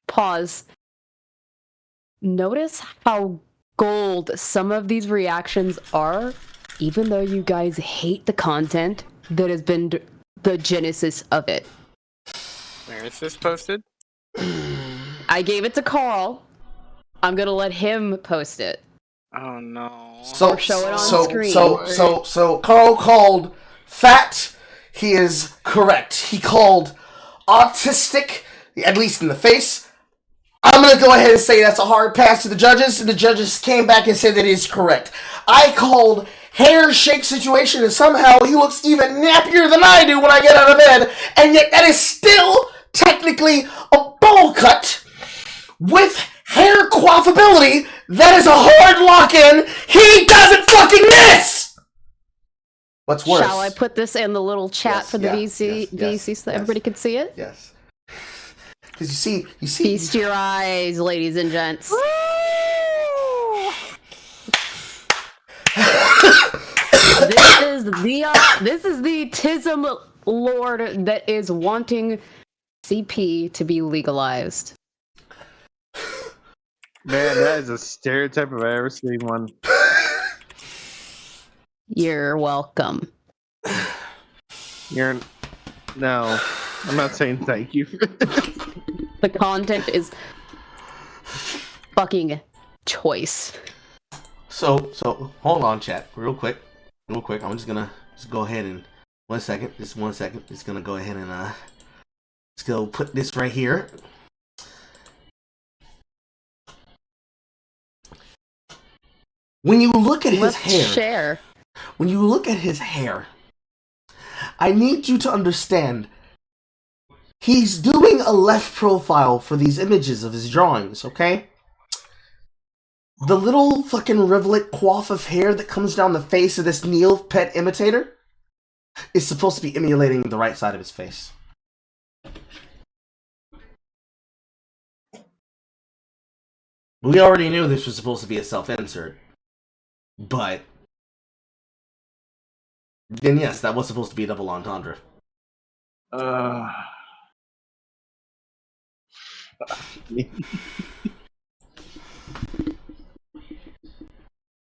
Pause. Notice how gold some of these reactions are, even though you guys hate the content that has been the genesis of it. Where is this posted? I gave it to Carl. I'm gonna let him post it. Oh no. So, Or show it on so, screen. so, Carl called fat. He is correct. He called autistic, at least in the face. I'm going to go ahead and say that's a hard pass to the judges, and the judges came back and said that it is correct. I called hair shake situation, and somehow he looks even nappier than I do when I get out of bed, and yet that is still technically a bowl cut with hair quaffability. That is a hard lock-in. He doesn't fucking miss! What's worse? Shall I put this in the little chat Yes, for the yeah, VC yes, so that everybody can see it? Yes. Because you see... Feast your eyes, ladies and gents. This is the Tism Lord that is wanting CP to be legalized. Man, that is a stereotype if I ever seen one. You're welcome. No, I'm not saying thank you. The content is fucking choice. So, hold on, chat, real quick. I'm just gonna go ahead and 1 second, just 1 second. Just gonna go ahead and let's go put this right here. When you look at his Let's hair, share. when you look at his hair, I need you to understand. He's doing a left profile for these images of his drawings, okay? The little fucking rivulet coif of hair that comes down the face of this Neopet imitator is supposed to be emulating the right side of his face. We already knew this was supposed to be a self-insert, but then yes, that was supposed to be a double entendre.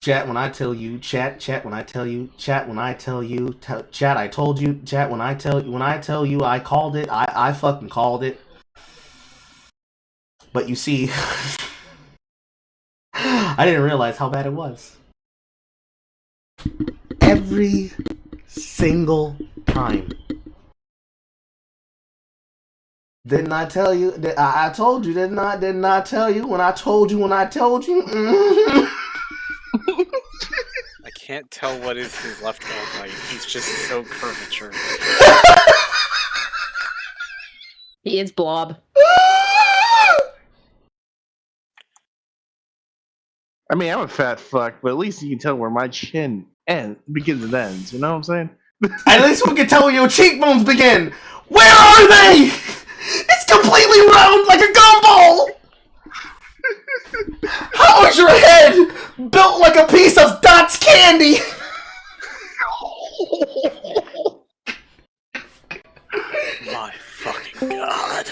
Chat, when I tell you, chat, when I tell you, chat, when I tell you, chat, I told you, chat, when I tell you, I called it, I fucking called it. But you see, I didn't realize how bad it was. Every single time. Didn't I tell you? I told you, didn't I tell you? When I told you? Mm-hmm. I can't tell what is his left arm like. He's just so curvature. He is blob. I mean, I'm a fat fuck, but at least you can tell where my chin begins and ends. You know what I'm saying? At least we can tell where your cheekbones begin. Where are they? It's completely round like a gumball. How is your head built like a piece of Dot's candy? My fucking god.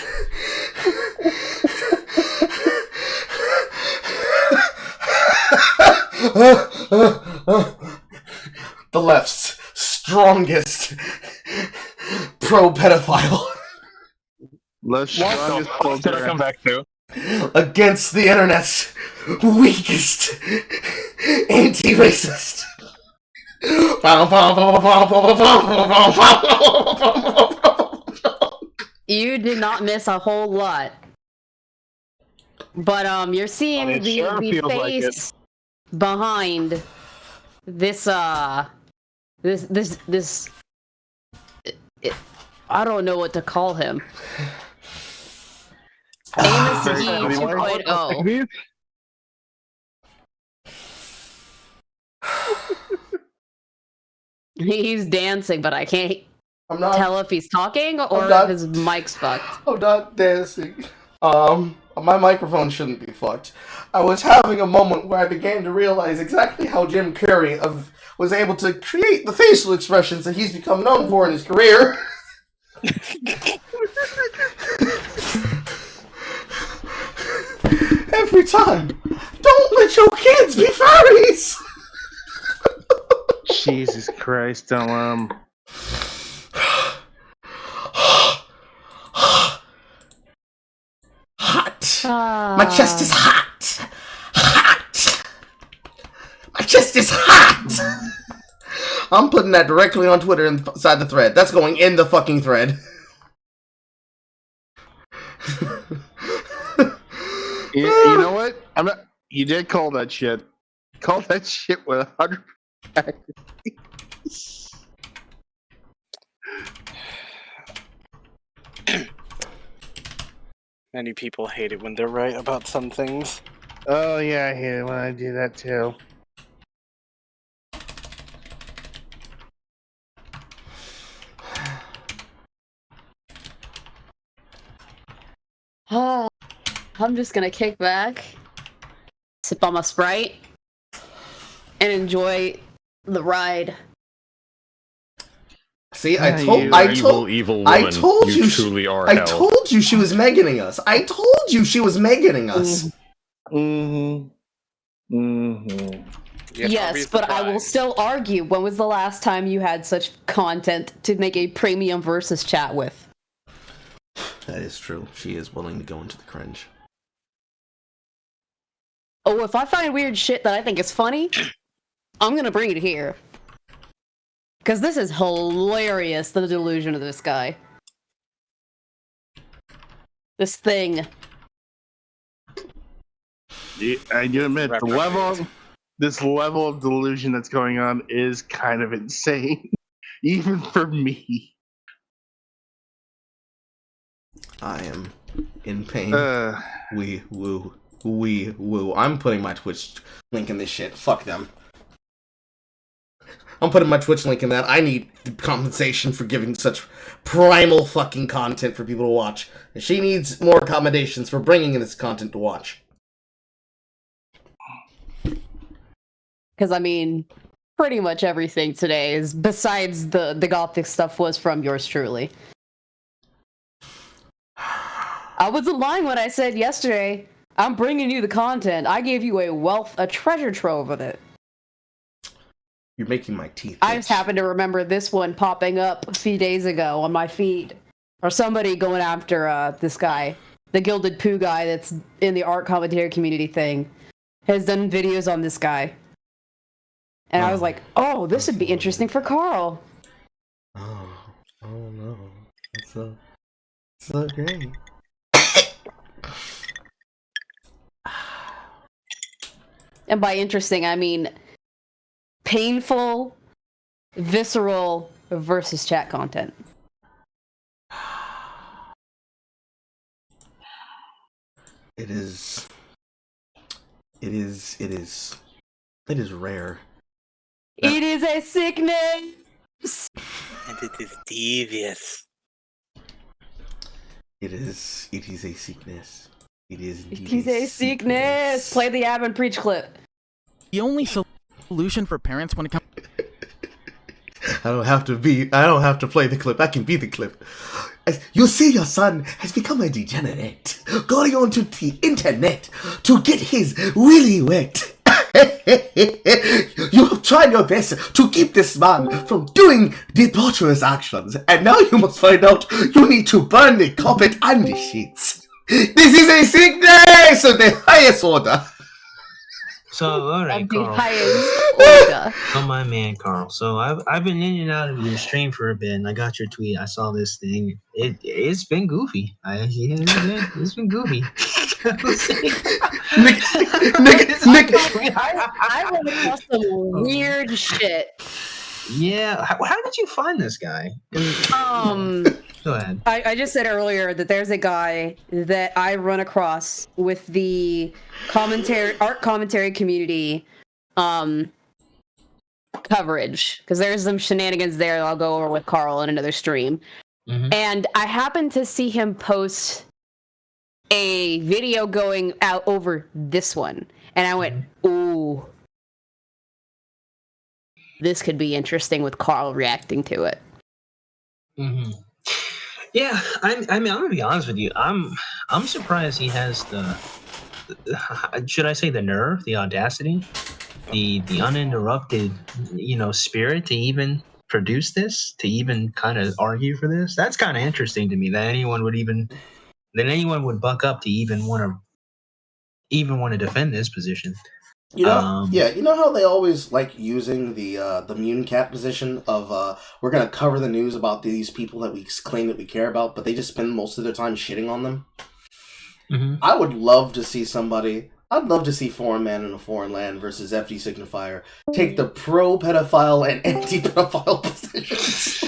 The left's strongest pro-pedophile. Less strongest What did I come back to? Against the internet's weakest anti-racist. You did not miss a whole lot. But you're seeing It the, sure the feels like face behind this this I don't know what to call him. Amos E 2.0. He's dancing, but I can't tell if he's talking or if his mic's fucked. I'm not dancing. My microphone shouldn't be fucked. I was having a moment where I began to realize exactly how Jim Carrey was able to create the facial expressions that he's become known for in his career. Every time. Don't let your kids be furries! Jesus Christ, don't let 'em. Hot. My chest is hot. Hot. My chest is hot. I'm putting that directly on Twitter inside the thread. That's going in the fucking thread. You know what? I'm not. You did call that shit. Call that shit with 100. Many people hate it when they're right about some things. Oh yeah, I hate it when I do that too. I'm just gonna kick back, sip on my Sprite, and enjoy the ride. See, I told you truly are I hell. told you she was Meganing us. I told you she was Meganing us. Yes, but I will still argue. When was the last time you had such content to make a premium versus chat with? That is true. She is willing to go into the cringe. Oh, if I find weird shit that I think is funny, I'm gonna bring it here. Because this is hilarious, the delusion of this guy. This thing. I do admit, this level of delusion that's going on is kind of insane. Even for me. I am in pain. Wee woo. I'm putting my Twitch link in this shit. Fuck them. I'm putting my Twitch link in that. I need compensation for giving such primal fucking content for people to watch. And she needs more accommodations for bringing in this content to watch. Because, I mean, pretty much everything today is, besides the gothic stuff, was from yours truly. I wasn't lying when I said yesterday, I'm bringing you the content. I gave you a treasure trove of it. You're making my teeth itch. I just happened to remember this one popping up a few days ago on my feed. Or somebody going after this guy. The Gilded Poo guy that's in the art commentary community thing. Has done videos on this guy. And I was like, oh, this would be interesting for Carl. Oh no. That's so great. And by interesting, I mean painful, visceral versus chat content. It is rare. It is a sickness! And it is devious. It is a sickness. It is It is a sickness. Play the Ab and Preach clip. The only solution for parents when it comes I don't have to play the clip. I can be the clip. You see, your son has become a degenerate, going onto the internet to get his willy wet. You have tried your best to keep this man from doing debaucherous actions, and now you must find out you need to burn the carpet and the sheets. This is a sickness of the highest order. So, all right, Carl. Oh, my man, Carl. So I've been in and out of your stream for a bit, and I got your tweet. I saw this thing. It's been goofy. It's been goofy. I run across some weird shit. Yeah. How did you find this guy? Go ahead. I just said earlier that there's a guy that I run across with the art commentary community coverage, because there's some shenanigans there that I'll go over with Carl in another stream. Mm-hmm. And I happened to see him post a video going out over this one, and I went, ooh, this could be interesting with Carl reacting to it. Mm-hmm. Yeah, I mean, I'm gonna be honest with you. I'm surprised he has the should I say the nerve, the audacity, the uninterrupted, spirit to even produce this, to even kind of argue for this. That's kind of interesting to me that anyone would buck up to even want to defend this position. You know how they always like using the Mune Cat position of we're gonna cover the news about these people that we claim that we care about, but they just spend most of their time shitting on them. Mm-hmm. I would love to see I'd love to see Foreign Man in a Foreign Land versus FD Signifier take the pro-pedophile and anti-pedophile positions.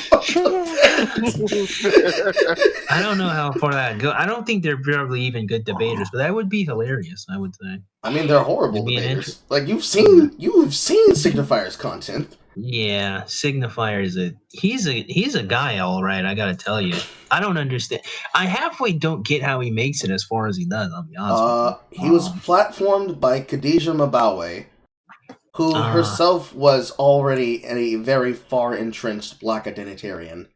I don't know how far that goes. I don't think they're probably even good debaters, but that would be hilarious, I would say. I mean, they're horrible debaters. Like, you've seen Signifier's content. Yeah, Signifier he's a guy, all right. I gotta tell you, I don't understand. I halfway don't get how he makes it as far as he does. I'll be honest with you. He was platformed by Khadija Mabawe, who herself was already a very far entrenched black identitarian,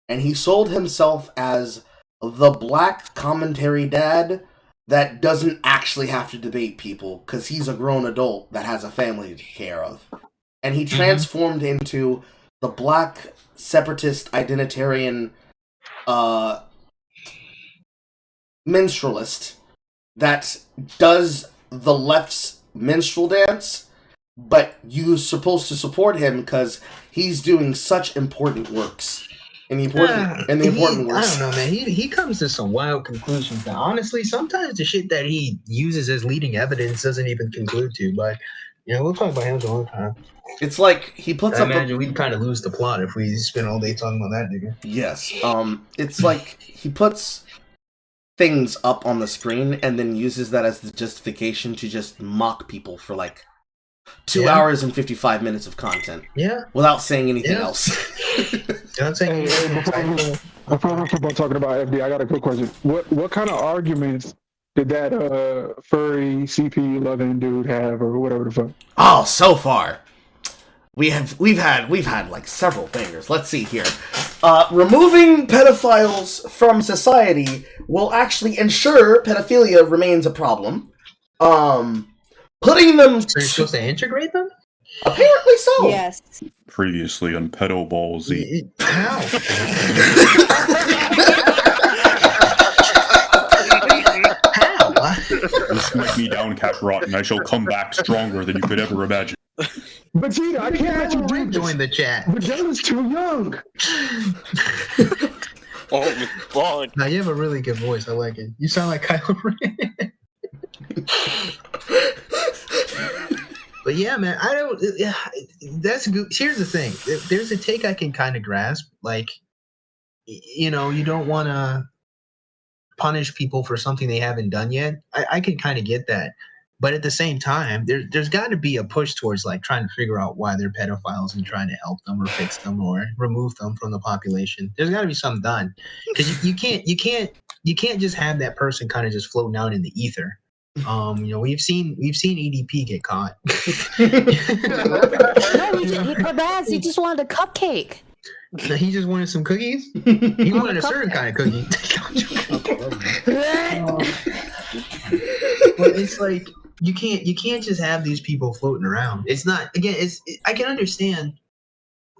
and he sold himself as the black commentary dad that doesn't actually have to debate people because he's a grown adult that has a family to take care of. And he transformed into the black separatist identitarian minstrelist that does the left's minstrel dance, but you're supposed to support him because he's doing such important works. And the important works. I don't know, man. He comes to some wild conclusions. Now, honestly, sometimes the shit that he uses as leading evidence doesn't even conclude to, but we'll talk about him all the time. It's like he puts I imagine we'd kind of lose the plot if we spent all day talking about that nigga. Yes. It's like he puts things up on the screen and then uses that as the justification to just mock people for like 2 hours and 55 minutes of content. Yeah. Without saying anything else. Not saying Before we keep on talking about FD, I got a quick question. What kind of arguments did that furry CP loving dude have, or whatever the fuck? Oh, so far we've had like several bangers. Let's see here. Removing pedophiles from society will actually ensure pedophilia remains a problem. Putting them. So you're supposed to integrate them? Apparently so. Yes. Previously on Pedo Ball Z. How? Smite me down, Kakarot, and I shall come back stronger than you could ever imagine. But Gina, I can't let you do join the chat. But Jonah's too young. Oh my god. Now you have a really good voice. I like it. You sound like Kylo Ren. But yeah, man, I don't. Yeah, that's good. Here's the thing. There's a take I can kind of grasp. Like, you don't want to punish people for something they haven't done yet. I can kind of get that. But at the same time, there's got to be a push towards like trying to figure out why they're pedophiles and trying to help them or fix them or remove them from the population. There's got to be something done because you can't just have that person kind of just floating out in the ether. We've seen EDP get caught. No, he just wanted a cupcake. He just wanted some cookies. He wanted a certain kind of cookie. But it's like you can't just have these people floating around. It's not I can understand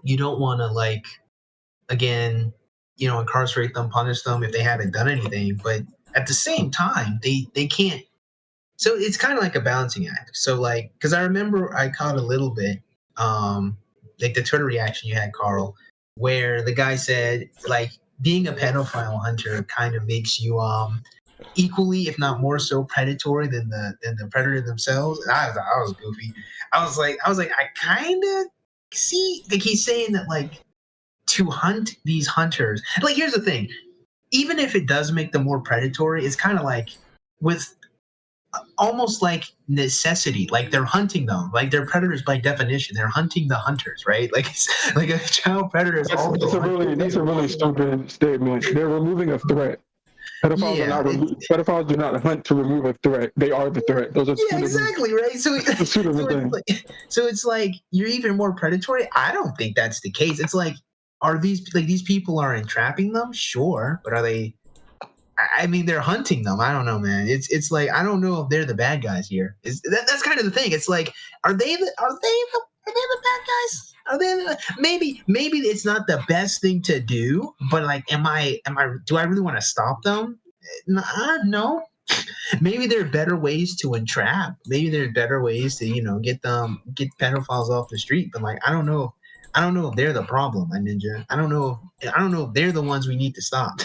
you don't want to incarcerate them, punish them if they haven't done anything, but at the same time they can't. So it's kind of like a balancing act. So like, because I remember I caught a little bit like the Twitter reaction you had, Carl, where the guy said like being a pedophile hunter kind of makes you equally, if not more so, predatory than the predator themselves. And I was goofy. I was like, I kind of see. Like he's saying that like to hunt these hunters. Like here's the thing, even if it does make them more predatory, it's kind of like with almost like necessity. Like they're hunting them. Like they're predators by definition. They're hunting the hunters, right? Like it's like a child predator is also. That's a really stupid statement. They're removing a threat. Pedophiles do not hunt to remove a threat. They are the threat. Those are exactly right. So it's like you're even more predatory. I don't think that's the case. It's like, are these people are entrapping them? Sure, but are they? I mean, they're hunting them. I don't know, man. It's like I don't know if they're the bad guys here. That's kind of the thing. It's like, are they the bad guys? Are they maybe it's not the best thing to do, but like, do I really want to stop them? No. Maybe there are better ways to entrap. Maybe there are better ways to get pedophiles off the street. But like, I don't know if they're the problem, my ninja. I don't know if they're the ones we need to stop.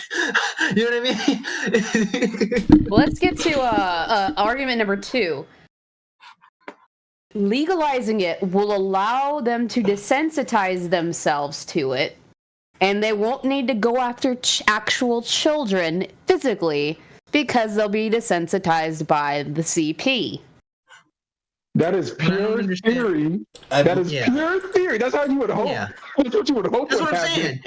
You know what I mean? Let's get to argument number 2. Legalizing it will allow them to desensitize themselves to it, and they won't need to go after actual children physically because they'll be desensitized by the CP. That is pure theory. Pure theory. That's how you would hope. Yeah. That's what you would hope. That's what I'm saying.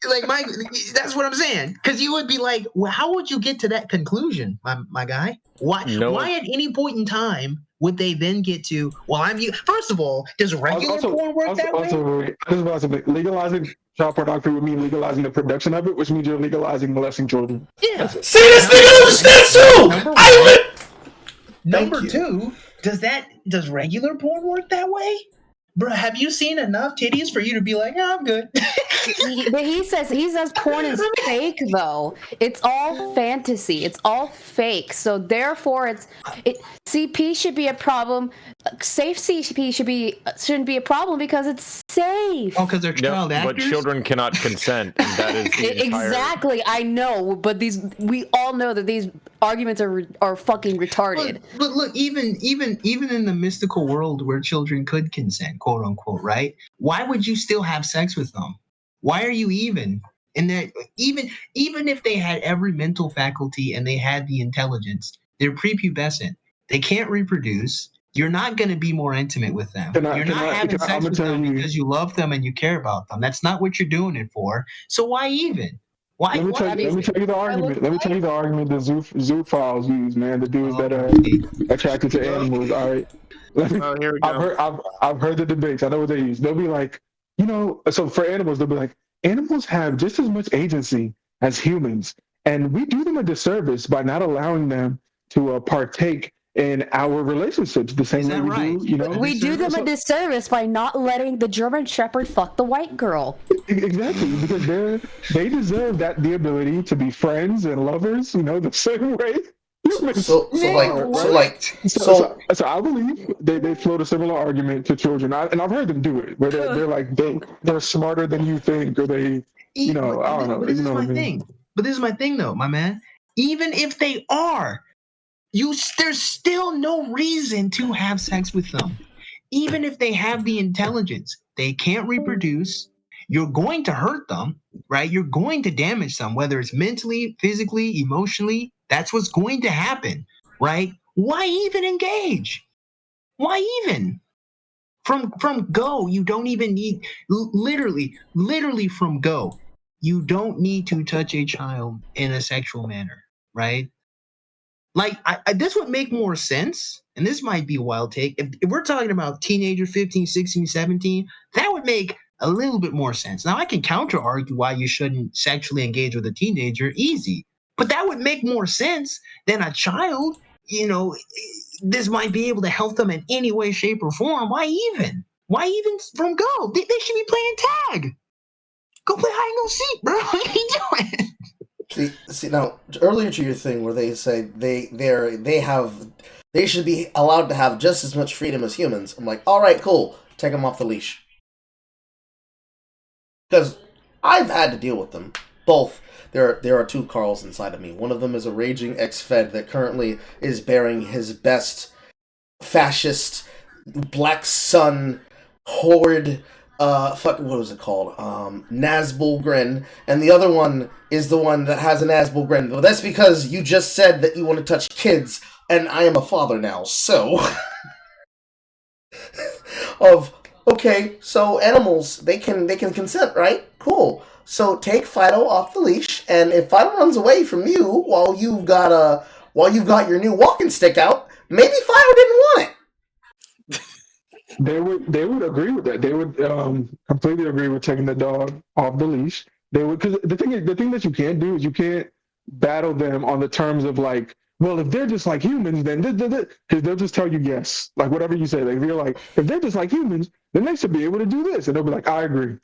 Like Mike, that's what I'm saying. Because you would be like, well, how would you get to that conclusion, my guy? Why at any point in time would they then get to? Well, first of all, does regular porn work that way? Legalizing child pornography would mean legalizing the production of it, which means you're legalizing molesting children. Yeah. See, this nigga understands too. Number 2, does regular porn work that way? Bro, have you seen enough titties for you to be like, I'm good? But he says porn is fake, though. It's all fantasy. It's all fake. So therefore, CP should be a problem. Safe CP shouldn't be a problem because it's safe. Oh, because they're child actors. But children cannot consent, and that is the exactly. I know, but we all know that these arguments are fucking retarded. But look, even in the mystical world where children could consent, quote unquote, right? Why would you still have sex with them? Why are you even? And that even if they had every mental faculty and they had the intelligence, they're prepubescent. They can't reproduce. You're not going to be more intimate with them. You're not having sex with them because you love them and you care about them. That's not what you're doing it for. So why even? Let me tell you the argument. Let me tell you the argument that zoophiles use, man. The dudes that are attracted to animals. All right. Here we go. I've heard the debates. I know what they use. They'll be like, so for animals, they'll be like, animals have just as much agency as humans, and we do them a disservice by not allowing them to partake in our relationships the same way we do. We do them a disservice by not letting the German Shepherd fuck the white girl. Exactly, because they deserve the ability to be friends and lovers, the same way. So I believe they float a similar argument to children, and I've heard them do it, where they're like they're smarter than you think, or they, I don't know. But this is my thing. But this is my thing, though, my man. Even if they are, there's still no reason to have sex with them. Even if they have the intelligence, they can't reproduce. You're going to hurt them, right? You're going to damage them, whether it's mentally, physically, emotionally. That's what's going to happen, right? Why even engage? Why even? From go, you don't even need literally from go. You don't need to touch a child in a sexual manner, right? Like this would make more sense, and this might be a wild take. If we're talking about teenager 15, 16, 17, that would make a little bit more sense. Now I can counter argue why you shouldn't sexually engage with a teenager, easy. But that would make more sense than a child. This might be able to help them in any way, shape, or form. Why even? Why even from go? They should be playing tag. Go play hide and go seek, bro. What are you doing? See now earlier to your thing where they say they should be allowed to have just as much freedom as humans. I'm like, all right, cool, take them off the leash, because I've had to deal with them both. There are two Carls inside of me. One of them is a raging ex-Fed that currently is bearing his best fascist Black Sun horde what was it called? Nazgul grin, and the other one is the one that has a Nazgul grin. Well, that's because you just said that you want to touch kids, and I am a father now, so okay, so animals they can consent, right? Cool. So take Fido off the leash, and if Fido runs away from you while you've got your new walking stick out, maybe Fido didn't want it. They would agree with that. They would completely agree with taking the dog off the leash. They would, because the thing that you can't do is you can't battle them on the terms of like, well, if they're just like humans, then because they'll just tell you yes, like whatever you say. Like if you're like, if they're just like humans, then they should be able to do this, and they'll be like, I agree.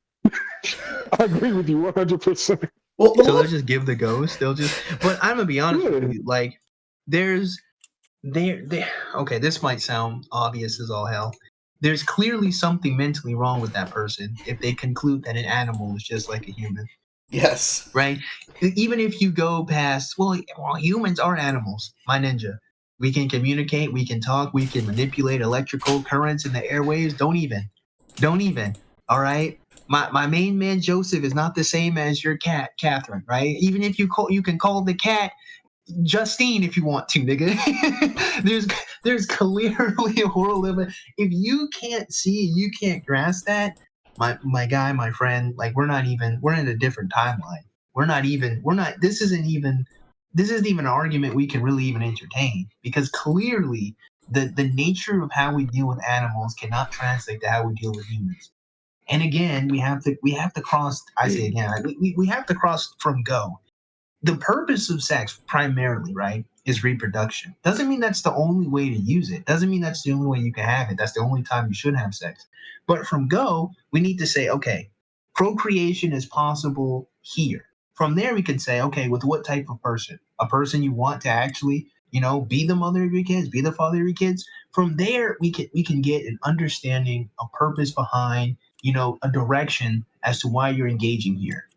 I agree with you 100%. Well, so they'll just give the ghost. They'll just. But I'm gonna be honest with you. Like, okay, this might sound obvious as all hell. There's clearly something mentally wrong with that person if they conclude that an animal is just like a human. Yes. Right? Even if you go past, well, humans are animals, my ninja. We can communicate, we can talk, we can manipulate electrical currents in the airwaves. Don't even. All right? My main man Joseph is not the same as your cat, Catherine, right? Even if you can call the cat Justine if you want to, nigga. there's clearly a world of it. If you can't see, you can't grasp that, my guy, my friend, like we're in a different timeline. This isn't even an argument we can really even entertain, because clearly the nature of how we deal with animals cannot translate to how we deal with humans. And again, we have to cross, I say again, we have to cross from go. The purpose of sex primarily, right, is reproduction. Doesn't mean that's the only way to use it. Doesn't mean that's the only way you can have it. That's the only time you should have sex. But from go, we need to say, okay, procreation is possible here. From there, we can say, okay, with what type of person? A person you want to actually, be the mother of your kids, be the father of your kids. From there, we can get an understanding, a purpose behind, a direction as to why you're engaging here.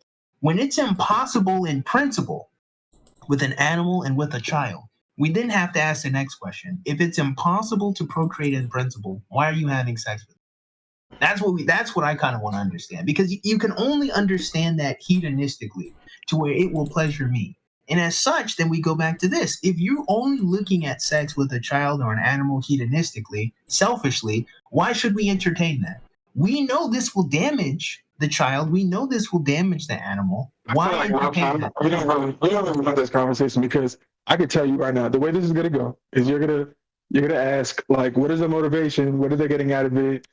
When it's impossible in principle with an animal and with a child, we then have to ask the next question. If it's impossible to procreate in principle, why are you having sex with it? That's what I kind of want to understand, because you can only understand that hedonistically, to where it will pleasure me. And as such, then we go back to this. If you're only looking at sex with a child or an animal hedonistically, selfishly, why should we entertain that? We know this will damage the child. We know this will damage the animal. Why entertain that? We don't really have this conversation, because I can tell you right now, the way this is gonna go is you're gonna ask, like, what is the motivation? What are they getting out of it?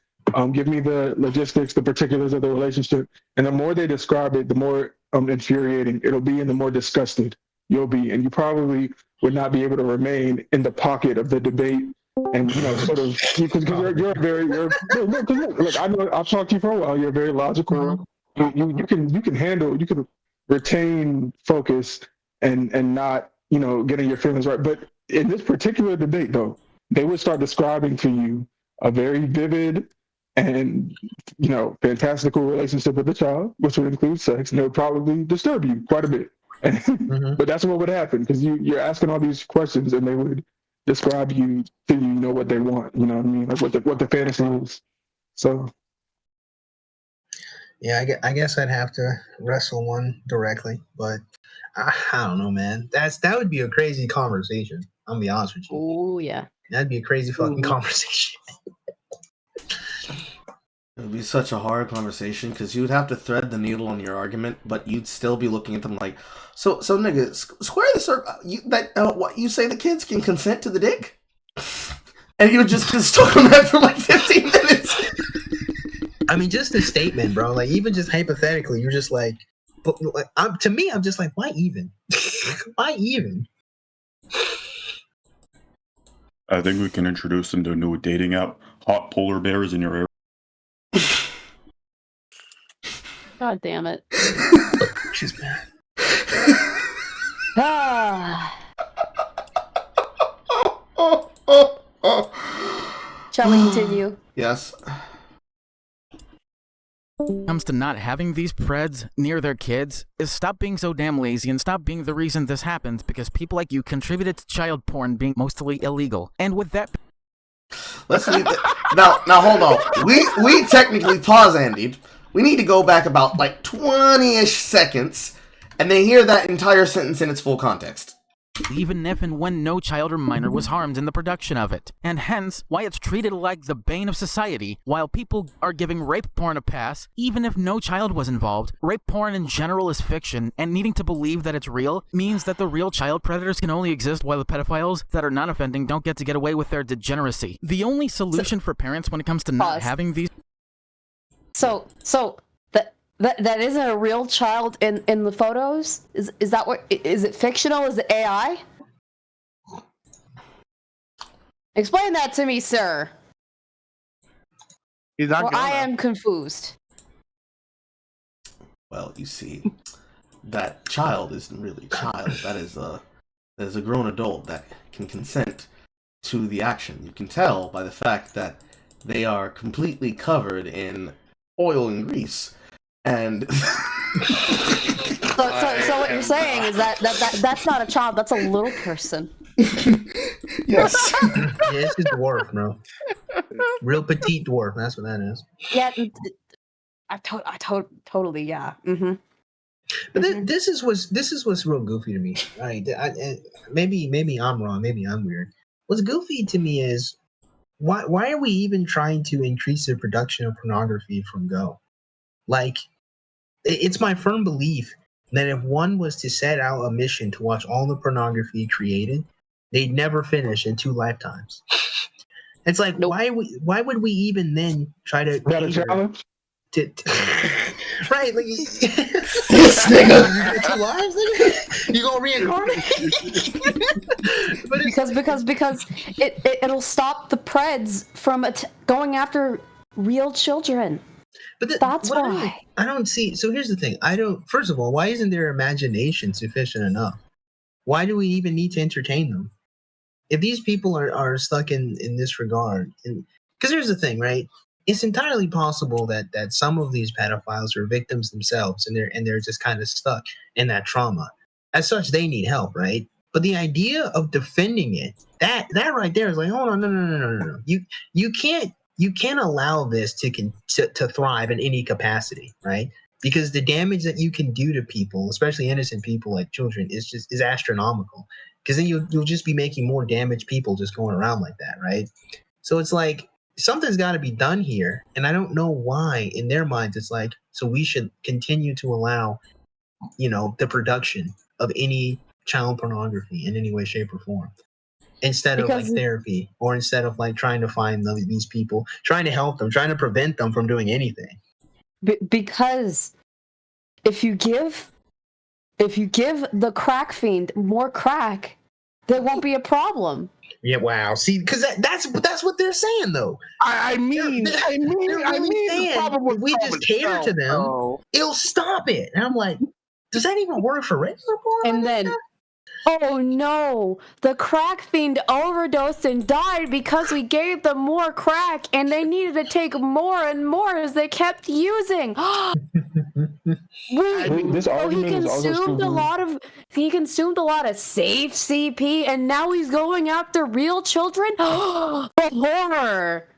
Give me the logistics, the particulars of the relationship. And the more they describe it, the more infuriating it'll be, and the more disgusted you'll be. And you probably would not be able to remain in the pocket of the debate. And sort of, because you're very, look, I know I've talked to you for a while. You're very logical. You can handle, you can retain focus and not getting your feelings right. But in this particular debate, though, they would start describing to you a very vivid and fantastical relationship with the child, which would include sex, and it would probably disturb you quite a bit. But that's what would happen, because you're asking all these questions, and they would describe you to what they want. You know what I mean? Like what the fantasy is. So. Yeah, I guess I'd have to wrestle one directly, but I don't know, man. That would be a crazy conversation. I'm gonna be honest with you. Oh yeah. That'd be a crazy fucking conversation. It would be such a hard conversation because you would have to thread the needle on your argument, but you'd still be looking at them like, so nigga, square the circle. What you say the kids can consent to the dick, and you would just get stuck on that for like 15 minutes. I mean, just a statement, bro. Like, even just hypothetically, you're just like, to me, I'm just like, why even? Why even? I think we can introduce them to a new dating app. Hot polar bears in your area. God damn it. She's mad. Shall we continue? Yes. Comes to not having these preds near their kids is stop being so damn lazy and stop being the reason this happens because people like you contributed to child porn being mostly illegal. And with that... Let's leave it. Now hold on. We technically pause, Andy. We need to go back about like 20-ish seconds and then hear that entire sentence in its full context. Even if and when no child or minor was harmed in the production of it, and hence why it's treated like the bane of society. While people are giving rape porn a pass, even if no child was involved, rape porn in general is fiction, and needing to believe that it's real means that the real child predators can only exist while the pedophiles that are non-offending don't get to get away with their degeneracy. The only solution for parents when it comes to not having these... So that isn't a real child in the photos? Is that what, is it fictional? Is it AI? Explain that to me, sir. He's not gonna. I am confused. Well, you see, that child isn't really a child. That is a grown adult that can consent to the action. You can tell by the fact that they are completely covered in oil and grease. And so what you're saying is that's not a child, that's a little person. Yes. Yeah, it's a dwarf, bro. Real petite dwarf. That's what that is. Yeah, I totally, yeah. Mm-hmm. But this is what's real goofy to me. Right? Maybe I'm wrong. Maybe I'm weird. What's goofy to me is why are we even trying to increase the production of pornography from Go? Like, it's my firm belief that if one was to set out a mission to watch all the pornography created, they'd never finish in 2 lifetimes. It's like, why would we even then try to... Got a challenge? Right, like... This nigga! You got 2 lives, nigga? You gonna reincarnate? because it'll stop the preds from going after real children. But that's why I don't see. So here's the thing. First of all, why isn't their imagination sufficient enough? Why do we even need to entertain them? If these people are stuck in this regard, because here's the thing, right? It's entirely possible that some of these pedophiles are victims themselves, and they're just kind of stuck in that trauma. As such, they need help, right? But the idea of defending it, that right there is like, hold on, no. You can't allow this to thrive in any capacity, right? Because the damage that you can do to people, especially innocent people like children, is astronomical. Because then you'll just be making more damaged people just going around like that, right? So it's like something's got to be done here, and I don't know why. In their minds, it's like, so we should continue to allow, the production of any child pornography in any way, shape, or form. Instead of like therapy, or instead of like trying to find these people, trying to help them, trying to prevent them from doing anything. Because if you give the crack fiend more crack, there won't be a problem. Yeah, wow. See, because that's what they're saying, though. I mean, if we just cater to them, it'll stop it. And I'm like, does that even work for regular porn? And then. Oh no, the crack fiend overdosed and died because we gave them more crack and they needed to take more and more as they kept using. This argument is also he consumed a lot of safe CP and now he's going after real children? The horror.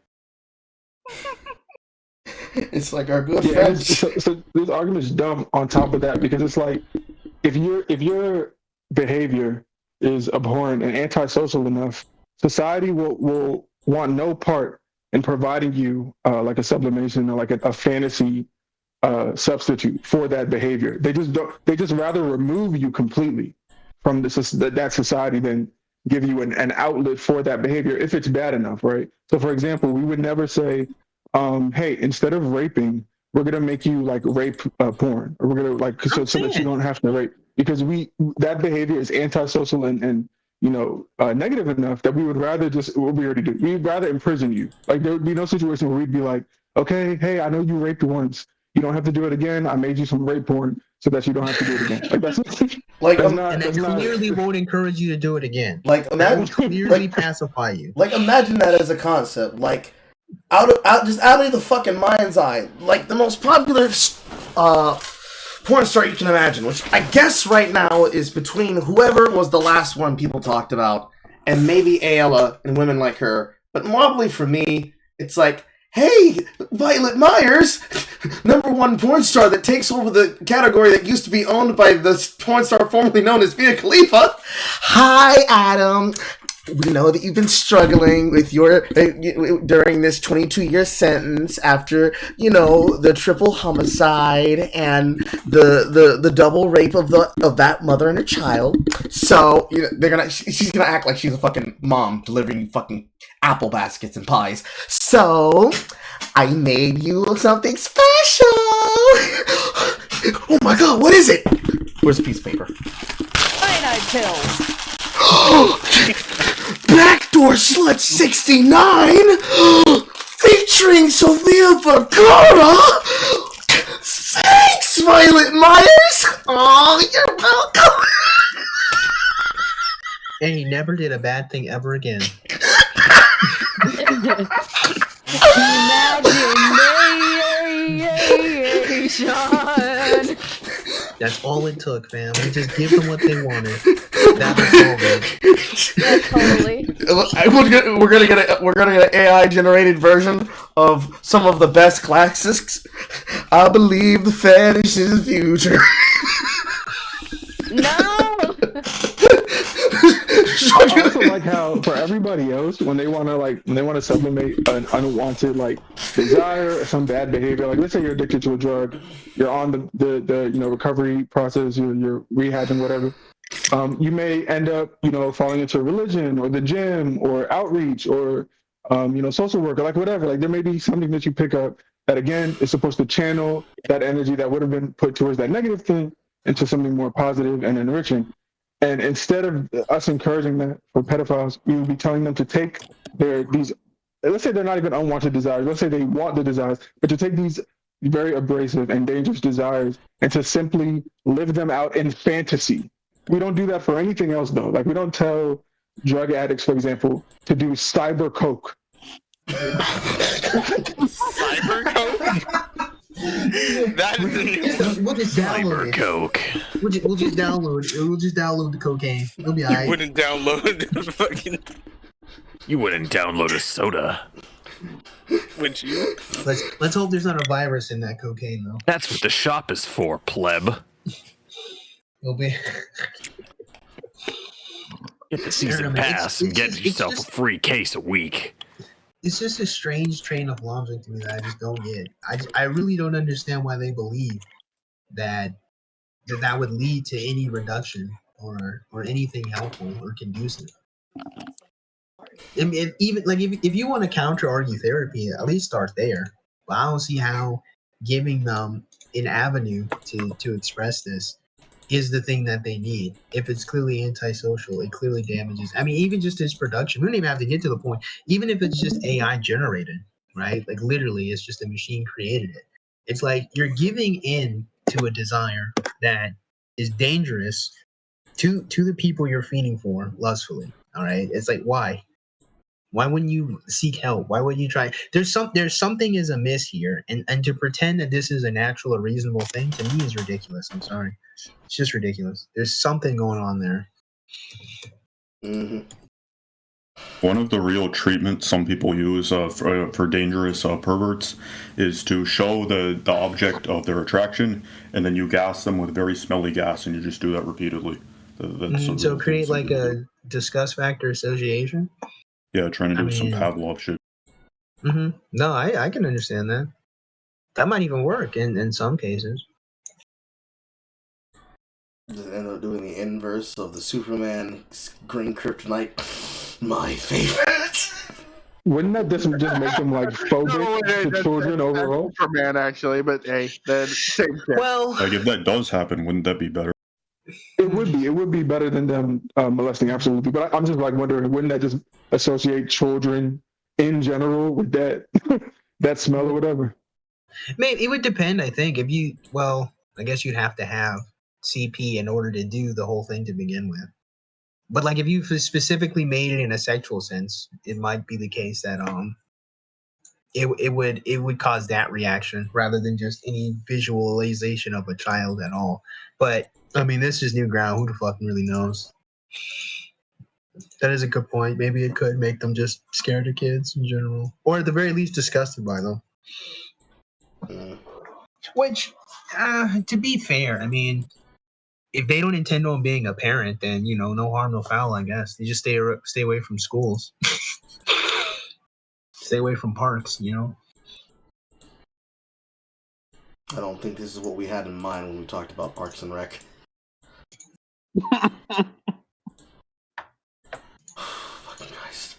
It's like our good friends. So this argument is dumb on top of that, because it's like if your behavior is abhorrent and antisocial enough, society will want no part in providing you like a sublimation or like a fantasy substitute for that behavior. They just don't. They just rather remove you completely from that society than give you an outlet for that behavior if it's bad enough, right? So, for example, we would never say, "Hey, instead of raping, we're gonna make you like rape porn, or we're gonna like so that you don't have to rape," because that behavior is antisocial and negative enough that we would rather just what we already do. We'd rather imprison you. Like there would be no situation where we'd be like, "Okay, hey, I know you raped once. You don't have to do it again. I made you some rape porn so that you don't have to do it again." Like that's like that's not And that that's not clearly won't encourage you to do it again. like That will imagine clearly pacify you. like imagine that as a concept. Like out of the fucking mind's eye. Like the most popular porn star you can imagine, which I guess right now is between whoever was the last one people talked about and maybe Ayla and women like her. But probably for me, it's like, hey, Violet Myers, number one porn star that takes over the category that used to be owned by the porn star formerly known as Mia Khalifa. Hi, Adam. We know that you've been struggling with your during this 22-year sentence after the triple homicide and the double rape of that mother and her child. So she's gonna act like she's a fucking mom delivering fucking apple baskets and pies. So I made you something special. Oh my god, what is it? Where's the piece of paper? Cyanide pills. Backdoor Slut 69 featuring Sofia Vergara. Thanks, Violet Myers. Oh, you're welcome. And he never did a bad thing ever again. Imagination. That's all it took, fam. We just give them what they wanted. That was all good. Yeah, totally. We're gonna get an AI generated version of some of the best classics. I believe the fetish is the future. No. I also like how for everybody else when they want to sublimate an unwanted desire or some bad behavior, like let's say you're addicted to a drug, you're on the recovery process, you're rehabbing whatever, you may end up falling into religion or the gym or outreach or social work or whatever. There may be something that you pick up that again is supposed to channel that energy that would have been put towards that negative thing into something more positive and enriching. And instead of us encouraging that for pedophiles, we would be telling them to take these, let's say they're not even unwanted desires, let's say they want the desires, but to take these very abrasive and dangerous desires and to simply live them out in fantasy. We don't do that for anything else though. We don't tell drug addicts, for example, to do cyber coke. Cyber coke? That is a new We'll just download Cyber it. coke. We'll just download it. We'll just download the cocaine. It'll be alright. You wouldn't download the fucking. You wouldn't download a soda. Would you? Let's hope there's not a virus in that cocaine though. That's what the shop is for, pleb. It'll be. Get the season pass and get yourself a free case a week. It's just a strange train of logic to me that I just don't get. I really don't understand why they believe that would lead to any reduction or anything helpful or conducive. I mean, if you want to counter argue therapy, at least start there. But I don't see how giving them an avenue to express this is the thing that they need. If it's clearly antisocial, it clearly damages. I mean, even just its production, we don't even have to get to the point. Even if it's just AI generated, right? Literally, it's just a machine created it. It's like you're giving in to a desire that is dangerous to the people you're feeding for lustfully. All right, it's like why? Why wouldn't you seek help? Why would you try? There's something is amiss here, and to pretend that this is a natural or reasonable thing to me is ridiculous. I'm sorry, it's just ridiculous. There's something going on there. Mm-hmm. One of the real treatments some people use for dangerous perverts is to show the object of their attraction, and then you gas them with very smelly gas, and you just do that repeatedly. So create like a disgust factor association. Yeah, trying to do some mean- Pavlov shit. No, I can understand that. That might even work in some cases. Just end up doing the inverse of the Superman green kryptonite. My favorite. Wouldn't that just make them like phobic to children overall? Superman, actually, but hey, then same shit. Well, Like, if that does happen, wouldn't that be better? It would be. It would be better than them molesting, absolutely. But I'm just like wondering, wouldn't that just associate children in general with that that smell or whatever? maybe it would depend. I think if you, well, I guess you'd have to have CP in order to do the whole thing to begin with. But like, if you specifically made it in a sexual sense, it might be the case that it would cause that reaction rather than just any visualization of a child at all. But I mean, this is new ground. Who the fucking really knows? That is a good point. Maybe it could make them just scared of kids in general, or at the very least disgusted by them. Which, to be fair, I mean, if they don't intend on being a parent, then no harm, no foul. I guess they just stay away from schools, stay away from parks. I don't think this is what we had in mind when we talked about Parks and Rec. Fucking Christ.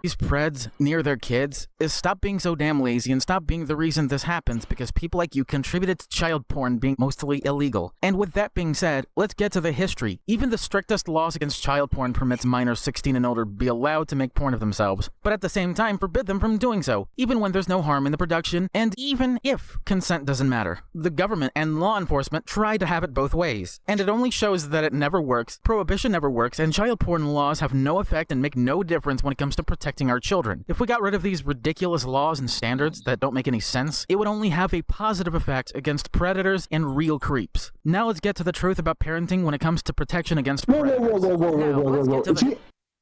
These preds near their kids is stop being so damn lazy and stop being the reason this happens, because people like you contributed to child porn being mostly illegal. And with that being said, let's get to the history. Even the strictest laws against child porn permits minors 16 and older be allowed to make porn of themselves, but at the same time forbid them from doing so, even when there's no harm in the production, and even if consent doesn't matter. The government and law enforcement try to have it both ways, and it only shows that it never works, prohibition never works, and child porn laws have no effect and make no difference when it comes to protecting our children. If we got rid of these ridiculous laws and standards that don't make any sense, it would only have a positive effect against predators and real creeps. Now let's get to the truth about parenting when it comes to protection against predators. Whoa.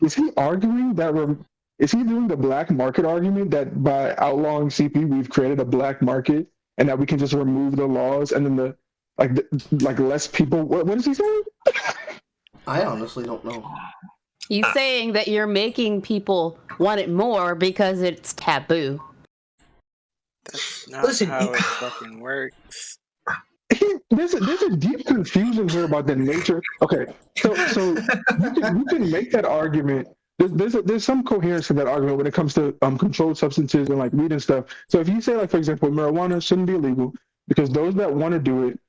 Is he arguing that is he doing the black market argument that by outlawing CP we've created a black market and that we can just remove the laws and then like less people? What is he saying? I honestly don't know. He's saying that you're making people want it more because it's taboo. That's not how it fucking works. There's a deep confusion here about the nature. Okay, so you can make that argument. There's some coherence to that argument when it comes to controlled substances and like weed and stuff. So if you say, like, for example, marijuana shouldn't be illegal because those that want to do it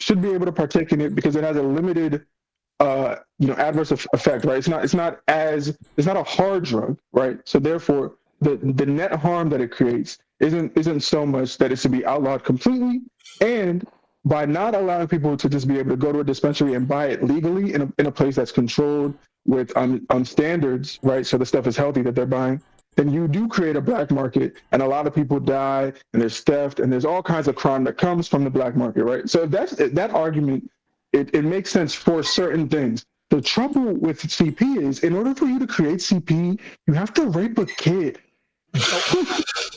should be able to partake in it because it has a limited adverse effect, right? It's not a hard drug, right? So therefore the net harm that it creates isn't so much that it should be outlawed completely. And by not allowing people to just be able to go to a dispensary and buy it legally in a place that's controlled with standards, right? So the stuff is healthy that they're buying, then you do create a black market, and a lot of people die, and there's theft, and there's all kinds of crime that comes from the black market, right? So that argument, it makes sense for certain things. The trouble with CP is, in order for you to create CP, you have to rape a kid.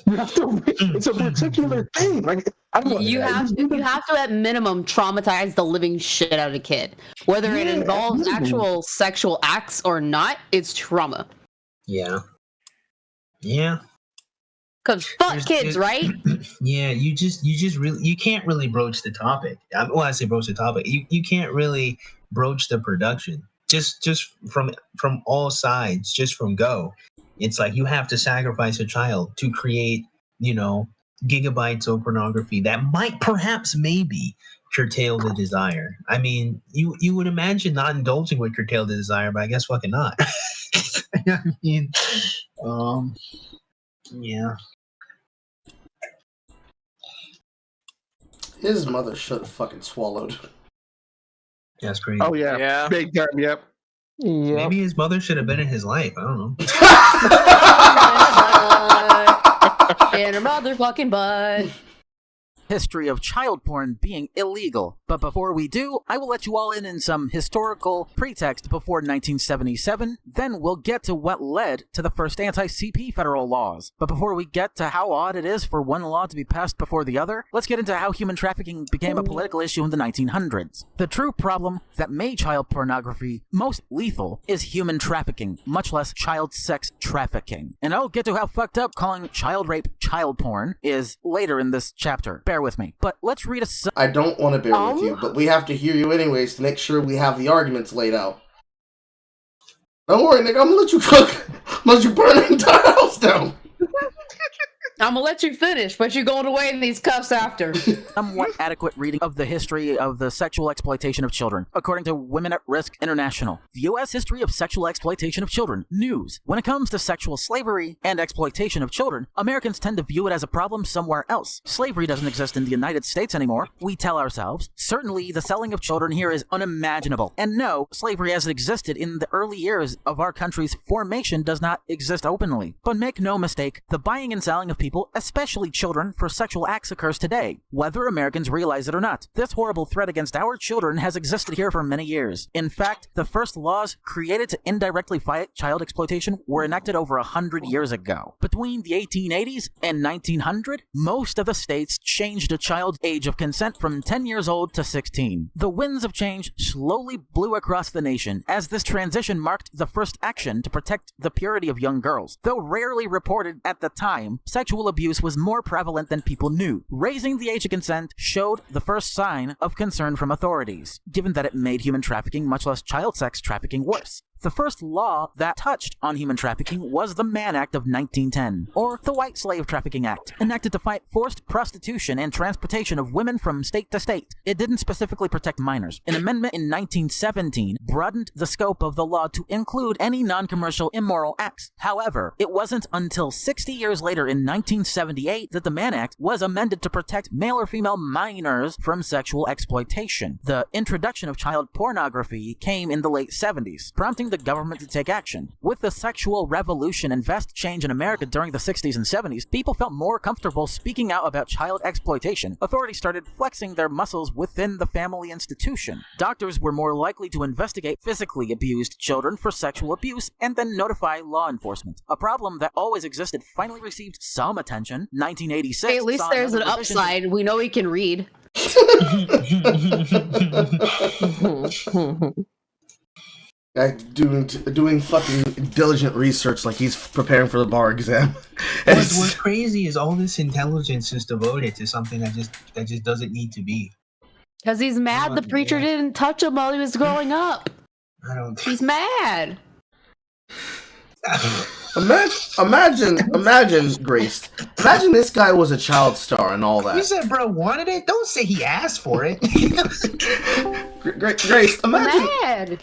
You have to. It's a particular thing. Like, I don't know. You have to at minimum traumatize the living shit out of a kid, whether it involves actual sexual acts or not. It's trauma. Yeah. Cause fuck kids, right? Yeah, you can't really broach the topic. When I say broach the topic, you can't really broach the production. Just from all sides, just from go. It's like you have to sacrifice a child to create, gigabytes of pornography that might perhaps maybe curtail the desire. I mean, you would imagine not indulging would curtail the desire, but I guess fucking not. I mean, yeah. His mother should have fucking swallowed. That's crazy. Oh yeah, big time. Yep. Maybe his mother should have been in his life. I don't know. In her motherfucking butt. history of child porn being illegal. But before we do, I will let you all in some historical pretext before 1977, then we'll get to what led to the first anti-CP federal laws. But before we get to how odd it is for one law to be passed before the other, let's get into how human trafficking became a political issue in the 1900s. The true problem that made child pornography most lethal is human trafficking, much less child sex trafficking. And I'll get to how fucked up calling child rape child porn is later in this chapter. Bear with me. But let's read a... I don't want to bear with you, but we have to hear you anyways to make sure we have the arguments laid out. Don't worry, nigga, I'm gonna let you cook. I'm gonna let you burn the entire house down. I'm gonna let you finish, but you're going away in these cuffs after. Somewhat adequate reading of the history of the sexual exploitation of children, according to Women at Risk International. The U.S. History of Sexual Exploitation of Children. News. When it comes to sexual slavery and exploitation of children, Americans tend to view it as a problem somewhere else. Slavery doesn't exist in the United States anymore, we tell ourselves. Certainly, the selling of children here is unimaginable. And no, slavery as it existed in the early years of our country's formation does not exist openly. But make no mistake, the buying and selling of people, especially children, for sexual acts occurs today, whether Americans realize it or not. This horrible threat against our children has existed here for many years. In fact, the first laws created to indirectly fight child exploitation were enacted over 100 years ago. Between the 1880s and 1900, most of the states changed the child age of consent from 10 years old to 16. The winds of change slowly blew across the nation as this transition marked the first action to protect the purity of young girls. Though rarely reported at the time, sexual abuse was more prevalent than people knew. Raising the age of consent showed the first sign of concern from authorities, given that it made human trafficking, much less child sex trafficking, worse. The first law that touched on human trafficking was the Mann Act of 1910, or the White Slave Trafficking Act, enacted to fight forced prostitution and transportation of women from state to state. It didn't specifically protect minors. An amendment in 1917 broadened the scope of the law to include any non-commercial immoral acts. However, it wasn't until 60 years later in 1978 that the Mann Act was amended to protect male or female minors from sexual exploitation. The introduction of child pornography came in the late 70s, prompting the government to take action. With the sexual revolution and vast change in America during the 60s and 70s, people felt more comfortable speaking out about child exploitation. Authorities started flexing their muscles within the family institution. Doctors were more likely to investigate physically abused children for sexual abuse and then notify law enforcement. A problem that always existed finally received some attention. 1986. Hey, at least there's an upside. We know he can read. Guy doing fucking diligent research like he's preparing for the bar exam. What's crazy is all this intelligence is devoted to something that just doesn't need to be. Because he's mad the preacher didn't touch him while he was growing up. He's mad. Imagine, Grace. Imagine this guy was a child star and all that. You said bro wanted it? Don't say he asked for it. Grace,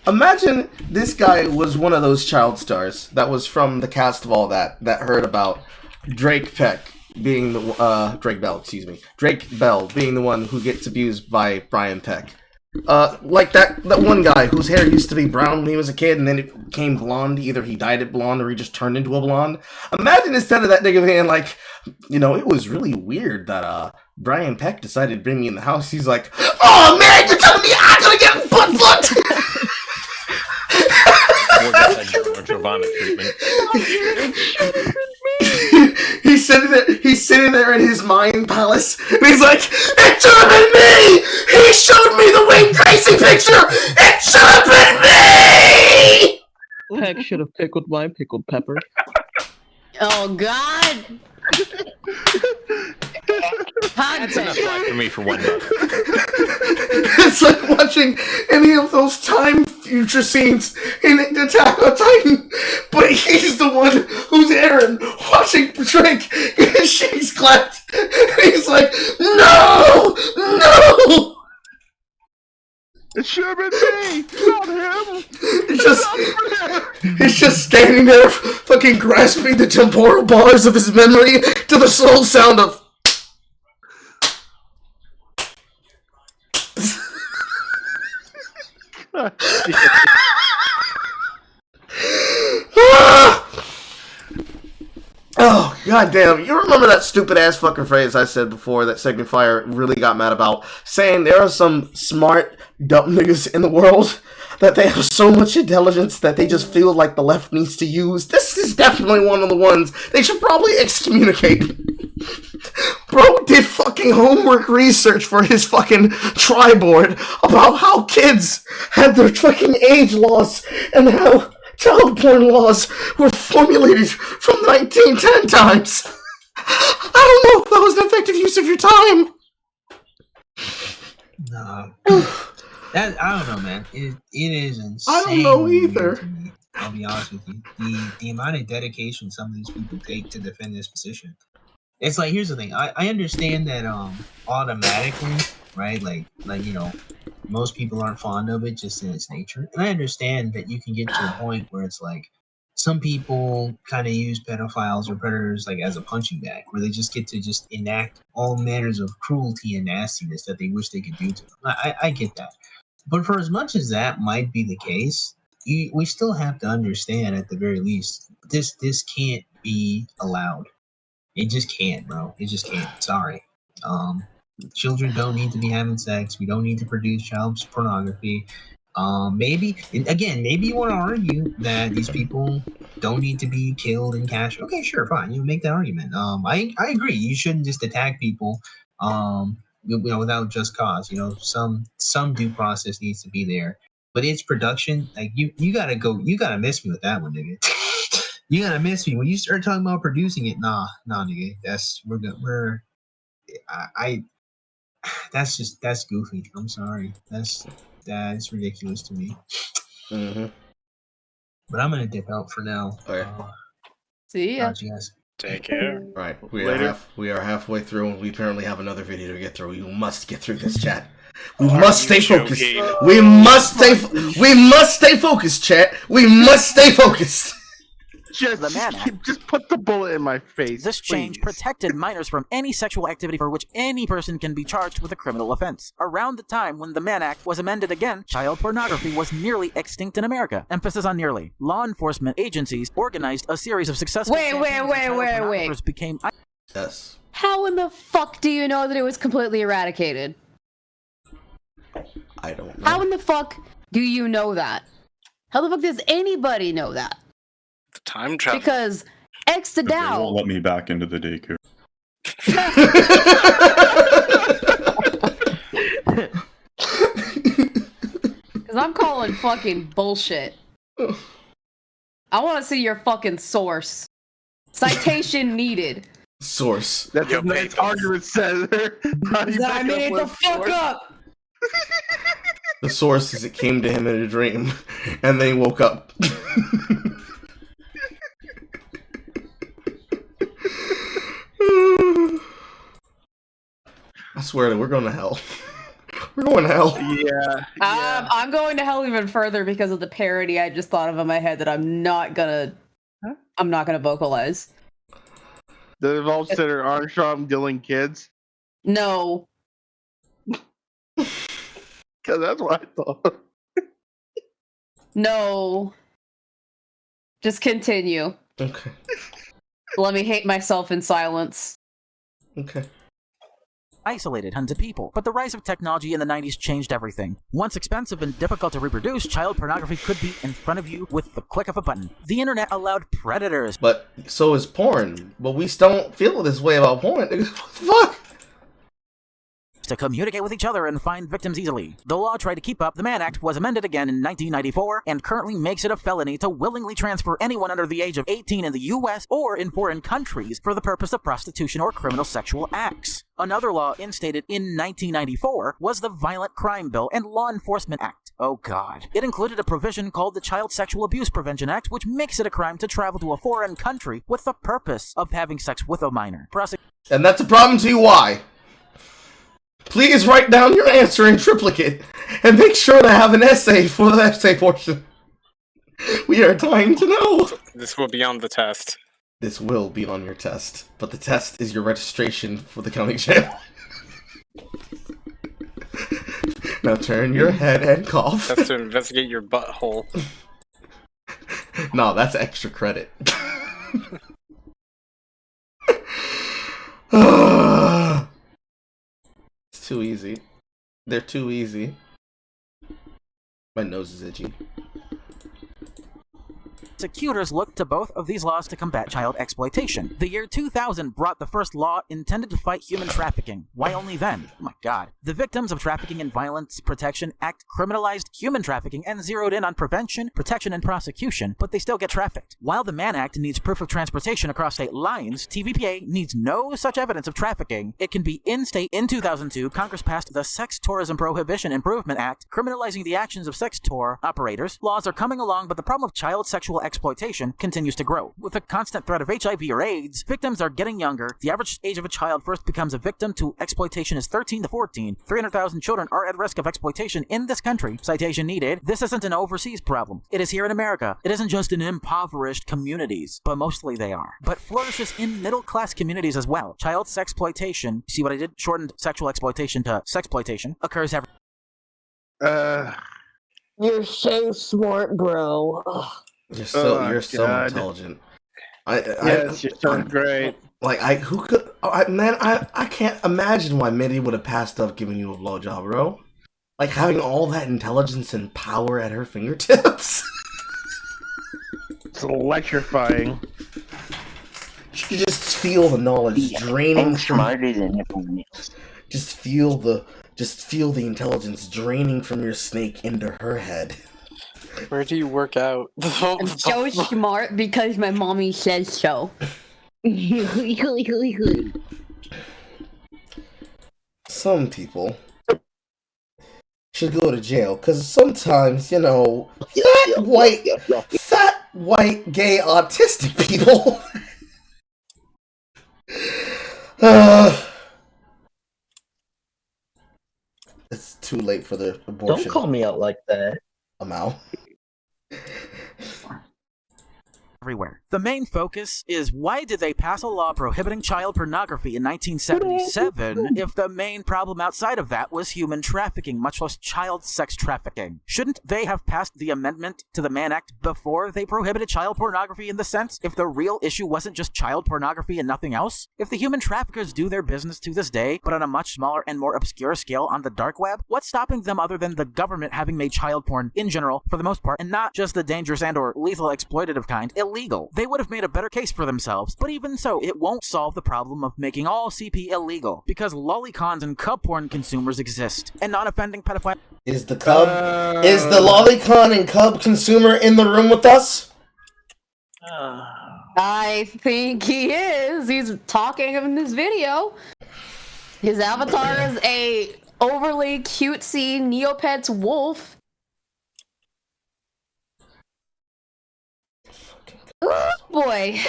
imagine this guy was one of those child stars that was from the cast of all that heard about Drake Bell being the one who gets abused by Brian Peck. Like that one guy whose hair used to be brown when he was a kid and then it became blonde. Either he dyed it blonde or he just turned into a blonde. Imagine instead of that nigga being like, it was really weird that Brian Peck decided to bring me in the house. He's like, oh man, you're telling me I'm gonna get butt fucked? We'll get that Giovanna treatment. He's sitting there in his mind palace, and he's like, it should have been me! He showed me the Wayne Gracie picture! It should have been me! Heck should have pickled my pickled pepper. Oh God! That's enough life for me for one night. It's like watching any of those time future scenes in Attack on Titan, but he's the one who's Aaron watching Drake get his shades clapped, and he's like, no! It should have been me, not him. He's just standing there, fucking grasping the temporal bars of his memory to the slow sound of. Oh God damn, you remember that stupid ass fucking phrase I said before that Signifier really got mad about? Saying there are some smart, dumb niggas in the world that they have so much intelligence that they just feel like the left needs to use. This is definitely one of the ones they should probably excommunicate. Bro did fucking homework research for his fucking tri-board about how kids had their fucking age laws and how child porn laws were formulated from 1910 times. I don't know if that was an effective use of your time. No. That, I don't know, man. It is insane. I don't know either. I'll be honest with you. The amount of dedication some of these people take to defend this position. It's like, here's the thing. I understand that automatically, right? Like most people aren't fond of it just in its nature. And I understand that you can get to a point where it's like some people kind of use pedophiles or predators like as a punching bag, where they just get to just enact all manners of cruelty and nastiness that they wish they could do to them. I get that. But for as much as that might be the case, we still have to understand at the very least, this can't be allowed. It just can't, bro. It just can't. Sorry. Children don't need to be having sex. We don't need to produce child pornography. Maybe you want to argue that these people don't need to be killed and cash. Okay, sure, fine. You make that argument. I agree. You shouldn't just attack people, without just cause. Some due process needs to be there. But it's production. Like you gotta miss me with that one, nigga. You gotta miss me when you start talking about producing it. Nah, nigga. That's goofy. I'm sorry. That's ridiculous to me. Mm-hmm. But I'm gonna dip out for now. Okay. See ya. You guys. Take care. Right, we are halfway through, and we apparently have another video to get through. You must get through this, chat. We must stay focused. We must stay focused, chat. We must stay focused. Just put the bullet in my face. This change protected minors from any sexual activity for which any person can be charged with a criminal offense. Around the time when the Mann Act was amended again, child pornography was nearly extinct in America. Emphasis on nearly. Law enforcement agencies organized a series of successful Wait. became. Yes. How in the fuck do you know that it was completely eradicated? I don't know. How in the fuck do you know that? How the fuck does anybody know that? Time travel. Because X to They Dow. won't let me back into the daycare. Because I'm calling fucking bullshit. I want to see your fucking source. Citation needed. Source. That's a nice argument, Senator. I made the fuck up. The source is it came to him in a dream, and then he woke up. I swear that we're going to hell. We're going to hell. Yeah. I'm going to hell even further because of the parody I just thought of in my head that I'm not gonna vocalize. The involved Senator Armstrong killing kids. No. Because that's what I thought. No. Just continue. Okay. Let me hate myself in silence. Okay. Isolated hundreds of people. But the rise of technology in the 90s changed everything. Once expensive and difficult to reproduce, child pornography could be in front of you with the click of a button. The internet allowed predators. But so is porn. But we still don't feel this way about porn. What the fuck? To communicate with each other and find victims easily. The law tried to keep up. The Mann Act was amended again in 1994 and currently makes it a felony to willingly transfer anyone under the age of 18 in the US or in foreign countries for the purpose of prostitution or criminal sexual acts. Another law instated in 1994 was the Violent Crime Bill and Law Enforcement Act. Oh god. It included a provision called the Child Sexual Abuse Prevention Act, which makes it a crime to travel to a foreign country with the purpose of having sex with a minor. And that's a problem to you. Why? Please write down your answer in triplicate and make sure to have an essay for the essay portion. We are dying to know. This will be on the test. This will be on your test, but the test is your registration for the county jail. Now turn your head and cough. That's to investigate your butthole. No, that's extra credit. It's too easy. They're too easy. My nose is itchy. Prosecutors looked to both of these laws to combat child exploitation. The year 2000 brought the first law intended to fight human trafficking. Why only then? Oh my god. The Victims of Trafficking and Violence Protection Act criminalized human trafficking and zeroed in on prevention, protection, and prosecution, but they still get trafficked. While the Mann Act needs proof of transportation across state lines, TVPA needs no such evidence of trafficking. It can be in-state. In 2002, Congress passed the Sex Tourism Prohibition Improvement Act, criminalizing the actions of sex tour operators. Laws are coming along, but the problem of child sexual exploitation continues to grow. With the constant threat of HIV or AIDS, victims are getting younger. The average age of a child first becomes a victim to exploitation is 13 to 14. 300,000 children are at risk of exploitation in this country. Citation needed. This isn't an overseas problem. It is here in America. It isn't just in impoverished communities, but mostly they are. But flourishes in middle-class communities as well. Child sexploitation, see what I did? Shortened sexual exploitation to sexploitation, occurs every... You're so smart, bro. Ugh. You're so intelligent. Yes, you're so great. Like who could? I can't imagine why Mindy would have passed up giving you a blowjob, bro. Like having all that intelligence and power at her fingertips. It's electrifying. You just feel the knowledge draining. I'm smarter than everyone else. Just feel the intelligence draining from your snake into her head. Where do you work out? I'm so smart because my mommy says so. Some people should go to jail because sometimes, you know, fat, white, gay, autistic people. It's too late for the abortion. Don't call me out like that. Amau. Everywhere. The main focus is why did they pass a law prohibiting child pornography in 1977 if the main problem outside of that was human trafficking, much less child sex trafficking? Shouldn't they have passed the amendment to the Mann Act before they prohibited child pornography in the sense if the real issue wasn't just child pornography and nothing else? If the human traffickers do their business to this day, but on a much smaller and more obscure scale on the dark web, what's stopping them other than the government having made child porn in general, for the most part, and not just the dangerous and or lethal exploitative kind, illegal? They would have made a better case for themselves, but even so, it won't solve the problem of making all CP illegal, because lolicons and cub porn consumers exist, and non-offending pedophile... Is the lolicon and cub consumer in the room with us? I think he is. He's talking in this video. His avatar is a overly cutesy Neopets wolf. Oh boy.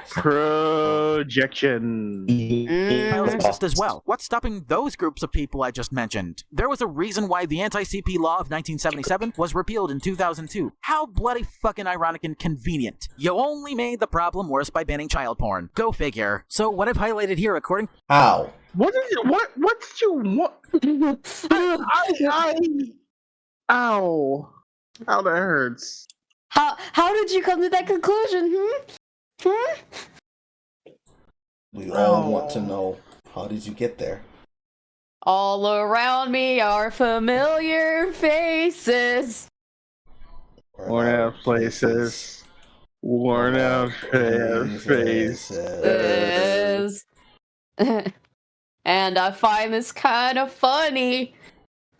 Projection. Exist as well. What's stopping those groups of people I just mentioned? There was a reason why the anti-CP law of 1977 was repealed in 2002. How bloody fucking ironic and convenient. You only made the problem worse by banning child porn. Go figure. So what I've highlighted here according... How? What did you want? Ow. Ow, that hurts. How did you come to that conclusion? We all want to know, how did you get there? All around me are familiar faces. Worn out places. Worn out faces. And I find this kind of funny.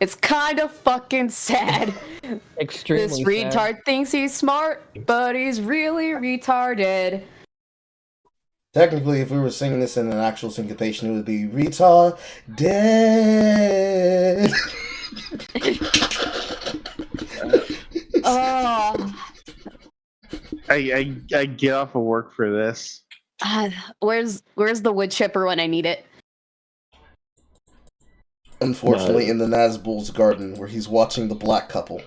It's kind of fucking sad. Extremely This retard sad. thinks he's smart, but he's really retarded. Technically, if we were singing this in an actual syncopation, it would be retard dead. I get off of work for this. Where's the wood chipper when I need it? Unfortunately, in the Nazgul's garden, where he's watching the black couple.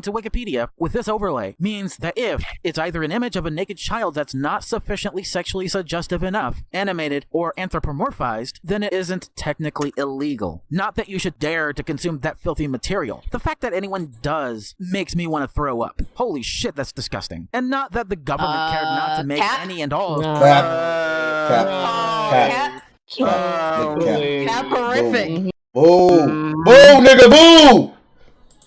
To Wikipedia, with this overlay, means that if it's either an image of a naked child that's not sufficiently sexually suggestive enough, animated, or anthropomorphized, then it isn't technically illegal. Not that you should dare to consume that filthy material. The fact that anyone does makes me want to throw up. Holy shit, that's disgusting. And not that the government cared not to make any and all. Caporific. Boo! Boo, nigga, boo!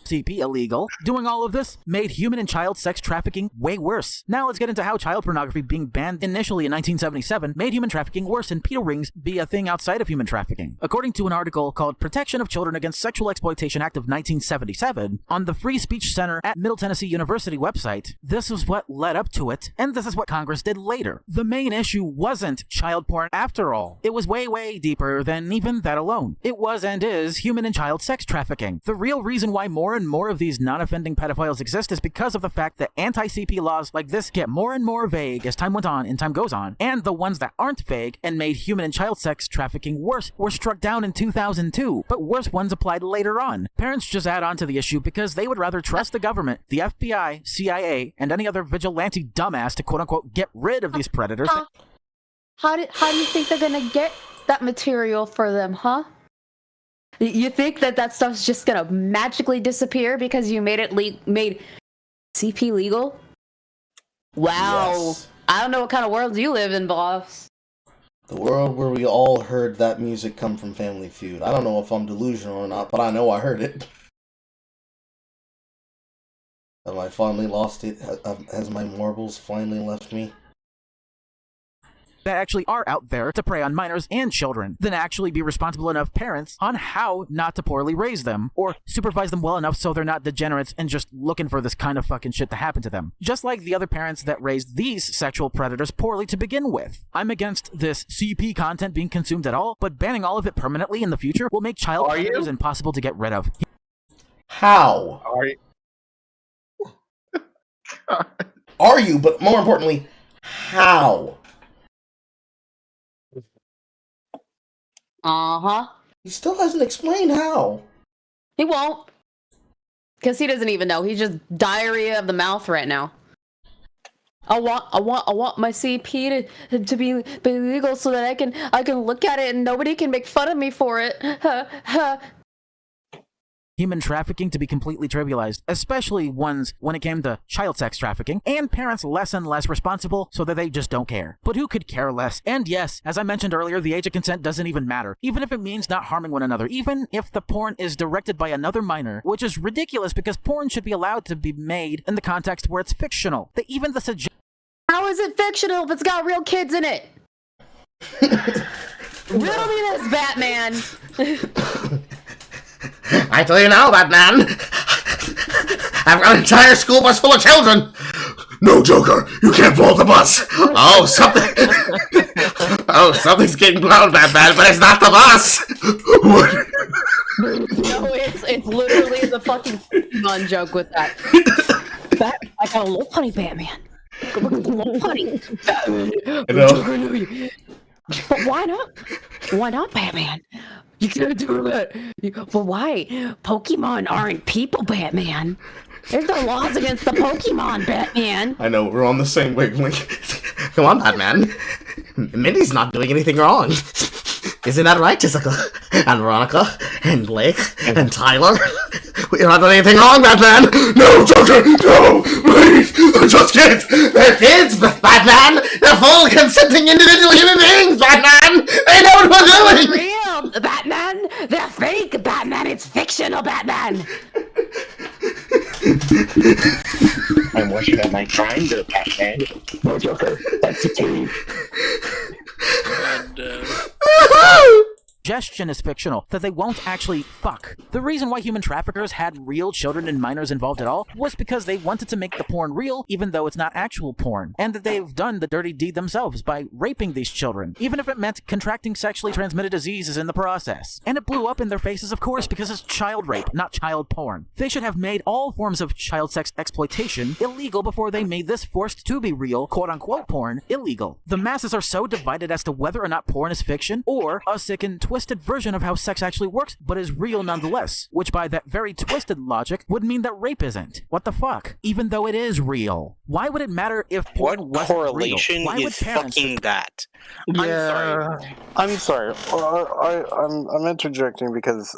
CP illegal. Doing all of this made human and child sex trafficking way worse. Now let's get into how child pornography being banned initially in 1977 made human trafficking worse and pedo rings be a thing outside of human trafficking. According to an article called Protection of Children Against Sexual Exploitation Act of 1977 on the Free Speech Center at Middle Tennessee University website, this is what led up to it, and this is what Congress did later. The main issue wasn't child porn after all. It was way, way deeper than even that alone. It was and is human and child sex trafficking. The real reason why more and more of these non-offending pedophiles exist is because of the fact that anti-CP laws like this get more and more vague as time went on and time goes on, and the ones that aren't vague and made human and child sex trafficking worse were struck down in 2002, but worse ones applied later on. Parents just add on to the issue because they would rather trust the government, the FBI, CIA, and any other vigilante dumbass to quote-unquote get rid of these predators. How do you think they're gonna get that material for them, huh? You think that stuff's just gonna magically disappear because you made it made CP legal? Wow. Yes. I don't know what kind of world you live in, boss. The world where we all heard that music come from Family Feud. I don't know if I'm delusional or not, but I know I heard it. Have I finally lost it? Has my marbles finally left me? That actually are out there to prey on minors and children, than actually be responsible enough parents on how not to poorly raise them, or supervise them well enough so they're not degenerates and just looking for this kind of fucking shit to happen to them. Just like the other parents that raised these sexual predators poorly to begin with. I'm against this CP content being consumed at all, but banning all of it permanently in the future will make child predators impossible to get rid of. How? Are you? Are you? But more importantly, how? Uh-huh. He still hasn't explained how. He won't. Because he doesn't even know. He's just diarrhea of the mouth right now. I want my CP to be legal so that I can look at it and nobody can make fun of me for it. Human trafficking to be completely trivialized, especially ones when it came to child sex trafficking, and parents less and less responsible so that they just don't care. But who could care less? And yes, as I mentioned earlier, the age of consent doesn't even matter, even if it means not harming one another, even if the porn is directed by another minor, which is ridiculous because porn should be allowed to be made in the context where it's fictional. Even the suggestion. How is it fictional if it's got real kids in it? Riddle me this, Batman. I tell you now, Batman, I've got an entire school bus full of children. No, Joker, you can't pull the bus. Oh, something's getting blown, Batman, but it's not the bus. No, it's literally the fucking Pokemon joke with that. I got a little funny, Batman. Look at the little funny. Joker knew you. But why not? Why not, Batman? You can't do that. But why? Pokemon aren't people, Batman. There's no laws against the Pokemon, Batman. I know, we're on the same wavelength. Come on, Batman. Minnie's not doing anything wrong. Isn't that right, Jessica? And Veronica? And Blake? And Tyler? We're not doing anything wrong, Batman! No, Joker! No! Please! They're just kids! They're kids, Batman! They're full, consenting individual human beings, Batman! They know what we're doing! They're real, Batman! They're fake, Batman! It's fictional, Batman! I'm watching at my grinder, Batman. No, Joker. That's a team. Suggestion is fictional, that they won't actually fuck. The reason why human traffickers had real children and minors involved at all was because they wanted to make the porn real, even though it's not actual porn, and that they've done the dirty deed themselves by raping these children, even if it meant contracting sexually transmitted diseases in the process. And it blew up in their faces, of course, because it's child rape, not child porn. They should have made all forms of child sex exploitation illegal before they made this forced to be real, quote-unquote porn, illegal. The masses are so divided as to whether or not porn is fiction, or a sick and twisted twisted version of how sex actually works, but is real nonetheless, which by that very twisted logic would mean that rape isn't. What the fuck? Even though it is real. Why would it matter if porn wasn't Correlation real? Why would is parents fucking that. Yeah. I'm sorry. I'm interjecting because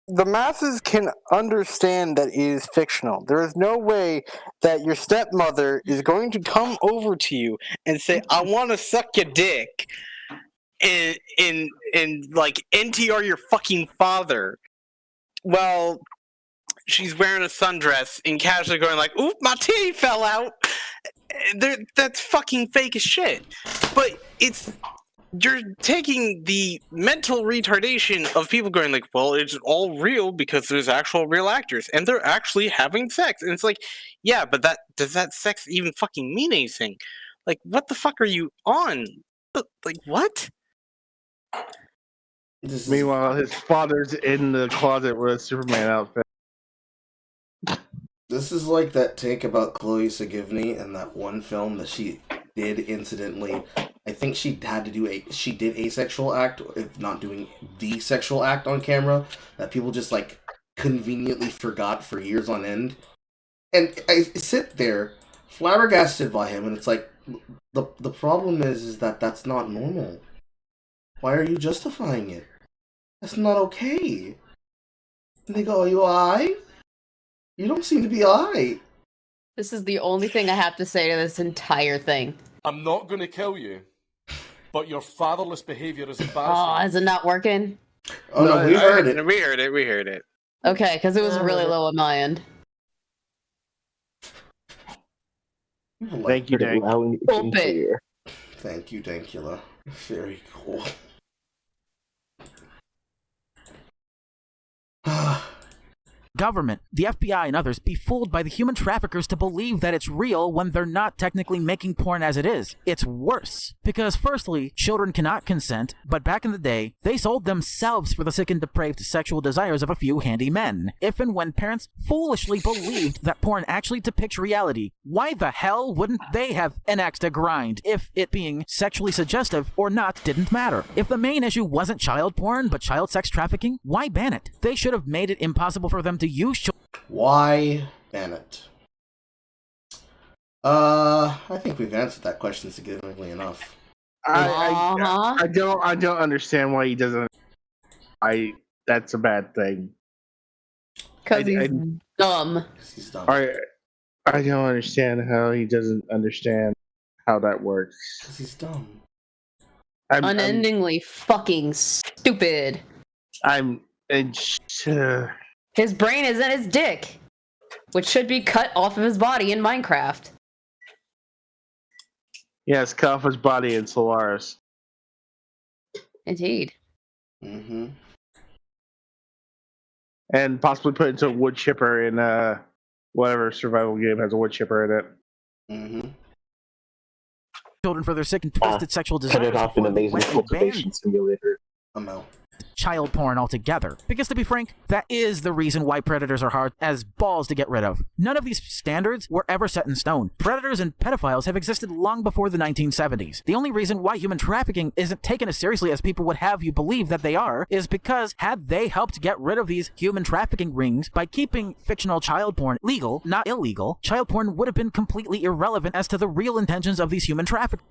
the masses can understand that it is fictional. There is no way that your stepmother is going to come over to you and say, "I want to suck your dick," and like NTR your fucking father. Well, she's wearing a sundress and casually going like, "Oop, my titty fell out." That's fucking fake as shit. But you're taking the mental retardation of people going like, well, it's all real because there's actual real actors and they're actually having sex. And it's like, yeah, but does that sex even fucking mean anything? Like, what the fuck are you on? Like, what? Meanwhile, his father's in the closet with a Superman outfit. This is like that take about Chloe Sevigny and that one film that she did incidentally. I think she did a sexual act, if not doing the sexual act on camera, that people just like conveniently forgot for years on end. And I sit there flabbergasted by him, and it's like, the problem is that that's not normal. Why are you justifying it? That's not okay. And they go, are you alright? You don't seem to be alright. This is the only thing I have to say to this entire thing. I'm not going to kill you, but your fatherless behavior is embarrassing. Oh, is it not working? Oh no, we heard it. We heard it. Okay, because it was really low on my end. Thank you, Dank. Thank you, Dankula. Very cool. Government, the FBI, and others be fooled by the human traffickers to believe that it's real when they're not technically making porn as it is. It's worse. Because firstly, children cannot consent, but back in the day, they sold themselves for the sick and depraved sexual desires of a few handy men. If and when parents foolishly believed that porn actually depicts reality, why the hell wouldn't they have an axe to grind if it being sexually suggestive or not didn't matter? If the main issue wasn't child porn, but child sex trafficking, why ban it? They should have made it impossible for them to use Why ban it? I think we've answered that question significantly enough. I don't understand why he doesn't. That's a bad thing. Because he's dumb. He's dumb. I don't understand how he doesn't understand how that works. Because he's dumb. Unendingly fucking stupid. His brain is in his dick, which should be cut off of his body in Minecraft. Yes, cut off his body in Solaris. Indeed. Mm-hmm. And possibly put into a wood chipper in whatever survival game has a wood chipper in it. Mm-hmm. Children for their sick and twisted sexual desires. Cut it off in Amazing Cultivation Simulator. I'm out. Child porn altogether. Because to be frank, that is the reason why predators are hard as balls to get rid of. None of these standards were ever set in stone. Predators and pedophiles have existed long before the 1970s. The only reason why human trafficking isn't taken as seriously as people would have you believe that they are is because had they helped get rid of these human trafficking rings by keeping fictional child porn legal, not illegal, child porn would have been completely irrelevant as to the real intentions of these human traffickers.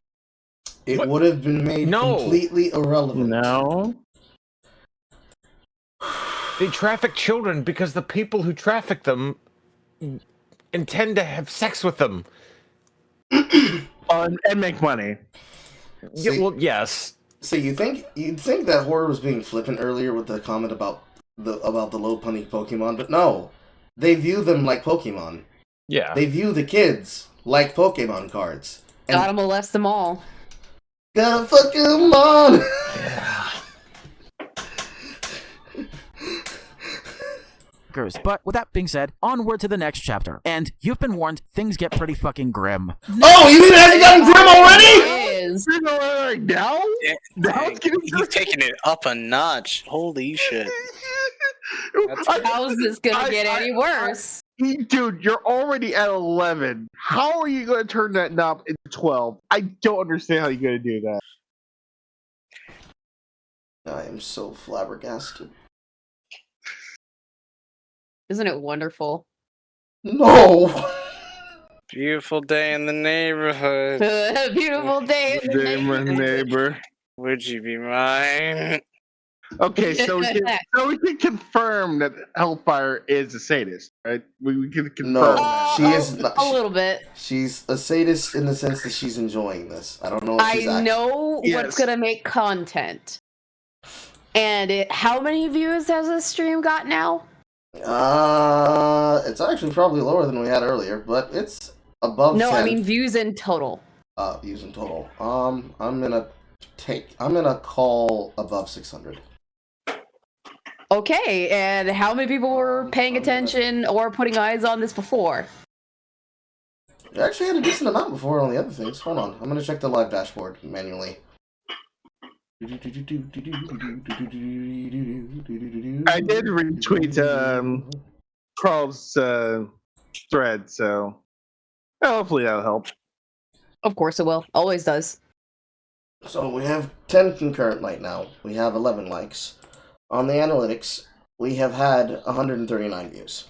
It would have been made completely irrelevant. No. They traffic children because the people who traffic them intend to have sex with them. And make money. Yeah, well, yes. So you'd think that horror was being flippant earlier with the comment about the low punny Pokemon, but no. They view them like Pokemon. Yeah. They view the kids like Pokemon cards. Gotta molest them all. Gotta fuck them on! Yeah. But with that being said, onward to the next chapter. And you've been warned, things get pretty fucking grim. Oh, you mean it hasn't gotten grim already? He's taking it up a notch. Holy shit. How is this gonna get any worse? Dude, you're already at 11. How are you going to turn that knob into 12? I don't understand how you're going to do that. I am so flabbergasted. Isn't it wonderful? No! Beautiful day in the neighborhood. Beautiful day in the my neighbor. Would you be mine? Okay, so we can confirm that Hellfire is a sadist, right? We can confirm No, that. she is not. A little bit. She's a sadist in the sense that she's enjoying this. I don't know if I she's actually... know what's gonna make content. And how many views has this stream got now? It's actually probably lower than we had earlier, but it's above 10. I mean views in total. Views in total. I'm gonna call above 600. Okay, and how many people were paying attention or putting eyes on this before? I actually had a decent amount before on the other things. Hold on, I'm gonna check the live dashboard manually. I did retweet Carl's thread, so hopefully that'll help. Of course it will. Always does. So we have 10 concurrent right now. We have 11 likes. On the analytics, we have had 139 views.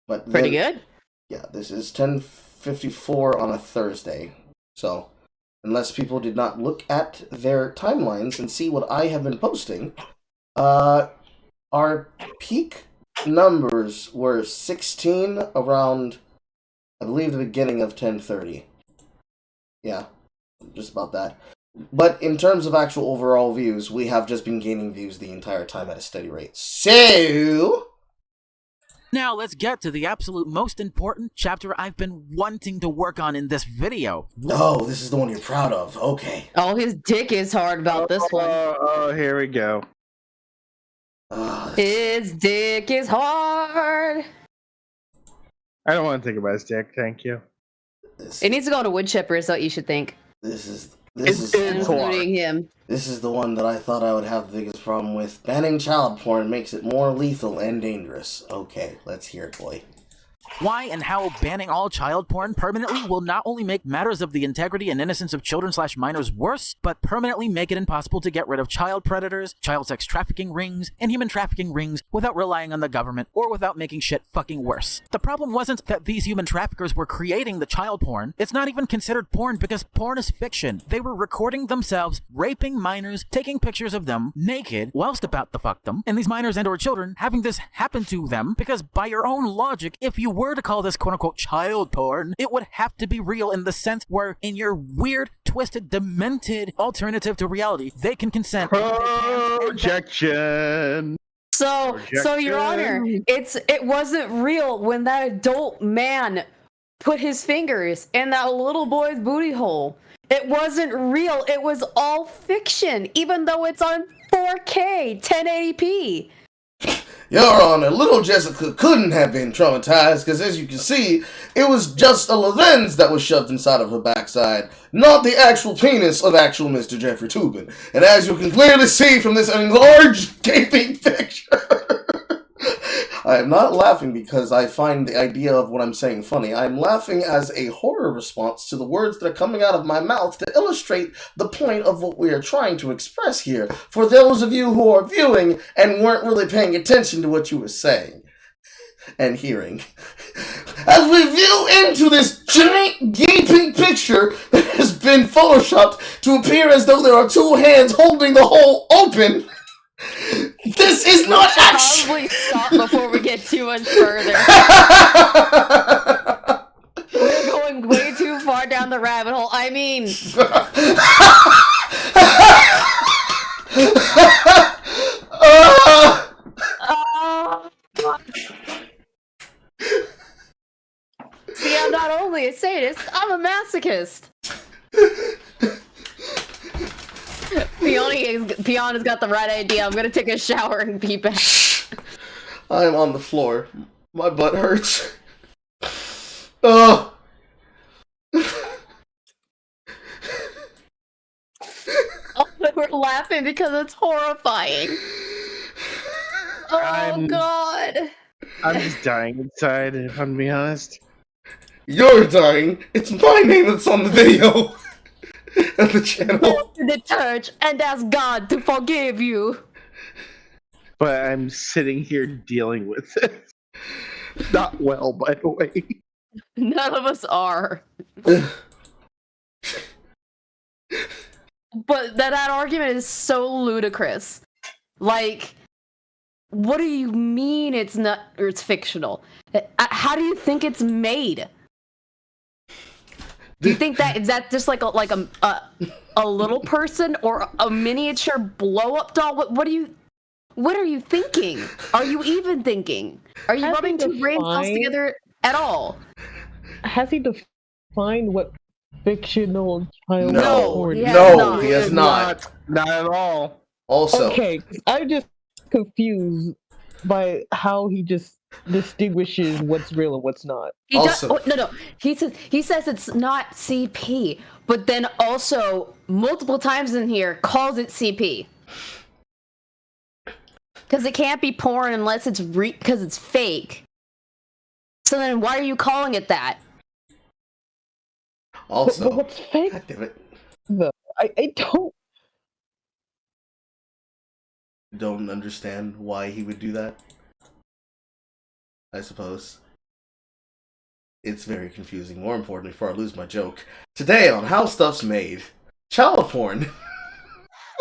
But pretty good. Yeah, this is 10:54 on a Thursday. So, unless people did not look at their timelines and see what I have been posting, our peak numbers were 16 around, I believe, the beginning of 10:30. Yeah, just about that. But in terms of actual overall views, we have just been gaining views the entire time at a steady rate. So... Now let's get to the absolute most important chapter I've been wanting to work on in this video. Oh, this is the one you're proud of. Okay. Oh, his dick is hard about this one. Oh, here we go. His dick is hard. I don't want to think about his dick, thank you. It needs to go to wood chipper is what you should think. This is including him. This is the one that I thought I would have the biggest problem with. Banning child porn makes it more lethal and dangerous. Okay, let's hear it, boy. Why and how banning all child porn permanently will not only make matters of the integrity and innocence of children/minors worse, but permanently make it impossible to get rid of child predators, child sex trafficking rings, and human trafficking rings without relying on the government or without making shit fucking worse. The problem wasn't that these human traffickers were creating the child porn. It's not even considered porn because porn is fiction. They were recording themselves, raping minors, taking pictures of them naked whilst about to fuck them, and these minors and or children having this happen to them because by your own logic, if you were to call this quote-unquote child porn, it would have to be real in the sense where in your weird, twisted, demented alternative to reality, they can consent. Projection. So Your Honor, it wasn't real when that adult man put his fingers in that little boy's booty hole. It wasn't real. It was all fiction, even though it's on 4K, 1080p. Your Honor, little Jessica couldn't have been traumatized because, as you can see, it was just a lens that was shoved inside of her backside, not the actual penis of actual Mr. Jeffrey Toobin. And as you can clearly see from this enlarged, gaping picture, I am not laughing because I find the idea of what I'm saying funny. I'm laughing as a horror response to the words that are coming out of my mouth to illustrate the point of what we are trying to express here, for those of you who are viewing and weren't really paying attention to what you were saying and hearing. As we view into this giant gaping picture that has been photoshopped to appear as though there are two hands holding the hole open, this is not action! Probably stop before we get too much further. We're going way too far down the rabbit hole. I mean... See, I'm not only a sadist, I'm a masochist. Piana's got the right idea. I'm gonna take a shower and be back. I am on the floor. My butt hurts. Oh. We're laughing because it's horrifying. Oh God. I'm just dying inside, if I'm to be honest. You're dying. It's my name that's on the video. at the channel. Go to the church and ask God to forgive you. But I'm sitting here dealing with it. Not well, by the way. None of us are. But that argument is so ludicrous. Like, what do you mean it's not, or it's fictional? How do you think it's made? Do you think that is that just like a little person or a miniature blow up doll? What are you thinking? Are you even thinking? Are you rubbing two brain cells together at all? Has he defined what fictional child No, porn no, he has not. Not at all. Also, okay, I'm just confused by how he just distinguishes what's real and what's not. He no. He says it's not CP, but then also multiple times in here calls it CP. Because it can't be porn unless it's because it's fake. So then why are you calling it that? Also, but what's fake? God damn it. Though I Don't understand why he would do that. I suppose. It's very confusing. More importantly, before I lose my joke, today on How Stuff's Made, child porn.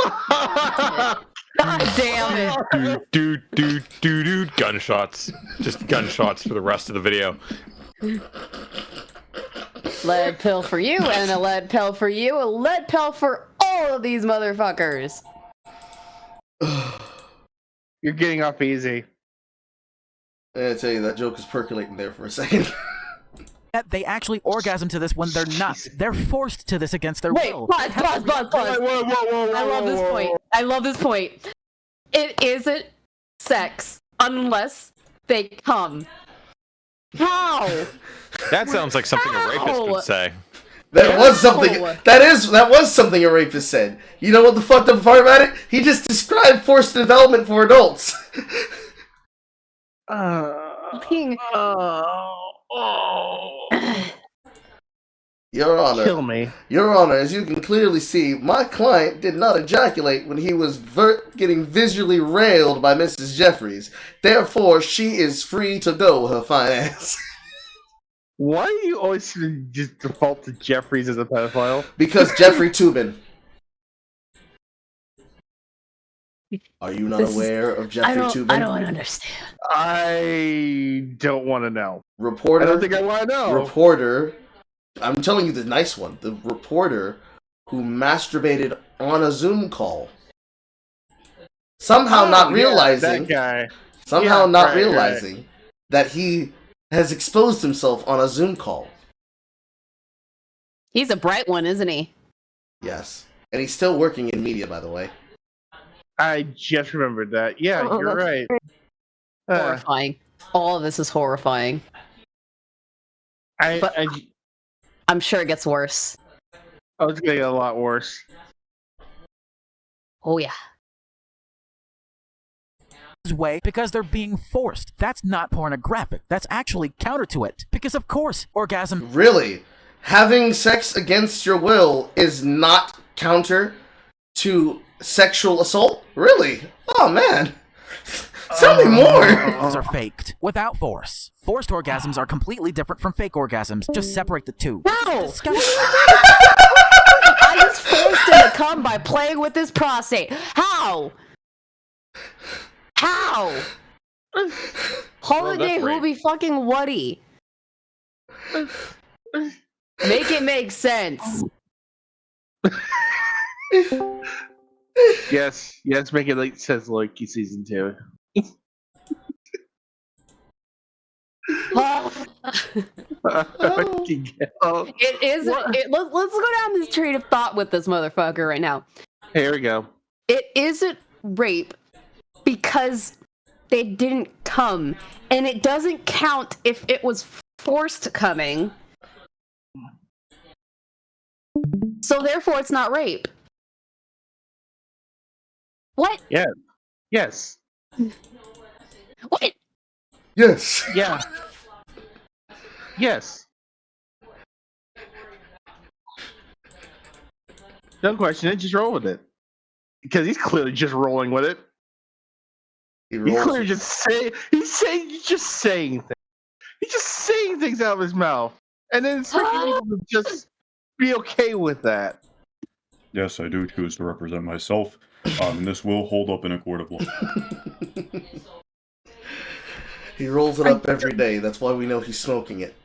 God damn it. Dude. Gunshots. Just gunshots for the rest of the video. Lead pill for you, and a lead pill for you, a lead pill for all of these motherfuckers. You're getting off easy. I gotta tell you, that joke is percolating there for a second. They actually orgasm to this when they're not. They're forced to this against their will. Pause. I love this point. I love this point. It isn't sex unless they come. How? That sounds like something a rapist would say. That was something a rapist said. You know what the fucked up part about it? He just described forced development for adults. Your Honor, Kill me. Your Honor, as you can clearly see, my client did not ejaculate when he was getting visually railed by Mrs. Jeffries. Therefore, she is free to go, her fine ass. Why do you always just default to Jeffries as a pedophile? Because Jeffrey Toobin. Are you not aware of Jeffrey Toobin? I don't understand. I don't want to know. Reporter. I don't think I want to know. Reporter. I'm telling you the nice one. The reporter who masturbated on a Zoom call. Somehow not realizing. That guy. Somehow not realizing that he has exposed himself on a Zoom call. He's a bright one, isn't he? Yes. And he's still working in media, by the way. I just remembered that. Yeah, you're right. Horrifying. All of this is horrifying. I'm sure it gets worse. Oh, it's gonna get a lot worse. Oh yeah. Way because they're being forced. That's not pornographic. That's actually counter to it. Because of course, orgasm. Really? Having sex against your will is not counter to sexual assault? Really? Oh man. Tell me more. Orgasms are faked without force. Forced orgasms are completely different from fake orgasms. Just separate the two. No! I just forced him to come by playing with his prostate. How? How? Holiday will be fucking whatty. Make it make sense. Yes, make it like says Loki season 2. It is. Let's go down this train of thought with this motherfucker right now. Here we go. It isn't rape because they didn't come, and it doesn't count if it was forced coming. So therefore, it's not rape. What? Yeah. Yes. What? Yes. Yeah. Yes. Don't question it. Just roll with it. Because he's clearly just rolling with it. He's clearly just saying. He's just saying things. He's just saying things out of his mouth, and then expecting people to just be okay with that. Yes, I do choose to represent myself, and this will hold up in a court of law. He rolls it up every day. That's why we know he's smoking it.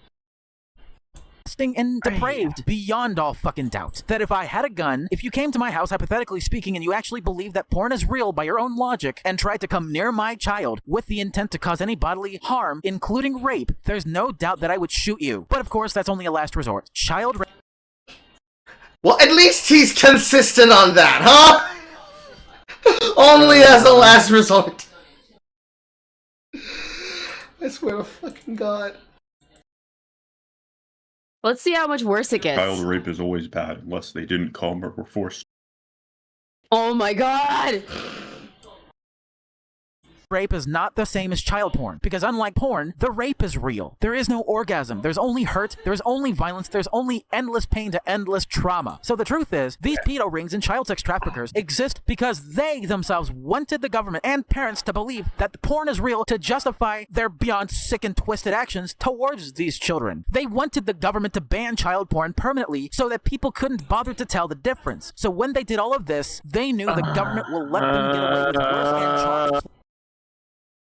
And depraved beyond all fucking doubt. That if I had a gun, if you came to my house, hypothetically speaking, and you actually believed that porn is real by your own logic, and tried to come near my child with the intent to cause any bodily harm, including rape, there's no doubt that I would shoot you. But of course, that's only a last resort. Child rape. Well, at least he's consistent on that, huh? Only as a last resort. I swear to fucking God. Let's see how much worse it gets. Child rape is always bad unless they didn't come or were forced. Oh my God! Rape is not the same as child porn, because unlike porn, the rape is real. There is no orgasm, there's only hurt, there's only violence, there's only endless pain to endless trauma. So the truth is, these pedo rings and child sex traffickers exist because they themselves wanted the government and parents to believe that the porn is real to justify their beyond sick and twisted actions towards these children. They wanted the government to ban child porn permanently so that people couldn't bother to tell the difference. So when they did all of this, they knew the government will let them get away with worse and charge.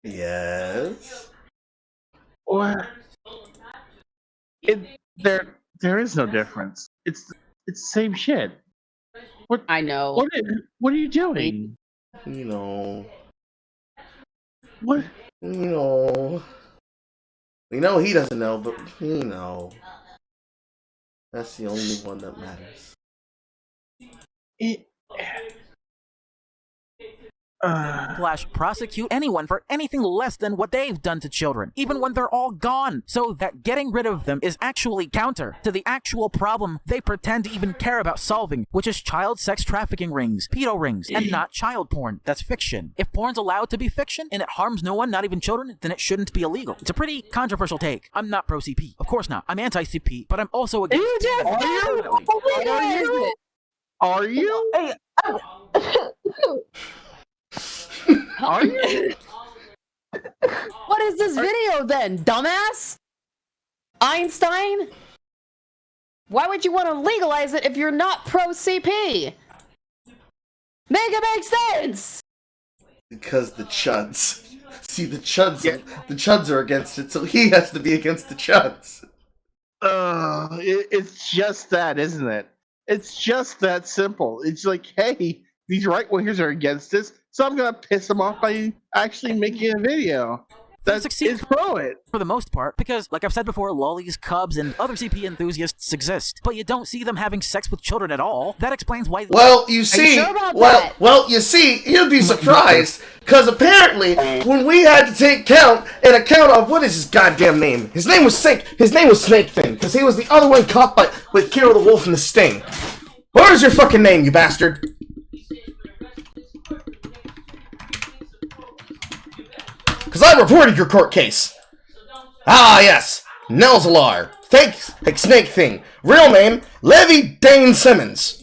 Yes. Or there is no difference. It's the same shit. What I know. What are you doing? You know. What? You know. We know he doesn't know, but you know. That's the only one that matters. Prosecute anyone for anything less than what they've done to children, even when they're all gone, so that getting rid of them is actually counter to the actual problem they pretend to even care about solving, which is child sex trafficking rings, pedo rings, and not child porn. That's fiction. If porn's allowed to be fiction, and it harms no one, not even children, then it shouldn't be illegal. It's a pretty controversial take. I'm not pro-CP. Of course not. I'm anti-CP, but I'm also against... Are you? Hey, Are you? What is this video then, dumbass? Einstein? Why would you want to legalize it if you're not pro-CP? Make it make sense! Because the chuds. See, the chuds are against it, so he has to be against the chuds. It's just that, isn't it? It's just that simple. It's like, hey, these right-wingers are against this, so I'm gonna piss them off by actually making a video that is pro it. For the most part, because, like I've said before, lollies, cubs, and other CP enthusiasts exist, but you don't see them having sex with children at all. That explains why... Well, you see, you see, you'd be surprised, because apparently, when we had to take account of, what is his goddamn name? His name was Snake Thing, because he was the other one caught with Kira the Wolf and the Sting. What is your fucking name, you bastard? Because I reported your court case. Ah, yes. Nelzalar. Fake Snake Thing. Real name, Levy Dane Simmons.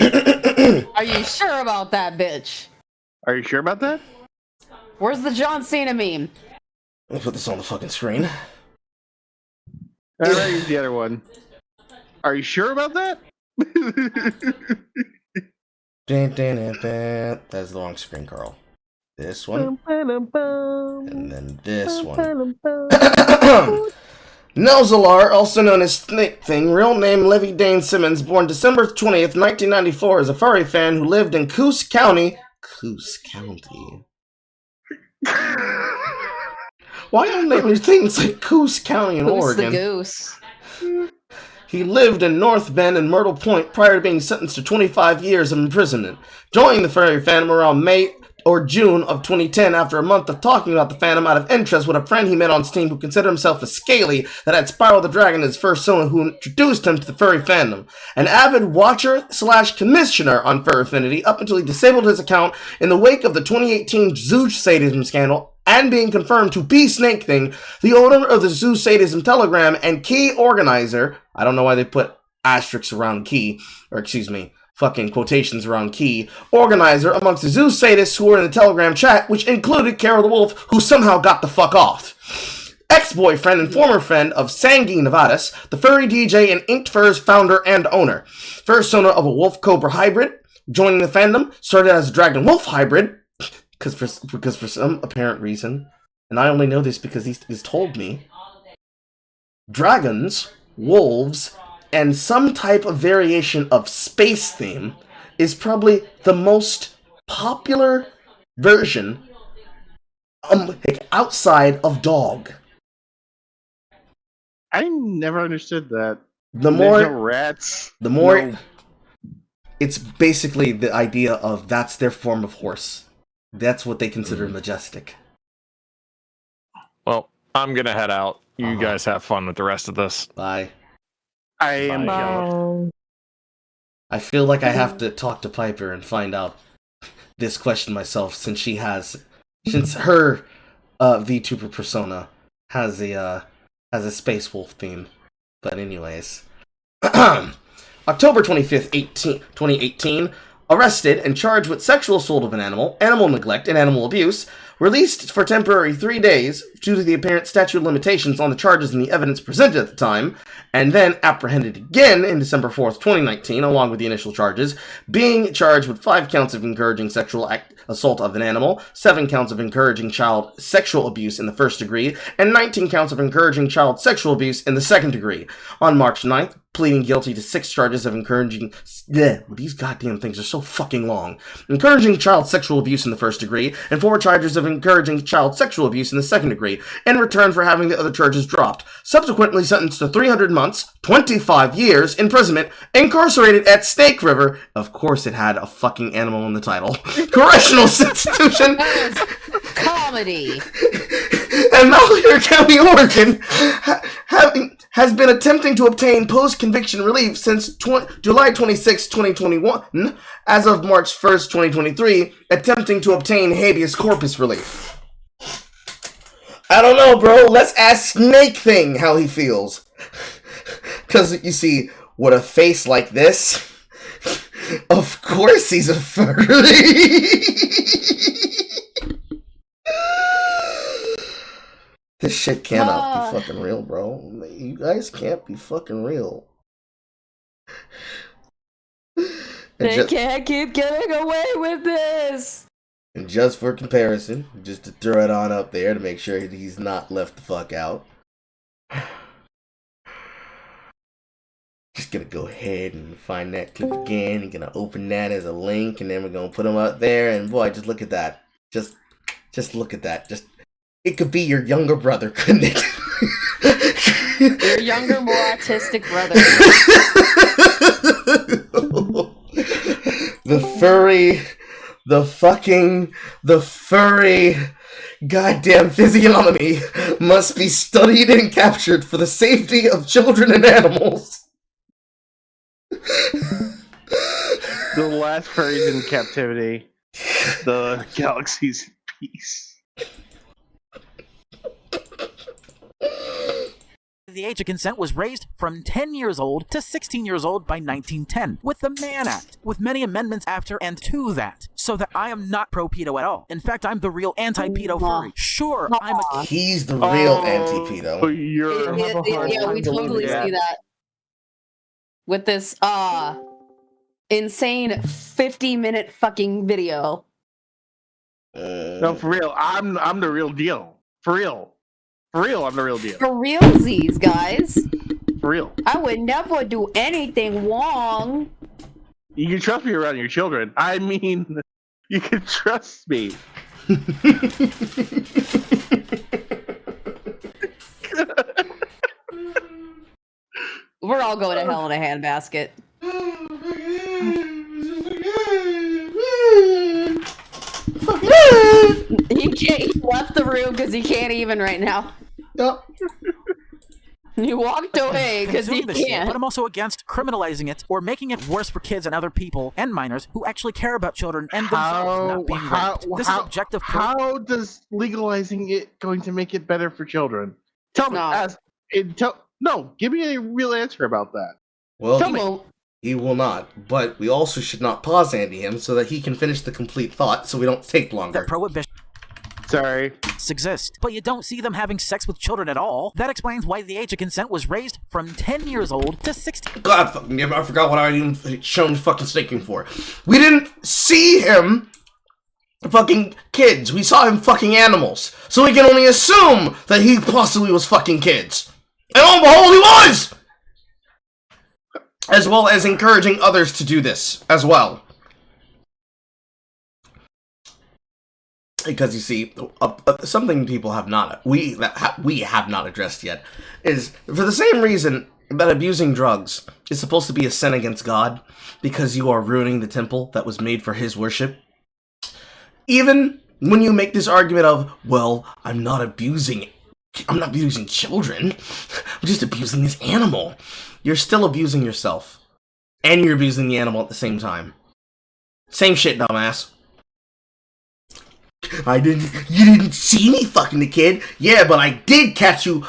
Are you sure about that, bitch? Are you sure about that? Where's the John Cena meme? Let me put this on the fucking screen. Alright, here's the other one. Are you sure about that? That's the wrong screen, Carl. This one. And then this one. Nelzalar, also known as Snake Thing, real name Levy Dane Simmons, born December 20th, 1994, is a furry fan who lived in Coos County. Coos County. Why don't they do things like Coos County in Oregon? The goose. He lived in North Bend and Myrtle Point prior to being sentenced to 25 years of imprisonment. Joining the furry fandom around May or June of 2010 after a month of talking about the fandom out of interest with a friend he met on Steam who considered himself a scaly that had Spiral the Dragon as first someone who introduced him to the furry fandom. An avid watcher/commissioner on Fur Affinity up until he disabled his account in the wake of the 2018 zoo sadism scandal and being confirmed to be Snake Thing, the owner of the zoo sadism telegram and key organizer, I don't know why they put asterisks around key, or excuse me, fucking quotations around key, organizer amongst the zoo sadists who were in the Telegram chat, which included Carol the Wolf, who somehow got the fuck off. Ex-boyfriend and former friend of Sangi Nevadas, the furry DJ and Inked Furs founder and owner. First owner of a wolf-cobra hybrid, joining the fandom, started as a dragon-wolf hybrid, because for some apparent reason, and I only know this because he's told me, dragons, wolves, and some type of variation of space theme is probably the most popular version outside of dog. I never understood that. The There's more no rats. the more no- it's basically the idea of that's their form of horse. That's what they consider majestic. Well, I'm gonna head out. You guys have fun with the rest of this. Bye. I am jealous. I feel like I have to talk to Piper and find out this question myself, since her VTuber persona has a space wolf theme. But anyways, October 25th, 2018, arrested and charged with sexual assault of an animal, animal neglect, and animal abuse, released for temporary 3 days due to the apparent statute of limitations on the charges and the evidence presented at the time, and then apprehended again in December 4th, 2019, along with the initial charges, being charged with 5 counts of encouraging sexual assault of an animal, 7 counts of encouraging child sexual abuse in the first degree, and 19 counts of encouraging child sexual abuse in the second degree. On March 9th, pleading guilty to 6 charges of encouraging... these goddamn things are so fucking long. Encouraging child sexual abuse in the first degree, and 4 charges of encouraging child sexual abuse in the second degree, in return for having the other charges dropped. Subsequently sentenced to 300 months, 25 years imprisonment, incarcerated at Snake River. Of course it had a fucking animal in the title. Correctional institution. Comedy. And Malheur County, Oregon, has been attempting to obtain post-conviction relief since July 26, 2021, as of March 1st, 2023, attempting to obtain habeas corpus relief. I don't know, bro. Let's ask Snake Thing how he feels. Because, you see, with a face like this, of course he's a furry. This shit cannot be fucking real, bro. You guys can't be fucking real. They can't keep getting away with this. And just for comparison, just to throw it on up there to make sure he's not left the fuck out. Just gonna go ahead and find that clip again. I'm gonna open that as a link, and then we're gonna put him up there. And boy, just look at that. Just look at that. It could be your younger brother, couldn't it? Your younger, more autistic brother. The furry goddamn physiognomy must be studied and captured for the safety of children and animals. The last furries in captivity. The galaxy's in peace. The age of consent was raised from 10 years old to 16 years old by 1910 with the Mann Act, with many amendments after and to that, so that I am not pro-pedo at all. In fact, I'm the real anti-pedo furry. Sure, I'm a... He's the real anti-pedo. Yeah, we totally see that. With this, insane 50-minute fucking video. No, for real, I'm the real deal. For real, I'm the real deal. For realsies, guys. For real. I would never do anything wrong. You can trust me around your children. I mean, you can trust me. We're all going to hell in a handbasket. He left the room because he can't even right now. Yep. He walked away because he can't. But I'm also against criminalizing it or making it worse for kids and other people and minors who actually care about children and themselves not being raped. This is objective. How does legalizing it going to make it better for children? Tell me. No, give me a real answer about that. Well, he will not. But we also should not pause Andy him so that he can finish the complete thought so we don't take longer. That prohibitions exist, but you don't see them having sex with children at all. That explains why the age of consent was raised from 10 years old to 16. God, fucking damn it, I forgot what I even shown fucking snaking for. We didn't see him fucking kids. We saw him fucking animals. So we can only assume that he possibly was fucking kids. And lo and behold, he was! As well as encouraging others to do this as well. Because you see, something people have not, we have not addressed yet, is for the same reason that abusing drugs is supposed to be a sin against God, because you are ruining the temple that was made for his worship. Even when you make this argument of, well, I'm not abusing children, I'm just abusing this animal, you're still abusing yourself. And you're abusing the animal at the same time. Same shit, dumbass. You didn't see me fucking the kid. Yeah, but I did catch you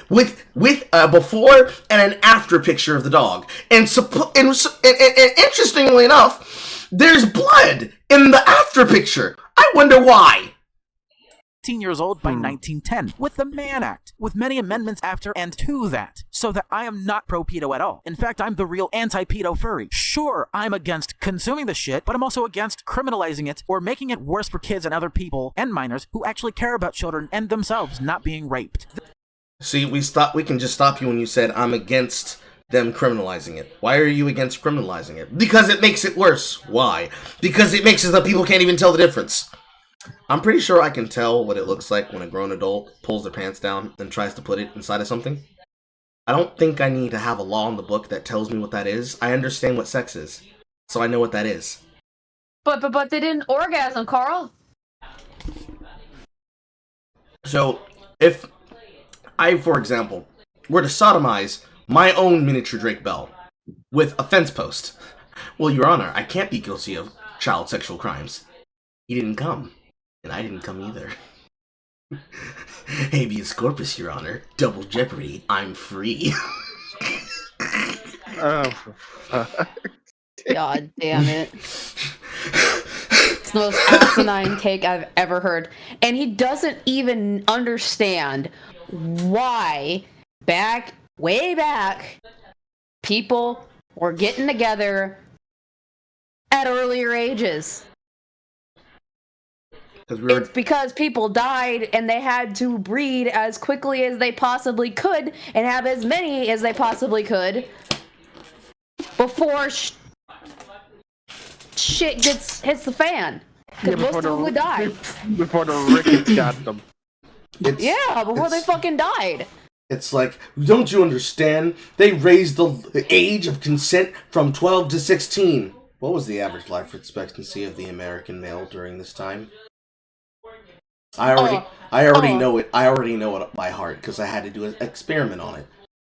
with before and an after picture of the dog. And interestingly enough, there's blood in the after picture. I wonder why. 18 years old by 1910, with the Mann Act, with many amendments after and to that, so that I am not pro-pedo at all. In fact, I'm the real anti-pedo furry. Sure, I'm against consuming the shit, but I'm also against criminalizing it or making it worse for kids and other people and minors who actually care about children and themselves not being raped. See, we can just stop you when you said I'm against them criminalizing it. Why are you against criminalizing it? Because it makes it worse. Why? Because it makes it so that people can't even tell the difference. I'm pretty sure I can tell what it looks like when a grown adult pulls their pants down and tries to put it inside of something. I don't think I need to have a law in the book that tells me what that is. I understand what sex is, so I know what that is. But they didn't orgasm, Carl. So, if I, for example, were to sodomize my own miniature Drake Bell with a fence post, well, Your Honor, I can't be guilty of child sexual crimes. He didn't come. And I didn't come either. Habeas corpus, Your Honor. Double jeopardy. I'm free. Oh, God damn it. It's the most asinine take I've ever heard. And he doesn't even understand why way back, people were getting together at earlier ages. It's because people died and they had to breed as quickly as they possibly could and have as many as they possibly could before shit hits the fan. Because most of them would die. Before the rickets got them. Before they fucking died. It's like, don't you understand? They raised the age of consent from 12 to 16. What was the average life expectancy of the American male during this time? I already know it. I already know it by heart because I had to do an experiment on it.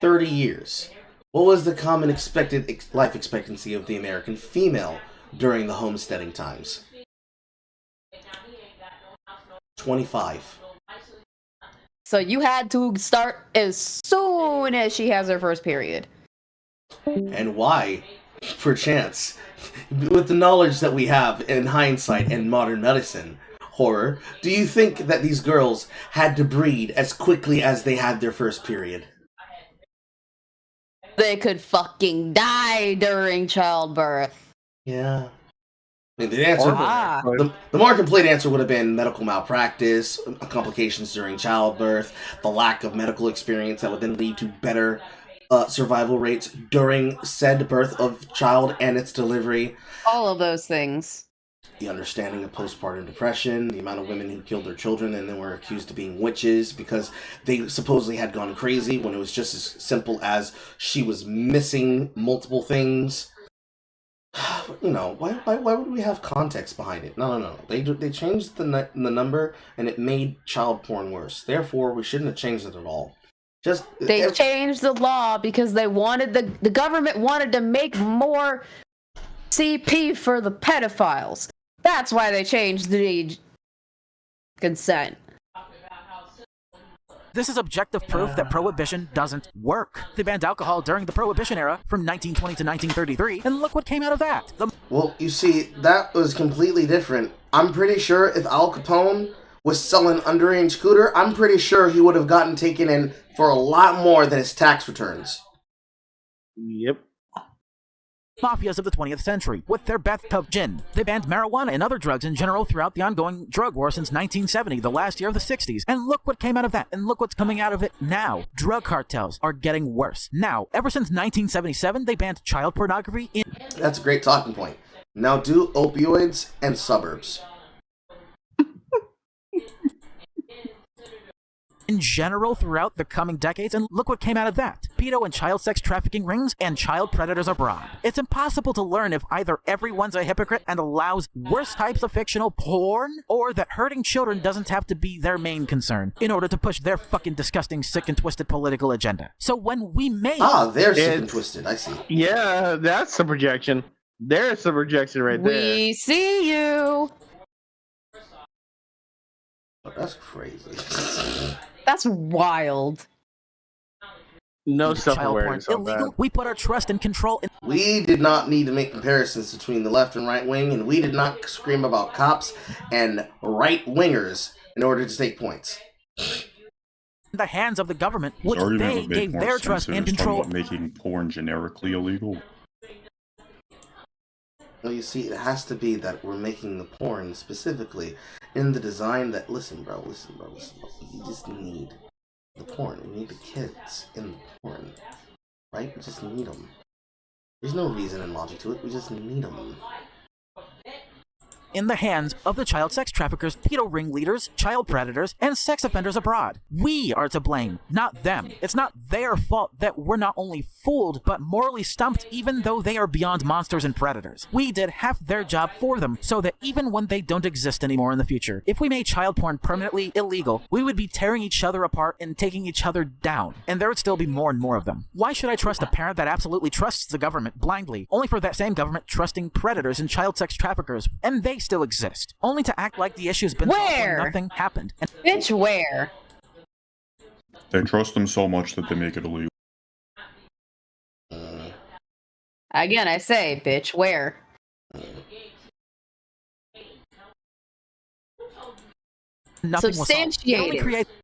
30 years. What was the common expected life expectancy of the American female during the homesteading times? 25. So you had to start as soon as she has her first period. And why? Perchance, with the knowledge that we have in hindsight and modern medicine, horror, do you think that these girls had to breed as quickly as they had their first period? They could fucking die during childbirth. Yeah. I mean, the answer, the more complete answer would have been medical malpractice, complications during childbirth, the lack of medical experience that would then lead to better survival rates during said birth of child and its delivery. All of those things. The understanding of postpartum depression, the amount of women who killed their children and then were accused of being witches because they supposedly had gone crazy when it was just as simple as she was missing multiple things. You know, why would we have context behind it? No. They changed the number and it made child porn worse. Therefore, we shouldn't have changed it at all. They changed the law because they wanted the government wanted to make more CP for the pedophiles. That's why they changed the age consent. This is objective proof that prohibition doesn't work. They banned alcohol during the prohibition era from 1920 to 1933, and look what came out of that. Well, you see, that was completely different. I'm pretty sure if Al Capone was selling underage scooter, I'm pretty sure he would have gotten taken in for a lot more than his tax returns. Yep. Mafias of the 20th century, with their bathtub gin. They banned marijuana and other drugs in general throughout the ongoing drug war since 1970, the last year of the 60s. And look what came out of that, and look what's coming out of it now. Drug cartels are getting worse. Now, ever since 1977, they banned child pornography in... That's a great talking point. Now do opioids and suburbs. in general throughout the coming decades, and look what came out of that. Pedo and child sex trafficking rings and child predators abroad. It's impossible to learn if either everyone's a hypocrite and allows worse types of fictional porn, or that hurting children doesn't have to be their main concern in order to push their fucking disgusting, sick and twisted political agenda. So when we make... they're sick and twisted, I see. Yeah, that's some projection. There's some projection right there. We see you. Oh, that's crazy. That's wild. No self-awareness on that. We put our trust and control in... We did not need to make comparisons between the left and right wing, and we did not scream about cops and right-wingers in order to take points. The hands of the government, which The argument they would make gave more their sense trust if and it was talking control. about making porn generically illegal. Well, you see, it has to be that we're making the porn specifically in the design that... Listen, bro. You just need the porn. We need the kids in the porn. Right? We just need them. There's no reason and logic to it. We just need them. In the hands of the child sex traffickers, pedo ringleaders, child predators, and sex offenders abroad. We are to blame, not them. It's not their fault that we're not only fooled, but morally stumped, even though they are beyond monsters and predators. We did half their job for them, so that even when they don't exist anymore in the future, if we made child porn permanently illegal, we would be tearing each other apart and taking each other down, and there would still be more and more of them. Why should I trust a parent that absolutely trusts the government blindly, only for that same government trusting predators and child sex traffickers, and they still exist, only to act like the issue's been solved when nothing happened? And bitch, where? They trust them so much that they make it illegal. Again, I say, bitch, where? nothing was solved. It only Substantiated.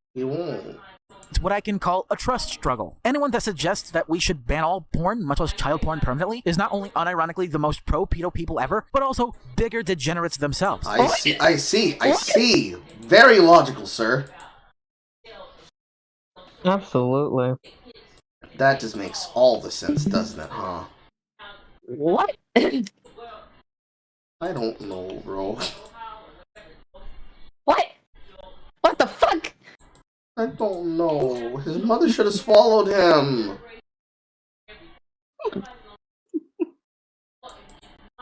It's what I can call a trust struggle. Anyone that suggests that we should ban all porn, much less child porn permanently, is not only unironically the most pro-pedo people ever, but also bigger degenerates themselves. I see. Very logical, sir. Absolutely. That just makes all the sense, doesn't it, huh? What? I don't know, bro. What? What the fuck? I don't know. His mother should have swallowed him.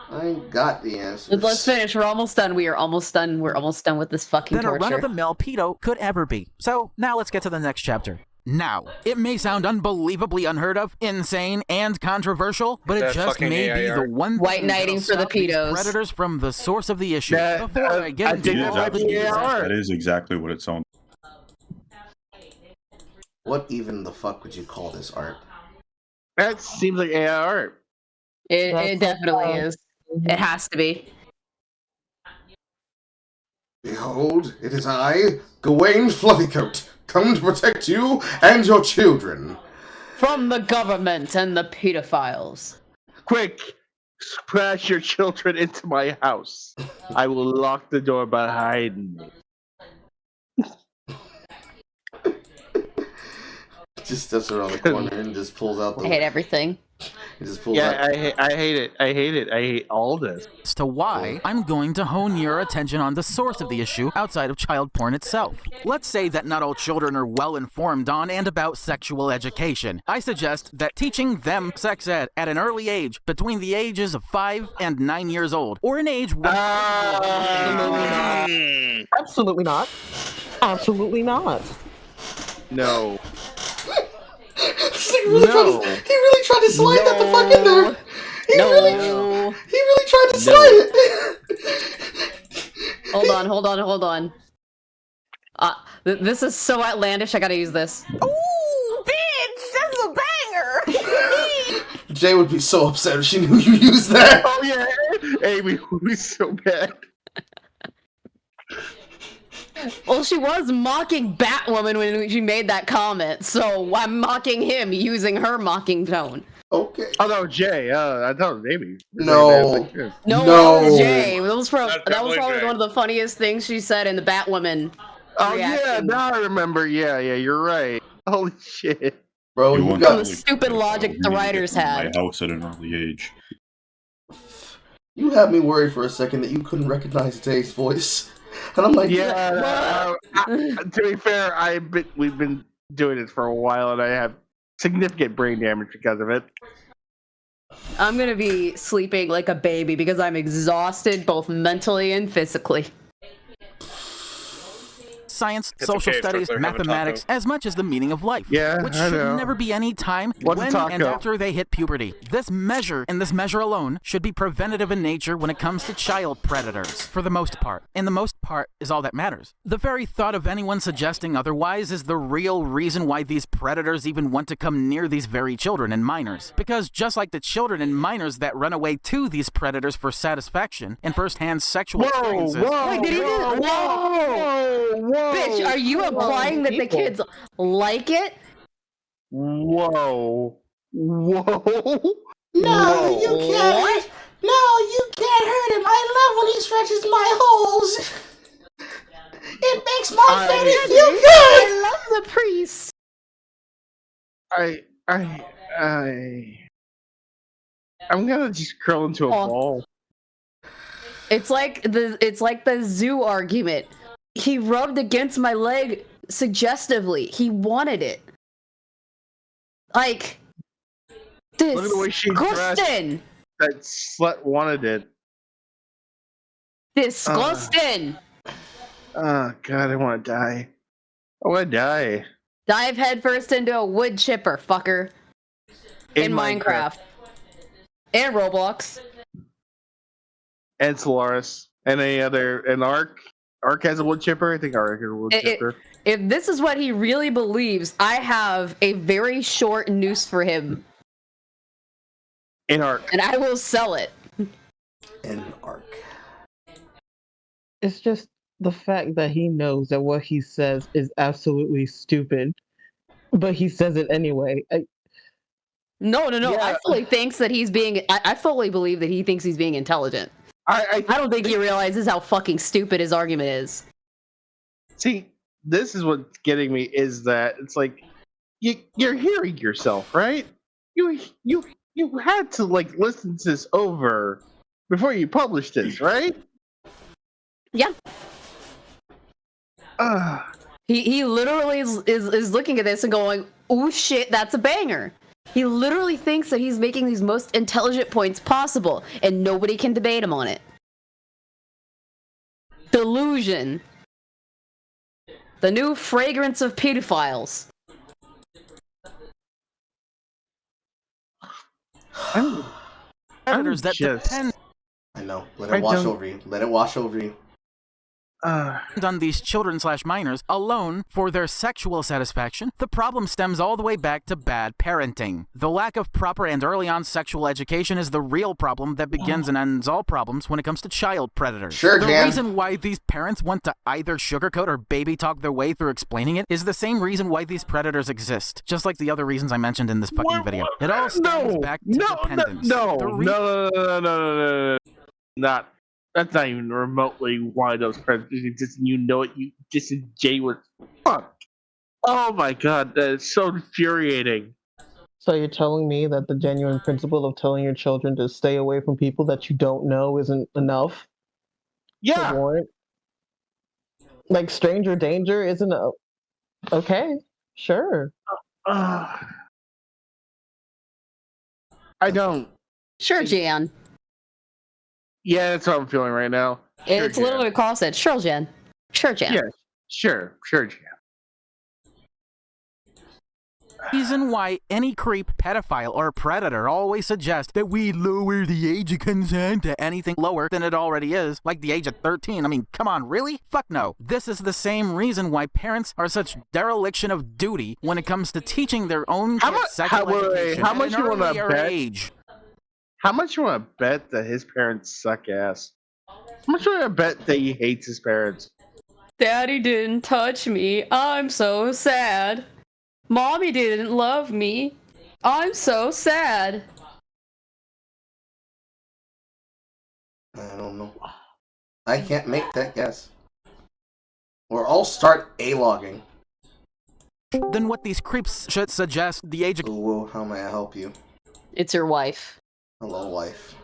I ain't got the answers. Let's finish. We're almost done. We are almost done. We're almost done with this fucking Than a torture. run-of-the-mill pedo could ever be. So, now let's get to the next chapter. Now, it may sound unbelievably unheard of, insane, and controversial, but it That just fucking may be AI the art. one White thing knighting that'll for the stop these pedos. predators from the source of the issue. Before I get into That is exactly what it sounds. What even the fuck would you call this art? That seems like AI art. It definitely is. It has to be. Behold, it is I, Gawain Fluffycoat, come to protect you and your children. From the government and the pedophiles. Quick, splash your children into my house. I will lock the door behind me. Just steps around the corner and just pulls out the... I hate everything. He just pulls Yeah, out... I hate it. I hate it. I hate all this. as to why, I'm going to hone your attention on the source of the issue outside of child porn itself. Let's say that not all children are well informed on and about sexual education. I suggest that teaching them sex ed at an early age, between the ages of 5 and 9 years old, or an age when... Absolutely not. Absolutely not. No. He really tried to slide that the fuck in there. He really tried to slide it. Hold on. This is so outlandish. I gotta use this. Ooh, bitch, that's a banger. Jay would be so upset if she knew you used that. Oh yeah, Amy would be so bad. Well, she was mocking Batwoman when she made that comment, so I'm mocking him using her mocking tone. Okay. Oh no, Jay. I thought it was Amy. No. No, that was Jay. That was probably one of the funniest things she said in the Batwoman. Oh reaction. yeah, now I remember. Yeah, you're right. Holy shit, bro! You got the stupid logic the writers had. My house at an early age. You had me worried for a second that you couldn't recognize Jay's voice, and I'm like, yeah. To be fair, we've been doing it for a while, and I have significant brain damage because of it. I'm gonna be sleeping like a baby because I'm exhausted both mentally and physically. Science, It's social okay, studies, Strickler, have a mathematics, as much as the meaning of life. Yeah, which I should know. never be any time What's a when taco? and after they hit puberty. This measure, and this measure alone, should be preventative in nature when it comes to child predators, for the most part. And the most part is all that matters. The very thought of anyone suggesting otherwise is the real reason why these predators even want to come near these very children and minors. Because just like the children and minors that run away to these predators for satisfaction and first-hand sexual experiences... Wait, did he just... Whoa! Bitch, are you implying that the kids like it? Whoa! No, you can't. What? No, you can't hurt him. I love when he stretches my holes. It makes my fanny feel good. I love the priest. I'm gonna just curl into a ball. It's like the zoo argument. He rubbed against my leg suggestively. He wanted it. Like this. Look at the way she dressed. That slut wanted it. Disgusting. Oh god, I want to die. I want to die. Dive headfirst into a wood chipper, fucker. In Minecraft. And Roblox. And Solaris. And any other. And Ark. Ark has a wood chipper? I think Ark has a wood chipper. If this is what he really believes, I have a very short noose for him. In Ark. And I will sell it. In Ark. It's just the fact that he knows that what he says is absolutely stupid, but he says it anyway. No. Yeah. I fully thinks that he's being. I fully believe that he thinks he's being intelligent. I don't think he realizes how fucking stupid his argument is. See, this is what's getting me is that it's like you're hearing yourself, right? You had to like listen to this over before you published this, right? Yeah. He literally is looking at this and going, "Oh shit, that's a banger." He literally thinks that he's making these most intelligent points possible, and nobody can debate him on it. Delusion. The new fragrance of pedophiles. Predators that depend... I know. Let it wash over you. Let it wash over you. on these children/minors alone for their sexual satisfaction, the problem stems all the way back to bad parenting. The lack of proper and early on sexual education is the real problem that begins and ends all problems when it comes to child predators. Sure, the Jan. reason why these parents want to either sugarcoat or baby talk their way through explaining it is the same reason why these predators exist, just like the other reasons I mentioned in this fucking video. It all stems back to dependence. No. Not. That's not even remotely why those predators exist. You know it. You just Jay was fuck. Oh my god, that is so infuriating. So you're telling me that the genuine principle of telling your children to stay away from people that you don't know isn't enough? Yeah. To warrant? Like stranger danger isn't okay. Sure. I don't. Sure, Jan. Yeah, that's how I'm feeling right now. It's literally what Carl said. Sure, Jan. Sure, Jan. Yeah, sure, Jan. reason why any creep, pedophile, or predator always suggests that we lower the age of consent to anything lower than it already is, like the age of 13. I mean, come on, really? Fuck no. This is the same reason why parents are such dereliction of duty when it comes to teaching their own kids sexual education how at much an you want earlier to bet? age. How much you want to bet that his parents suck ass? How much you want to bet that he hates his parents? Daddy didn't touch me. I'm so sad. Mommy didn't love me. I'm so sad. I don't know. I can't make that guess. Or I'll start A-logging. Then what these creeps should suggest the age of... Whoa, how may I help you? It's your wife. Hello, wife.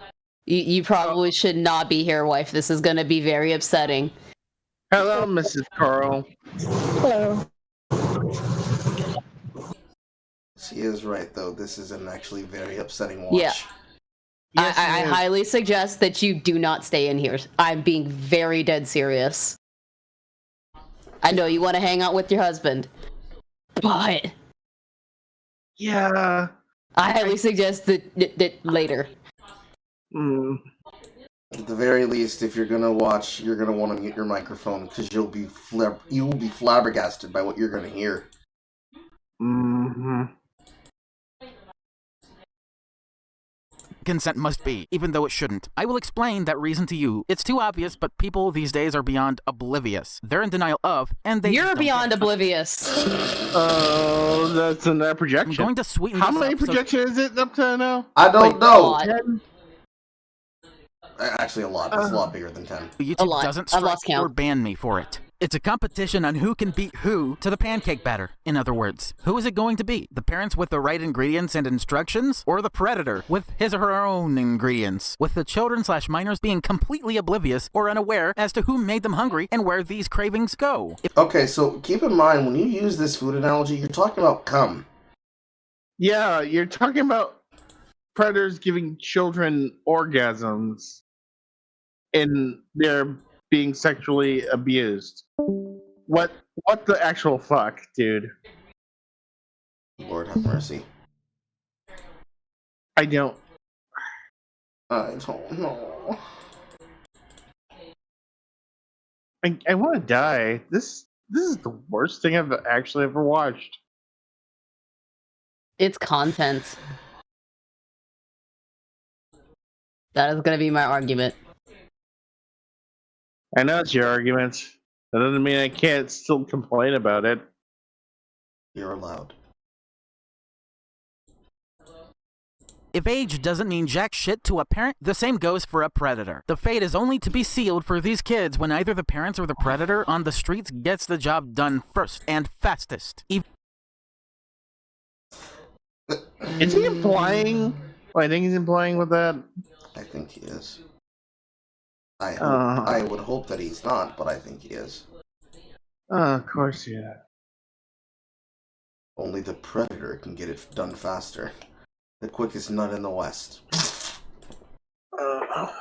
You probably should not be here, wife. This is going to be very upsetting. Hello, Mrs. Carl. Hello. She is right, though. This is an actually very upsetting watch. Yeah. Yes, I it is. highly suggest that you do not stay in here. I'm being very dead serious. I know you want to hang out with your husband, but Yeah. I highly suggest that later. At the very least, if you're gonna watch, you're gonna want to mute your microphone because you'll be flabbergasted by what you're gonna hear. Mm-hmm. consent must be, even though it shouldn't. I will explain that reason to you. It's too obvious, but people these days are beyond oblivious. They're in denial of, and they You're beyond oblivious. Oh, that's a projection. I'm going to sweeten How this many up so- projections is it up to now? I don't know. 10? Actually, a lot. It's a lot bigger than 10. YouTube doesn't strike or ban me for it. It's a competition on who can beat who to the pancake batter. In other words, who is it going to be? The parents with the right ingredients and instructions? Or the predator with his or her own ingredients? With the children/minors being completely oblivious or unaware as to who made them hungry and where these cravings go. Okay, so keep in mind, when you use this food analogy, you're talking about cum. Yeah, you're talking about predators giving children orgasms and they're being sexually abused. What the actual fuck, dude? Lord have mercy. I don't know. I want to die. This is the worst thing I've actually ever watched. It's content. That is going to be my argument. I know it's your argument. That doesn't mean I can't still complain about it. You're allowed. If age doesn't mean jack shit to a parent, the same goes for a predator. The fate is only to be sealed for these kids when either the parents or the predator on the streets gets the job done first and fastest. Is he implying? I think he's implying with that. I think he is. I would hope that he's not, but I think he is. Of course, yeah. Only the predator can get it done faster. The quickest nut in the West.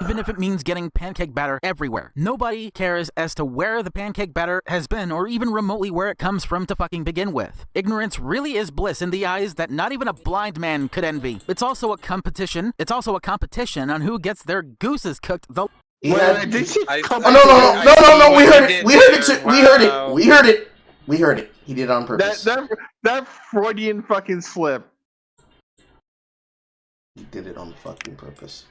Even if it means getting pancake batter everywhere. Nobody cares as to where the pancake batter has been or even remotely where it comes from to fucking begin with. Ignorance really is bliss in the eyes that not even a blind man could envy. It's also a competition. It's also a competition on who gets their gooses cooked the... No, we heard it. We heard it too. We heard it. He did it on purpose. That Freudian fucking slip. He did it on fucking purpose.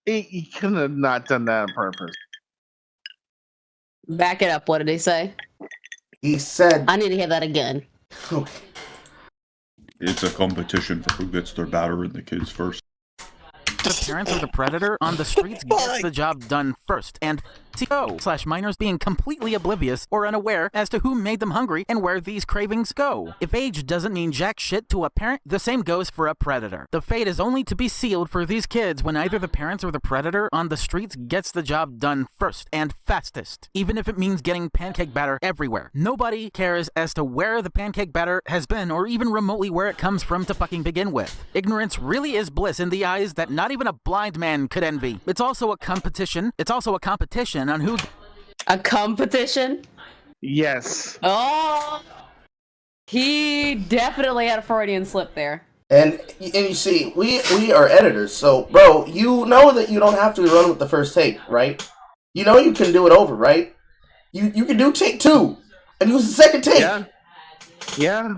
He could have not done that on purpose. Back it up. What did he say? He said... I need to hear that again. Okay. It's a competition for who gets their batter in the kids first. The parents or the predator on the streets gets the job done first, and CO/minors being completely oblivious or unaware as to who made them hungry and where these cravings go. If age doesn't mean jack shit to a parent, the same goes for a predator. The fate is only to be sealed for these kids when either the parents or the predator on the streets gets the job done first and fastest, even if it means getting pancake batter everywhere. Nobody cares as to where the pancake batter has been or even remotely where it comes from to fucking begin with. Ignorance really is bliss in the eyes that not even a blind man could envy. It's also a competition. It's also a competition on who... A competition? Yes. Oh! He definitely had a Freudian slip there. And you see, we are editors, so bro, you know that you don't have to run with the first take, right? You know you can do it over, right? You can do take 2 and use the second take. Yeah.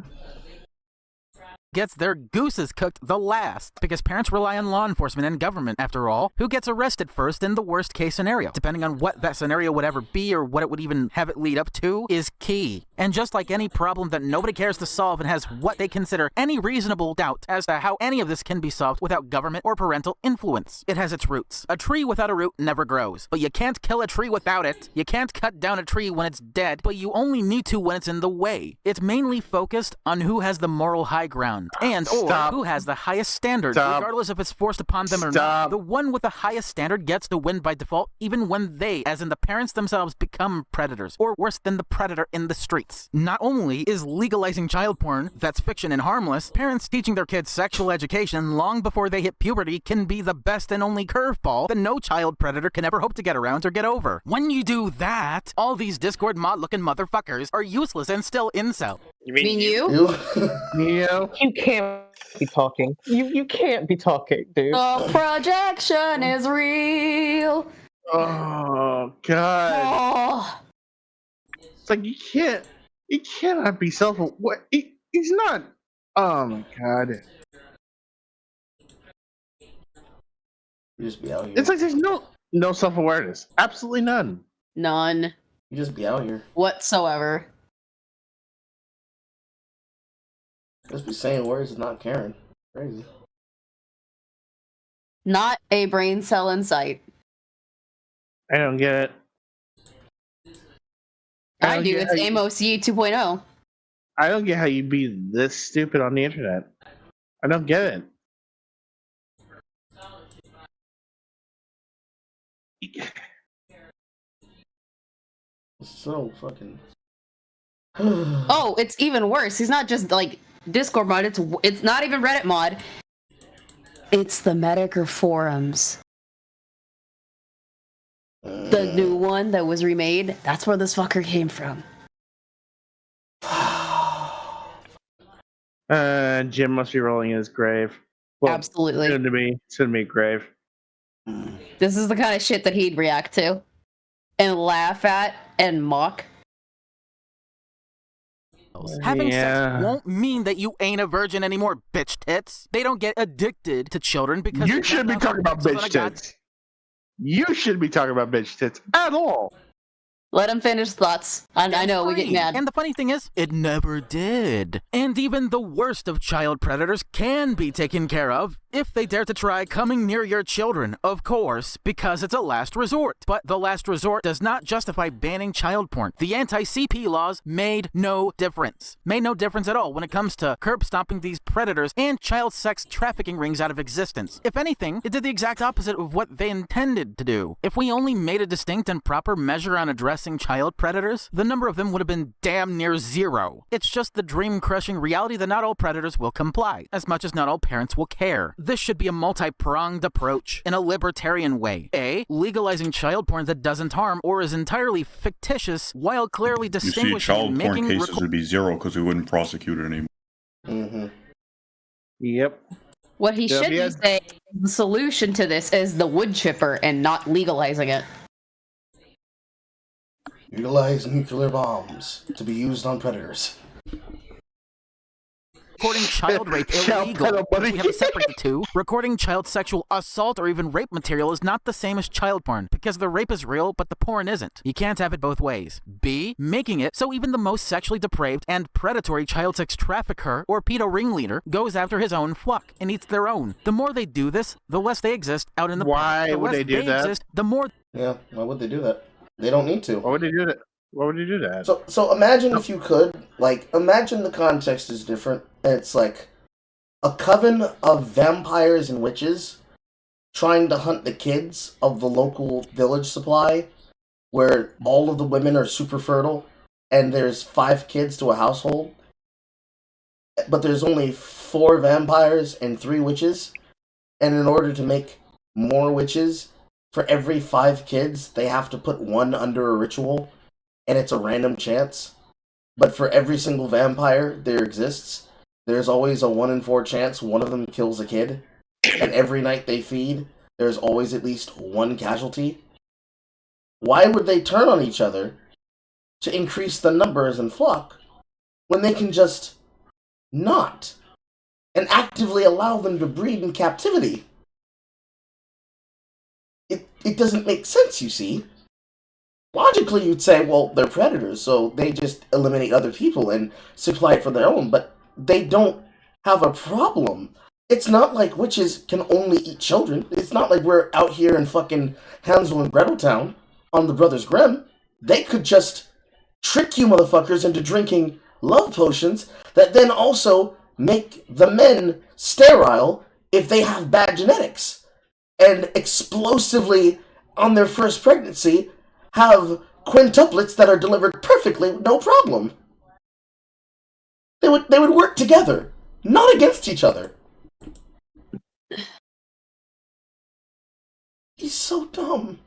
Gets their gooses cooked the last, because parents rely on law enforcement and government. After all, who gets arrested first in the worst case scenario, depending on what that scenario would ever be or what it would even have it lead up to, is key. And just like any problem that nobody cares to solve and has what they consider any reasonable doubt as to how any of this can be solved without government or parental influence, it has its roots. A tree without a root never grows, but you can't kill a tree without it. You can't cut down a tree when it's dead, but you only need to when it's in the way. It's mainly focused on who has the moral high ground and or who has the highest standard, regardless if it's forced upon them or not. The one with the highest standard gets the win by default, even when they, as in the parents themselves, become predators, or worse than the predator in the streets. Not only is legalizing child porn, that's fiction and harmless, parents teaching their kids sexual education long before they hit puberty can be the best and only curveball that no child predator can ever hope to get around or get over. When you do that, all these Discord mod-looking motherfuckers are useless and still incel. You mean you? You can't be talking. You can't be talking, dude. The projection is real. Oh God. Oh. It's like you cannot be what he's not. Oh my God. You just be out here. It's like there's no self-awareness. Absolutely none. None. You just be out here. Whatsoever. Just be saying words and not caring. Crazy. Not a brain cell in sight. I don't get it. I do. It's AMOC 2.0. I don't get how you be this stupid on the internet. I don't get it. So fucking. Oh, it's even worse. He's not just like Discord mod. It's not even Reddit mod. It's the Medicare forums. The new one that was remade. That's where this fucker came from. Jim must be rolling in his grave. Well, Absolutely. Soon to be grave. This is the kind of shit that he'd react to and laugh at and mock. Having sex won't mean that you ain't a virgin anymore, bitch tits. They don't get addicted to children because You shouldn't be talking about bitch tits. You shouldn't be talking about bitch tits at all. Let him finish thoughts. I know we get mad. And the funny thing is, it never did. And even the worst of child predators can be taken care of if they dare to try coming near your children, of course, because it's a last resort. But the last resort does not justify banning child porn. The anti-CP laws made no difference. Made no difference at all when it comes to curb stomping these predators and child sex trafficking rings out of existence. If anything, it did the exact opposite of what they intended to do. If we only made a distinct and proper measure on addressing child predators, the number of them would have been damn near zero. It's just the dream-crushing reality that not all predators will comply, as much as not all parents will care. This should be a multi-pronged approach, in a libertarian way. A, legalizing child porn that doesn't harm or is entirely fictitious, while clearly distinguishing You see, child and porn making cases would be zero because we wouldn't prosecute it anymore. Mm-hmm. Yep. What he should be saying, the solution to this is the wood chipper and not legalizing it. Utilize nuclear bombs to be used on predators. Recording child rape illegal. We have to separate the two. Recording child sexual assault or even rape material is not the same as child porn, because the rape is real, but the porn isn't. You can't have it both ways. B, making it so even the most sexually depraved and predatory child sex trafficker or pedo ringleader goes after his own flock and eats their own. The more they do this, the less they exist out in the Why the would less they do that? Exist, the more. Yeah, why would they do that? They don't need to. Why would they do that? Why would you do that? So imagine if you could, imagine the context is different. And it's like a coven of vampires and witches trying to hunt the kids of the local village supply, where all of the women are super fertile, and there's 5 kids to a household, but there's only 4 vampires and 3 witches, and in order to make more witches, for every 5 kids, they have to put 1 under a ritual, and it's a random chance. but for every single vampire there exists, there's always a 1 in 4 chance one of them kills a kid. And every night they feed, there's always at least one casualty. Why would they turn on each other to increase the numbers and flock when they can just not and actively allow them to breed in captivity? It doesn't make sense, you see. Logically, you'd say, well, they're predators, so they just eliminate other people and supply it for their own, but they don't have a problem. It's not like witches can only eat children. It's not like we're out here in fucking Hansel and Gretel Town on the Brothers Grimm. They could just trick you motherfuckers into drinking love potions that then also make the men sterile if they have bad genetics, and explosively on their first pregnancy have quintuplets that are delivered perfectly with no problem. They would work together, not against each other. He's so dumb.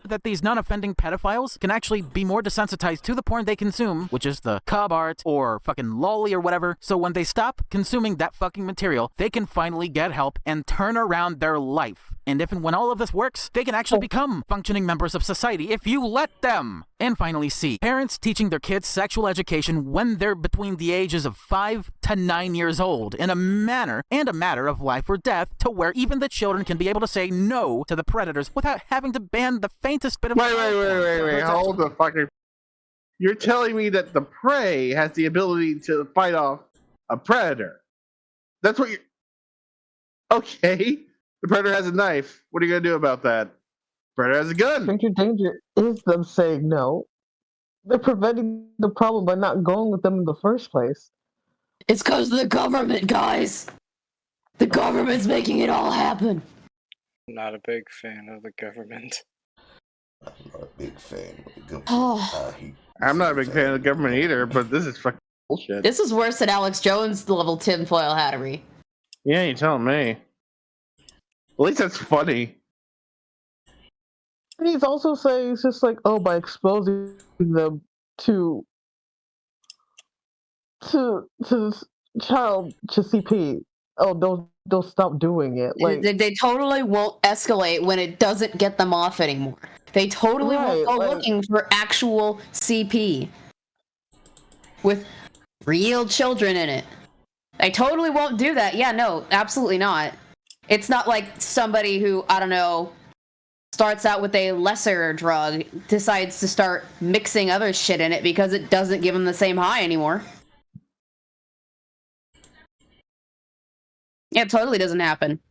That these non-offending pedophiles can actually be more desensitized to the porn they consume, which is the cub art or fucking lolly or whatever, so when they stop consuming that fucking material, they can finally get help and turn around their life. And if and when all of this works, they can actually become functioning members of society if you let them. And finally, C. Parents teaching their kids sexual education when they're between the ages of 5 to 9 years old in a manner and a matter of life or death to where even the children can be able to say no to the predators without having to ban the faintest bit of... Wait, hold the fucking... You're telling me that the prey has the ability to fight off a predator. That's what you're... Okay. The predator has a knife. What are you going to do about that? Predator has a gun. Stranger danger is them saying no. They're preventing the problem by not going with them in the first place. It's because of the government, guys. The government's making it all happen. Not a big fan of the government. I'm not a big fan of the government. Oh. I'm not a big fan of the government either, but this is fucking bullshit. This is worse than Alex Jones level tinfoil hattery. Yeah, you're telling me. At least that's funny. And he's also saying it's just like, oh, by exposing them to child to CP, oh, they'll stop doing it. Like They totally won't escalate when it doesn't get them off anymore. They totally won't go looking for actual CP with real children in it. They totally won't do that. Yeah, no, absolutely not. It's not like somebody who, I don't know, starts out with a lesser drug, decides to start mixing other shit in it because it doesn't give them the same high anymore. Yeah, it totally doesn't happen.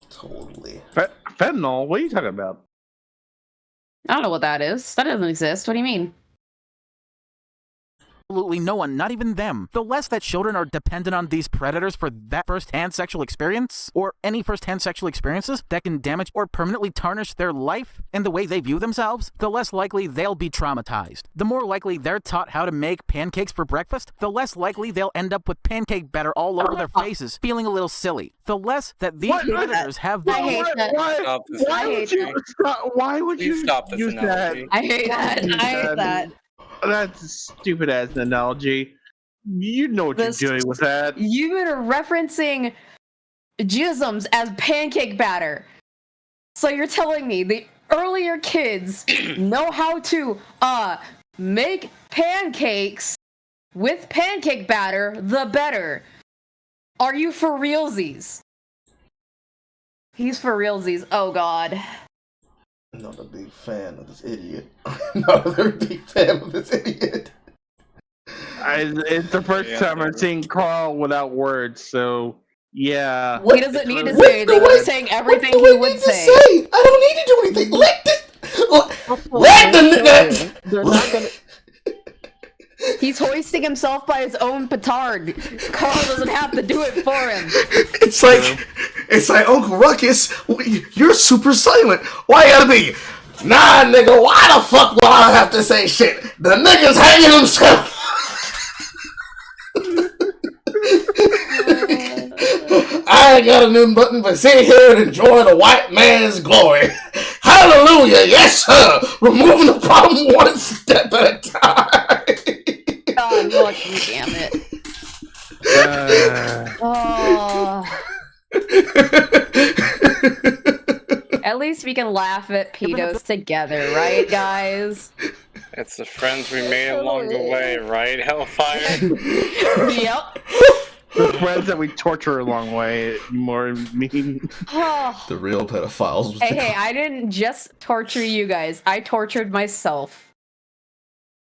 Totally. Fentanyl? What are you talking about? I don't know what that is. That doesn't exist. What do you mean? Absolutely no one, not even them. The less that children are dependent on these predators for that first-hand sexual experience, or any first-hand sexual experiences that can damage or permanently tarnish their life and the way they view themselves, the less likely they'll be traumatized. The more likely they're taught how to make pancakes for breakfast, the less likely they'll end up with pancake batter all over their faces, feeling a little silly. The less that these predators have... I hate that. Why would you stop this use analogy? that? I hate that. I hate that. That's a stupid ass analogy. You know what you're doing with that. You are referencing jisms as pancake batter. So you're telling me the earlier kids know how to make pancakes with pancake batter, the better. Are you for realsies? He's for realsies. Oh god. I'm not a big fan of this idiot. I'm not a very big fan of this idiot. It's the first time I'm seeing Carl without words, so yeah. He doesn't need to say anything. He's saying everything he would say. I don't need to do anything. Let the they're not gonna. He's hoisting himself by his own petard. Carl doesn't have to do it for him. It's like Uncle Ruckus. You're super silent. Why you gotta be? Nah, nigga. Why the fuck would I have to say shit? The nigga's hanging himself. I ain't got a new button, but sit here and enjoy the white man's glory. Hallelujah, yes sir. Removing the problem one step at a time. Damn it. Oh. At least we can laugh at pedos together, right, guys? It's the friends we made along the way, right, Hellfire? Yep. The friends that we torture along the way, more mean. The real pedophiles. Hey, I didn't just torture you guys. I tortured myself.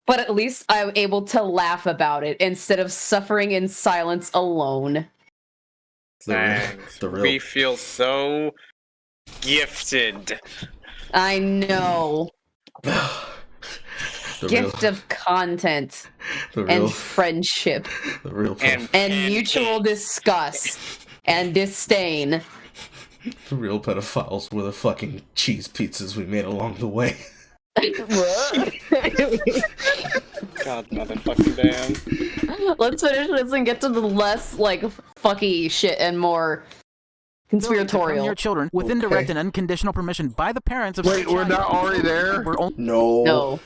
But at least I'm able to laugh about it instead of suffering in silence alone. Thanks. The real- We feel so gifted. I know. Gift of content and friendship The real and mutual disgust and disdain. The real pedophiles were the fucking cheese pizzas we made along the way. God motherfucking damn. Let's finish this and get to the less like fucky shit and more conspiratorial. Your children with indirect and unconditional permission by the parents of. Wait, we're not already there? No.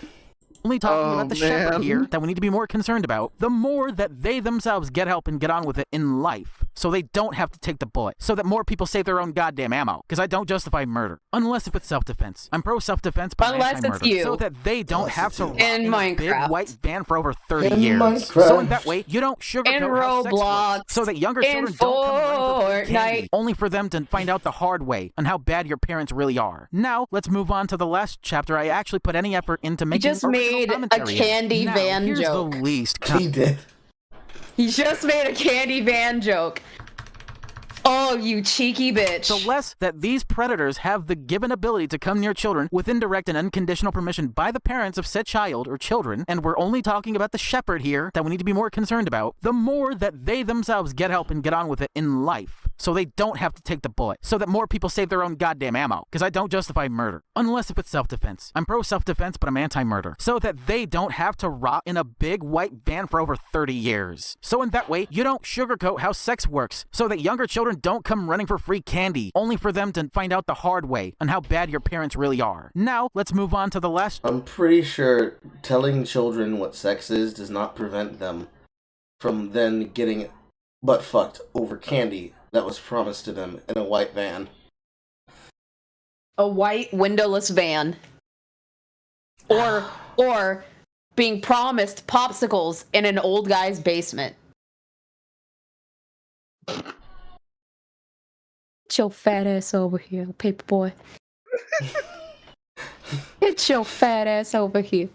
Only talking about the shepherd here that we need to be more concerned about, the more that they themselves get help and get on with it in life, so they don't have to take the bullet, so that more people save their own goddamn ammo, because I don't justify murder, unless if it's self-defense. I'm pro-self-defense, but unless it's anti-murder, you. so that they don't have to rot in in a big Minecraft. white van for over 30 In years. Minecraft. So in that way, you don't sugarcoat In how sex Roblox. works, so that younger In children don't come running for free Fortnite. candy, only for them to find out the hard way on how bad your parents really are. Now, let's move on to the last chapter. I actually put any effort into making just made a commentary in. candy Now, van here's joke. The least He did. He just made a candy van joke. Oh, you cheeky bitch. The less that these predators have the given ability to come near children with indirect and unconditional permission by the parents of said child or children, and we're only talking about the shepherd here that we need to be more concerned about, the more that they themselves get help and get on with it in life, so they don't have to take the bullet, so that more people save their own goddamn ammo, because I don't justify murder, unless if it's self-defense. I'm pro-self-defense, but I'm anti-murder, so that they don't have to rot in a big white van for over 30 years. So in that way, you don't sugarcoat how sex works, so that younger children don't come running for free candy, only for them to find out the hard way on how bad your parents really are. Now, let's move on to the last... I'm pretty sure telling children what sex is does not prevent them from then getting butt fucked over candy that was promised to them in a white van. A white windowless van. Or being promised popsicles in an old guy's basement. Get your fat ass over here, paperboy. Get your fat ass over here.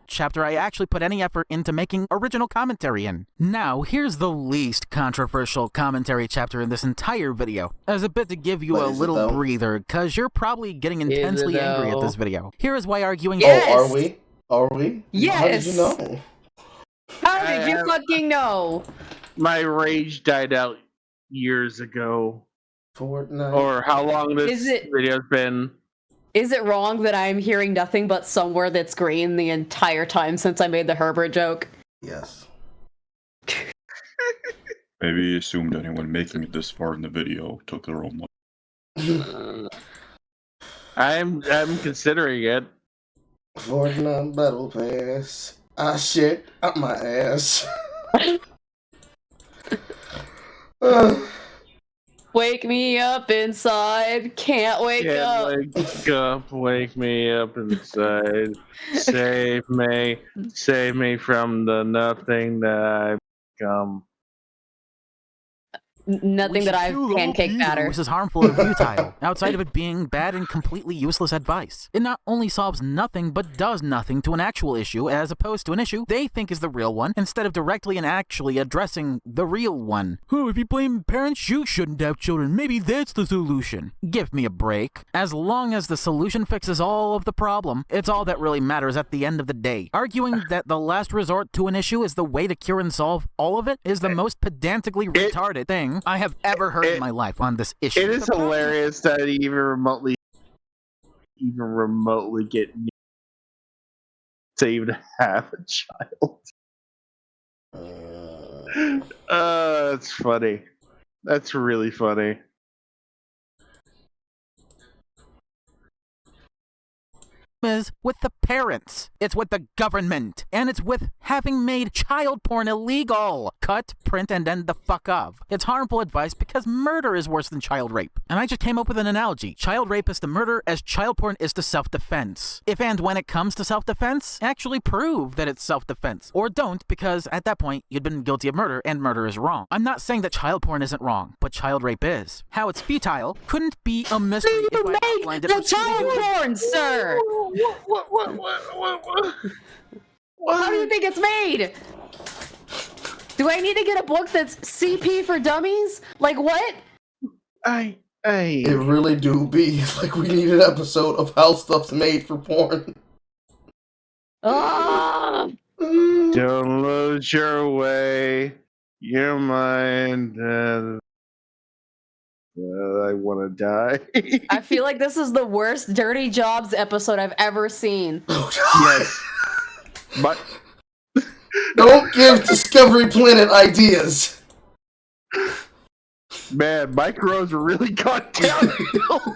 Chapter I actually put any effort into making original commentary in. Now, here's the least controversial commentary chapter in this entire video, as a bit to give you a little breather, because you're probably getting intensely angry at this video. Here is why arguing... Yes! Oh, are we? Are we? Yes! How did you know? How did you fucking know? My rage died out years ago. Fortnite. Or how long this video's been. Is it wrong that I'm hearing nothing but somewhere that's green the entire time since I made the Herbert joke? Yes. Maybe he assumed anyone making it this far in the video took their own life. I'm considering it. Fortnite Battle Pass. I shit up my ass. Wake me up inside. Can't wake up. Wake up, wake me up inside. Save me from the nothing that I've become. Nothing that I've pancake batter. This is harmful or futile, outside of it being bad and completely useless advice. It not only solves nothing, but does nothing to an actual issue, as opposed to an issue they think is the real one, instead of directly and actually addressing the real one. Oh, if you blame parents, you shouldn't have children. Maybe that's the solution. Give me a break. As long as the solution fixes all of the problem, it's all that really matters at the end of the day. Arguing that the last resort to an issue is the way to cure and solve all of it is the most pedantically retarded thing I have ever heard in my life on this issue. It is hilarious that he even remotely get me to even have a child. That's funny. That's really funny. is with the parents. It's with the government. And it's with having made child porn illegal. Cut, print, and end the fuck of. It's harmful advice because murder is worse than child rape. And I just came up with an analogy. Child rape is to murder as child porn is to self-defense. If and when it comes to self-defense, actually prove that it's self-defense. Or don't, because at that point, you'd been guilty of murder, and murder is wrong. I'm not saying that child porn isn't wrong, but child rape is. How it's futile couldn't be a mystery if I outlined it. The child porn, sir! What? How do you think it's made? Do I need to get a book that's CP for dummies? Like what? It really do be like we need an episode of how stuff's made for porn. Ah! Don't lose your way, your mind. I want to die. I feel like this is the worst Dirty Jobs episode I've ever seen. Yes. But don't give Discovery Planet ideas. Man, Mike Rose really got downhill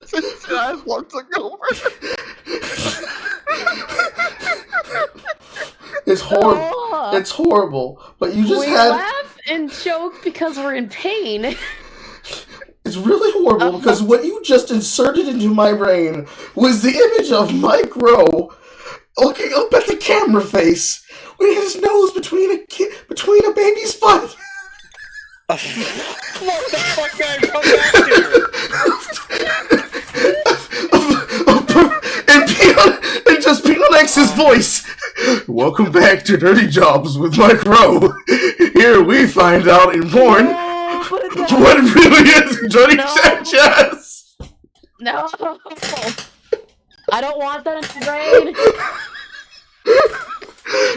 since Aslan took over. It's horrible. It's horrible. But you just we had. laugh and joke because we're in pain. It's really horrible because what you just inserted into my brain was the image of Mike Rowe looking up at the camera face with his nose between a baby's butt. What the fuck did I come back to? And just Peanut X's voice. Welcome back to Dirty Jobs with Mike Rowe. Here we find out in porn what really is Johnny Sanchez. No. I don't want that in my brain.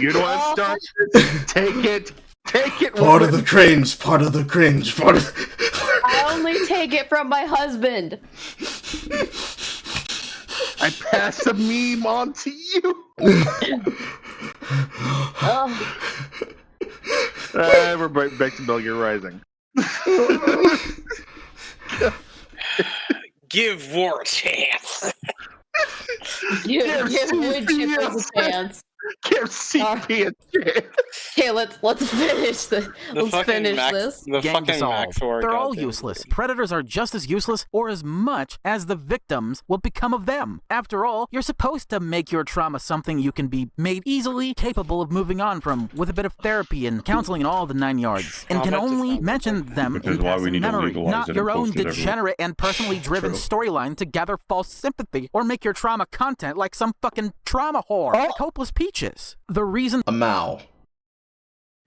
You know what starts this? Take it. Take it. Part of the cringe. Part of the cringe. Part of. I only take it from my husband. I pass a meme on to you. We're back to Metal Gear Rising. Give war a chance. Give wood chippers a chance. Give CP a chance. Okay, let's finish this. Let's finish this. The Gang fucking dissolved. Max War. They're all goddamn useless. Predators are just as useless or as much as the victims will become of them. After all, you're supposed to make your trauma something you can be made easily capable of moving on from with a bit of therapy and counseling and all the 9 yards. And can only mention them Which is in why we passing need to memory, legalize not it your and own post it everywhere. degenerate and personally driven storyline to gather false sympathy or make your trauma content like some fucking trauma whore like Hopeless Peaches. The reason a Mao.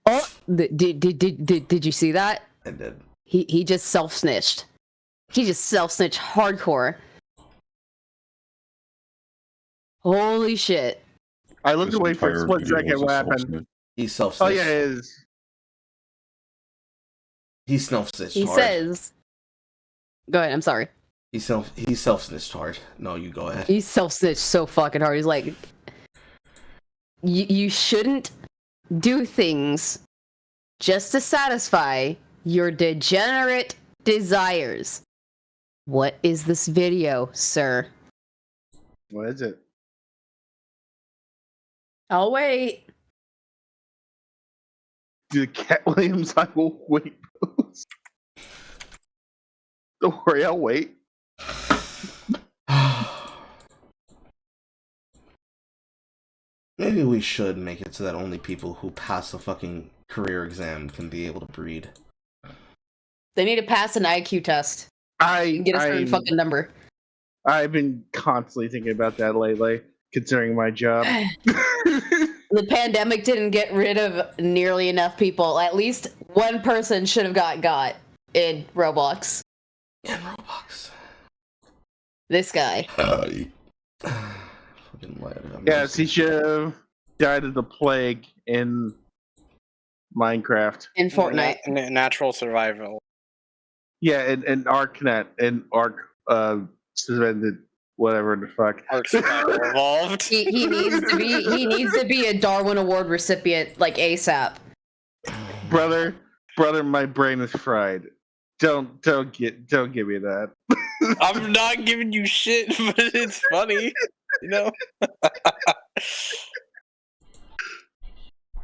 Oh, did you see that? I did. He just self-snitched. He just self-snitched hardcore. Holy shit. I looked away for a split second. What happened? He self-snitched. Oh yeah, it is. He self-snitched He hard. says. Go ahead. I'm sorry. He self-snitched hard. No, you go ahead. He self-snitched so fucking hard. He's like, you shouldn't do things just to satisfy your degenerate desires. What is this video, sir? What is it? I'll wait. The Cat Williams, I will wait. Don't worry, I'll wait. Maybe we should make it so that only people who pass a fucking career exam can be able to breed. They need to pass an IQ test. Get a certain fucking number. I've been constantly thinking about that lately, considering my job. The pandemic didn't get rid of nearly enough people. At least one person should have got in Roblox. In Roblox. This guy. Yes, he should have died of the plague in Minecraft. In Fortnite. Natural survival. Yeah, and ArcNet and Arc suspended whatever the fuck. Arc survival evolved. He needs to be a Darwin Award recipient like ASAP. Brother, my brain is fried. Don't give me that. I'm not giving you shit, but it's funny. You know?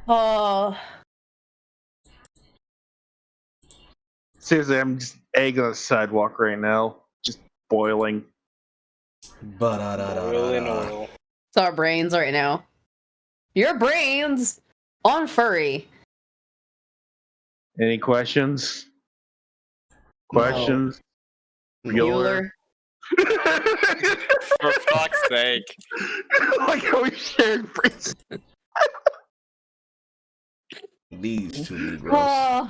Oh. Seriously, I'm just egg on the sidewalk right now, just boiling. Boiling oil. It's our brains right now. Your brains on Furry. Any questions? Questions? Bueller. For fuck's sake. Like how we shared brains. These two Negroes.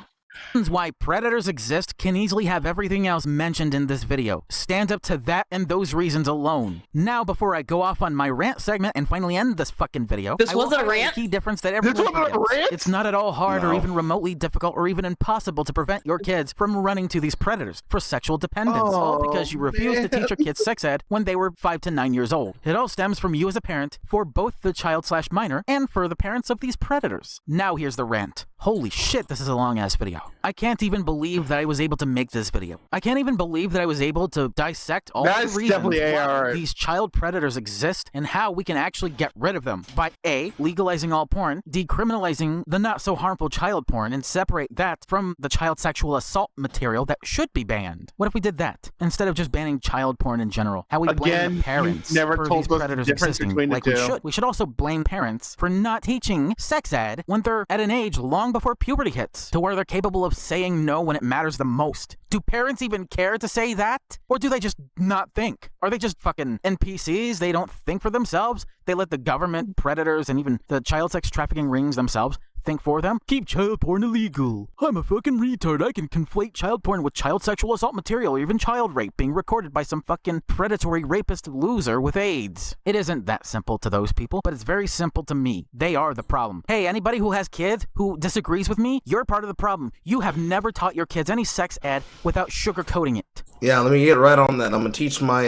Why predators exist can easily have everything else mentioned in this video. Stand up to that and those reasons alone. Now, before I go off on my rant segment and finally end this fucking video, This I will wasn't a highlight rant? the key difference that everyone forgets. It's not at all hard or even remotely difficult or even impossible to prevent your kids from running to these predators for sexual dependence, all because you refused to teach your kids sex ed when they were 5 to 9 years old. It all stems from you as a parent for both the child/minor and for the parents of these predators. Now here's the rant. Holy shit, this is a long-ass video. I can't even believe that I was able to make this video. I can't even believe that I was able to dissect all the reasons why these child predators exist and how we can actually get rid of them by A, legalizing all porn, decriminalizing the not-so-harmful child porn, and separate that from the child sexual assault material that should be banned. What if we did that? Instead of just banning child porn in general, how we blame the parents never for told these us the predators difference existing between the like we two. should. We should also blame parents for not teaching sex ed when they're at an age long before puberty hits, to where they're capable of saying no when it matters the most. Do parents even care to say that? Or do they just not think? Are they just fucking NPCs? They don't think for themselves? They let the government, predators, and even the child sex trafficking rings themselves think for them? Keep child porn illegal. I'm a fucking retard. I can conflate child porn with child sexual assault material or even child rape being recorded by some fucking predatory rapist loser with AIDS. It isn't that simple to those people, but it's very simple to me. They are the problem. Hey, anybody who has kids who disagrees with me, you're part of the problem. You have never taught your kids any sex ed without sugarcoating it. Yeah, let me get right on that. I'm gonna teach my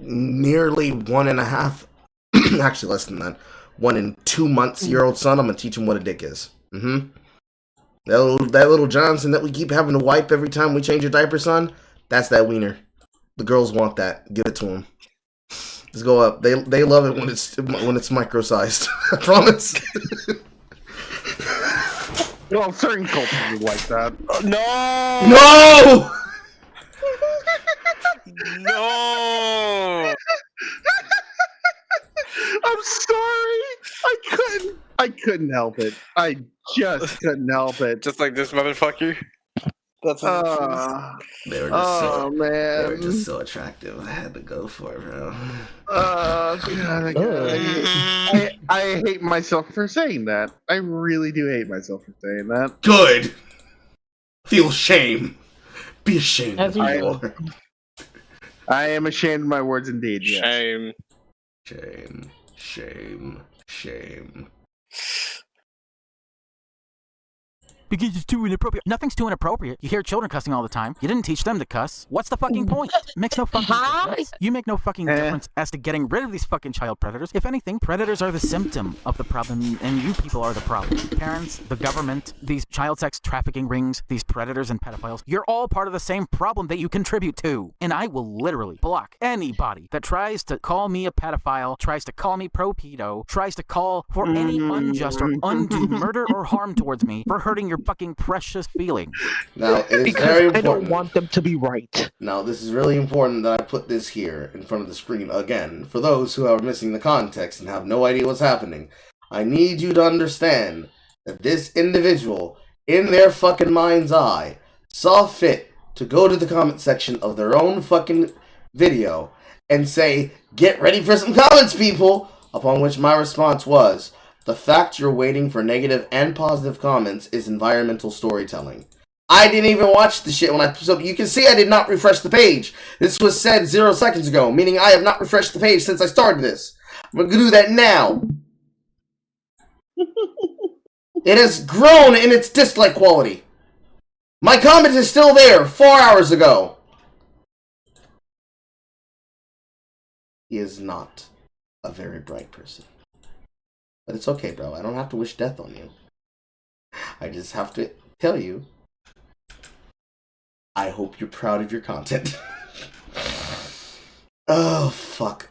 nearly 1.5, actually less than that, 1 and 2 months year old son. I'm gonna teach him what a dick is. That little Johnson that we keep having to wipe every time we change a diaper, son. That's that wiener. The girls want that. Give it to them. Just go up. They love it when it's micro sized. I promise. Well, certain cultures are like that. No! No! I'm sorry. I couldn't help it. I just couldn't help it. Just like this motherfucker. That's They were just man. They were just so attractive. I had to go for it, bro. God, I hate myself for saying that. I really do hate myself for saying that. Good. Feel shame. Be ashamed of I, you. I am ashamed of my words indeed. Yes. Shame. Shame. Shame. Shame. Because it's too inappropriate. Nothing's too inappropriate. You hear children cussing all the time. You didn't teach them to cuss. What's the fucking point? It makes no fucking difference. You make no fucking difference as to getting rid of these fucking child predators. If anything, predators are the symptom of the problem, and you people are the problem. Parents, the government, these child sex trafficking rings, these predators and pedophiles, you're all part of the same problem that you contribute to. And I will literally block anybody that tries to call me a pedophile, tries to call me pro-pedo, tries to call for any unjust or undue murder or harm towards me for hurting your fucking precious feelings. Now, it is Because very I important. don't want them to be right. Now, this is really important that I put this here in front of the screen again. For those who are missing the context and have no idea what's happening, I need you to understand that this individual, in their fucking mind's eye, saw fit to go to the comment section of their own fucking video and say, "Get ready for some comments, people!" Upon which my response was, "The fact you're waiting for negative and positive comments is environmental storytelling." I didn't even watch the shit when I... So you can see I did not refresh the page. This was said 0 seconds ago, meaning I have not refreshed the page since I started this. I'm going to do that now. It has grown in its dislike quality. My comment is still there 4 hours ago. He is not a very bright person. But it's okay, bro. I don't have to wish death on you. I just have to tell you, I hope you're proud of your content. Oh, fuck.